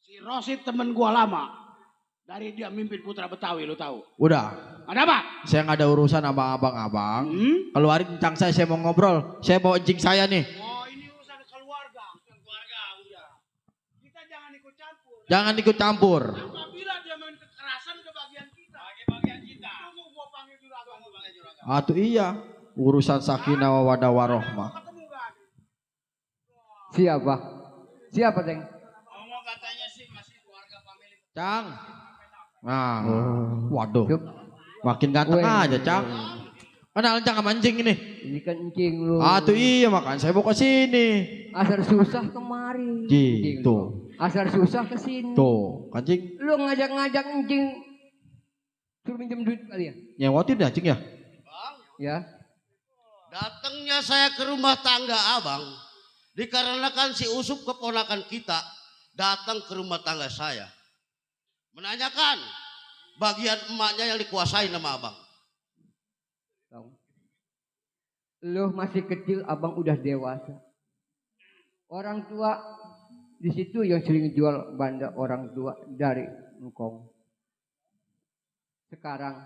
Si Rosid temen gua lama. Dari dia mimpin Putra Betawi, lu tahu. Udah. Ada apa? Saya nggak ada urusan sama abang-abang. Keluarin Cang saya mau ngobrol. Saya bawa Cing saya nih. Oh, ini urusan keluarga. Keluarga, udah. Kita jangan ikut campur. Jangan ikut campur. Apabila dia main kekerasan ke bagian kita. Bagian kita. Tunggu gua panggil juragan. Atuh iya. Urusan sakinah mawaddah warahmah. Siapa? Siapa, Ceng? Ngomong katanya sih masih keluarga family. Cang. Nah, waduh. Makin ganteng aja, Cang. Kenal Cang sama Cing ini. Ini kan Cing lu. Atuh iya, makan saya mau ke sini. Asal susah kemari. Gitu. Asal susah ke sini. Tuh, kan Cing. Lu ngajak-ngajak Cing suruh minjem duit kali ya? Nyewotin ya, Cing ya? Ya. Datangnya saya ke rumah tangga abang. Dikarenakan si Usup keponakan kita datang ke rumah tangga saya. Menanyakan bagian emaknya yang dikuasain sama abang. Lu masih kecil, abang udah dewasa. Orang tua di situ yang sering jual banda orang tua dari Ngkong. Sekarang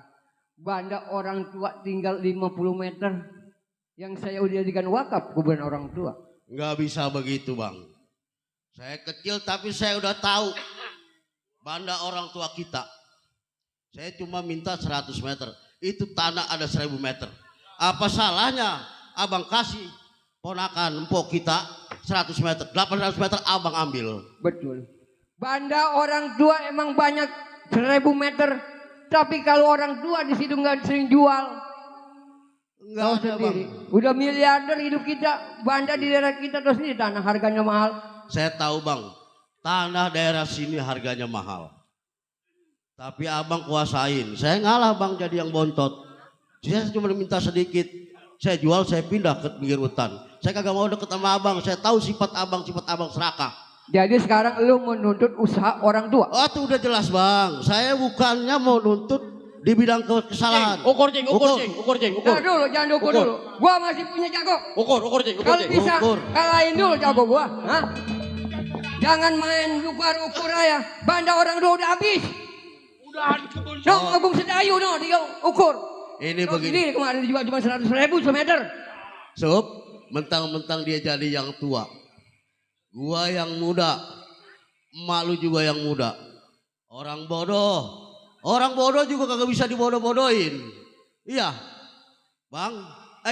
banda orang tua tinggal 50 meter. Yang saya udah jadikan wakaf kuburan orang tua. Nggak bisa begitu bang. Saya kecil tapi saya udah tahu banda orang tua kita. Saya cuma minta 100 meter. Itu tanah ada 1000 meter. Apa salahnya abang kasih ponakan empok kita 100 meter, 800 meter abang ambil. Betul. Banda orang tua emang banyak 1000 meter. Tapi kalau orang tua di situ nggak sering jual. Enggak ada sendiri. bang. Udah miliarder hidup kita. Banda di daerah kita terus ini tanah harganya mahal. Saya tahu bang, tanah daerah sini harganya mahal. Tapi abang kuasain. Saya ngalah bang jadi yang bontot. Saya cuma minta sedikit. Saya jual, saya pindah ke pinggir hutan. Saya kagak mau deket sama abang. Saya tahu sifat abang serakah. Jadi sekarang lu menuntut usaha orang tua. Oh itu udah jelas bang. Saya bukannya mau nuntut di bidang kesalahan. Ukur. Nah, dulu, jangan ukur dulu. Gua masih punya jago. Ukur. Kalau bisa kalahin dulu jago gua. Hah? Jangan main ukur aja. Banda orang tua udah habis. Udah di kebun. No, Agung Sedayu no, dia ukur. Ini Terus begini. ini kemarin dijual cuma 100.000 semeter. Sob, mentang-mentang dia jadi yang tua. Gua yang muda. Emak lu juga yang muda. Orang bodoh juga kagak bisa dibodoh-bodohin. Iya. Bang,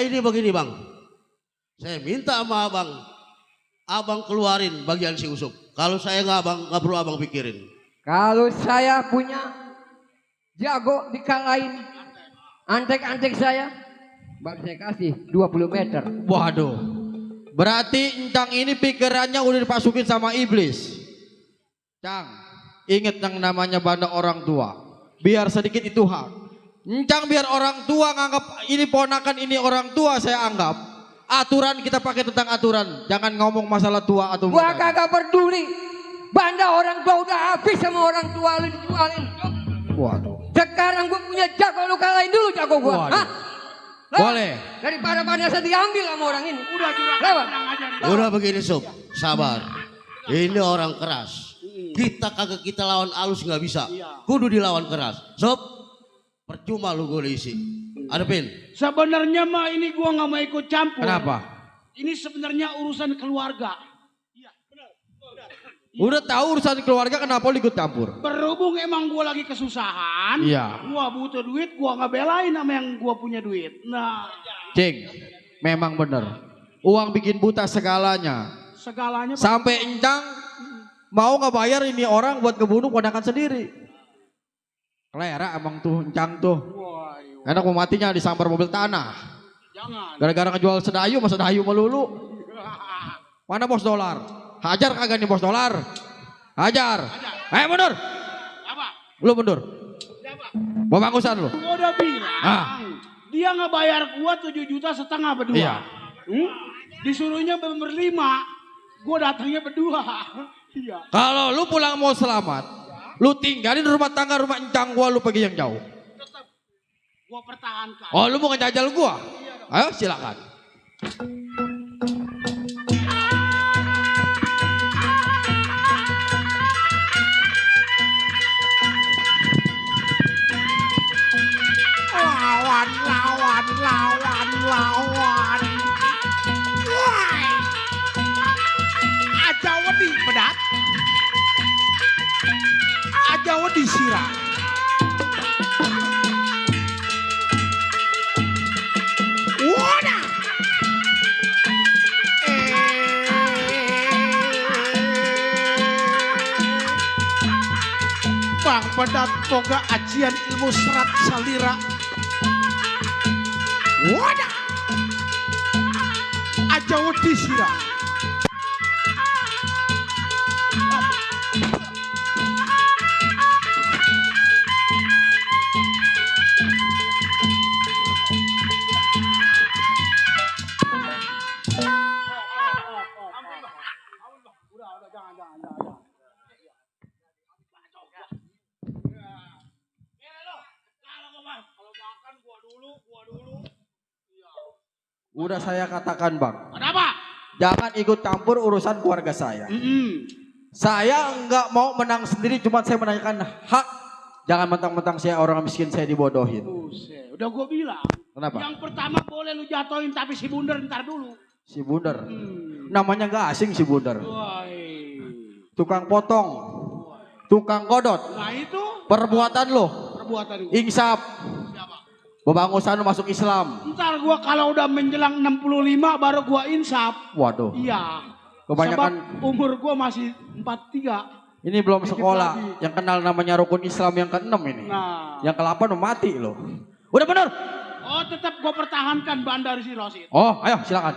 ini begini bang. Saya minta sama abang. Abang keluarin bagian si Usop. Kalau saya nggak perlu abang pikirin. Kalau saya punya jago dikalahin antek-antek saya, baru saya kasih 20 meter. Waduh. Berarti Encang ini pikirannya udah dipasukin sama iblis. Cang, inget yang namanya banda orang tua. Biar sedikit itu hak. Encang biar orang tua nganggap ini ponakan, ini orang tua saya anggap. Aturan kita pakai tentang aturan. Jangan ngomong masalah tua atau Gua muda. kagak peduli. Banda orang tua udah habis sama orang tua lu dijualin. Waduh. Sekarang gua punya jago, lu kalahin dulu jago gua. Waduh. Hah? Boleh. Daripada pada saya diambil sama orang ini. Udah curang. Lewat. Udah begini Sob, sabar. Ini orang keras. Kita kagak kita lawan halus nggak bisa. Kudu dilawan keras. Sob, percuma lu gue isi. Adepin. Sebenarnya mah ini gua nggak mau ikut campur. Kenapa? Ini sebenarnya urusan keluarga. Udah tahu urusan keluarga, kenapa lu ikut campur? Berhubung emang gua lagi kesusahan, Iya. gua butuh duit, gua nggak belain sama yang gua punya duit. Nah, Cing, memang bener. Uang bikin buta segalanya. segalanya. Sampai Encang mau nggak bayar ini orang buat ngebunuh ponakan sendiri. Kelera emang tuh Encang tuh. Karena mau matinya disambar mobil tanah. Jangan. Gara-gara ngejual sedayu, masa sedayu melulu. Mana bos dolar? Hajar kagak nih bos dolar? Hajar. Ayo mundur. Apa? Lu mundur. Mau bangusan lu. Gua udah bilang. Dia nggak bayar gua 7,5 juta berdua. Iya. Disuruhnya berlima. Gua datangnya berdua. Iya. Kalau lu pulang mau selamat, lu tinggalin rumah tangga rumah Encang gua, lu pergi yang jauh. Tetap gua pertahankan. Oh lu mau ngejajal gua? Ayo silakan. Lawan. Woi. Aja wedi pedat. Aja wedi sirah. Wadah. Bang pedat boga ajian ilmu serat salira. Wadah. Aja wedi sirah. Udah saya katakan bang. Kenapa? Jangan ikut campur urusan keluarga saya. Saya enggak mau menang sendiri, cuma saya menanyakan hak. Jangan mentang-mentang saya orang miskin saya dibodohin. Buset, udah gue bilang. Kenapa? Yang pertama boleh lu jatohin, tapi si Bundar ntar dulu. Si Bundar. Namanya enggak asing si Bundar. Woi. Tukang potong. Tukang godot. Nah itu Perbuatan lo. perbuatan gue. Insaf. Bebangusan lu masuk Islam. Ntar gua kalau udah menjelang 65 baru gua insaf. Waduh. Iya. Kebanyakan Sebab umur gua masih 43. ini belum Dikit sekolah. lagi. Yang kenal namanya rukun Islam yang ke-6 ini. Nah. Yang ke-8 udah mati loh. Udah bener. Oh tetap gua pertahankan Bandar si Rosid. Oh, ayo silakan.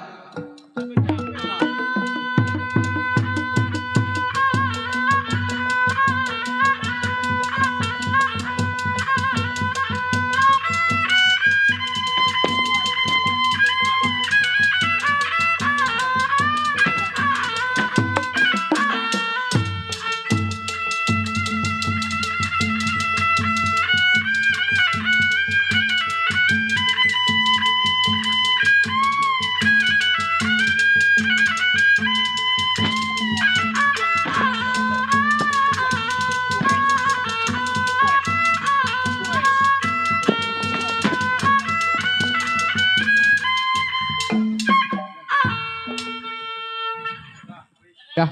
Dah.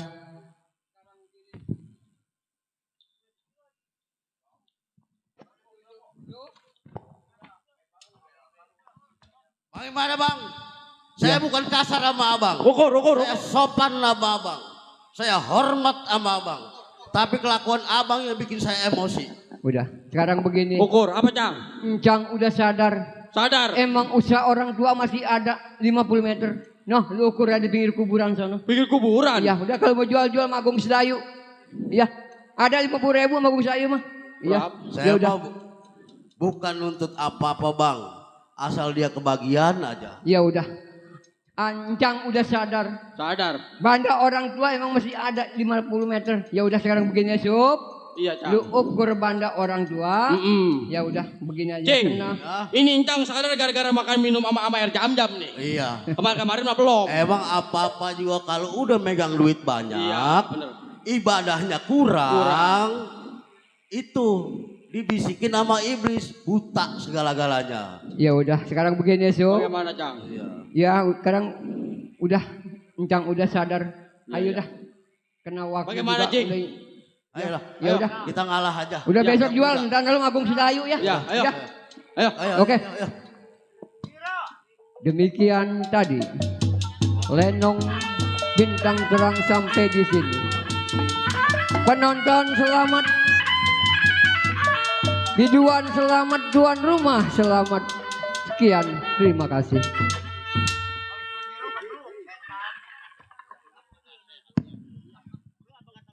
Bagaimana bang? Saya bukan kasar sama abang. Ukur. Saya sopan sama abang. Saya hormat sama abang. Tapi kelakuan abang yang bikin saya emosi. Udah, sekarang begini. Ukur, apa Cang? Encang udah sadar. Sadar. Emang usaha orang tua masih ada 50 meter. Noh, lu ukur ya di pinggir kuburan sana. Pinggir kuburan? Iya, udah kalau mau jual-jual sama Agung Sedayu. Iya, ada 50.000 sama Agung Sedayu mah. Iya, Saya ya udah. mau bukan nuntut apa-apa bang. Asal dia kebagian aja. Ya udah. Ancang udah sadar. Sadar. Banda orang tua emang masih ada 50 meter. Ya udah sekarang begini Sup. Iya Cang. Lu ukur banda orang tua. Ya udah begini aja. Cing, Kena. ini Encang sadar gara-gara makan minum sama air jam-jam nih. Iya. Kemarin mah belum. Emang apa-apa juga kalau udah megang duit banyak. Iya, bener. Ibadahnya kurang. Itu dibisikin sama iblis. Buta segala-galanya. Ya udah sekarang begini Sup. Bagaimana Cang? Ya sekarang udah Encang udah sadar. Ayo dah. Kena waktu Bagaimana, juga Cing? udah. Ayolah. Ya udah. Kita ngalah aja. Udah Ya, besok ya, jual, udah. ntar lu Agung Sedayu ya. Ya, ayo. Udah. Ayo. Oke. Ayo. Demikian tadi Lenong Bintang Terang sampai di sini. Penonton selamat, biduan selamat, tuan rumah selamat. Sekian, terima kasih.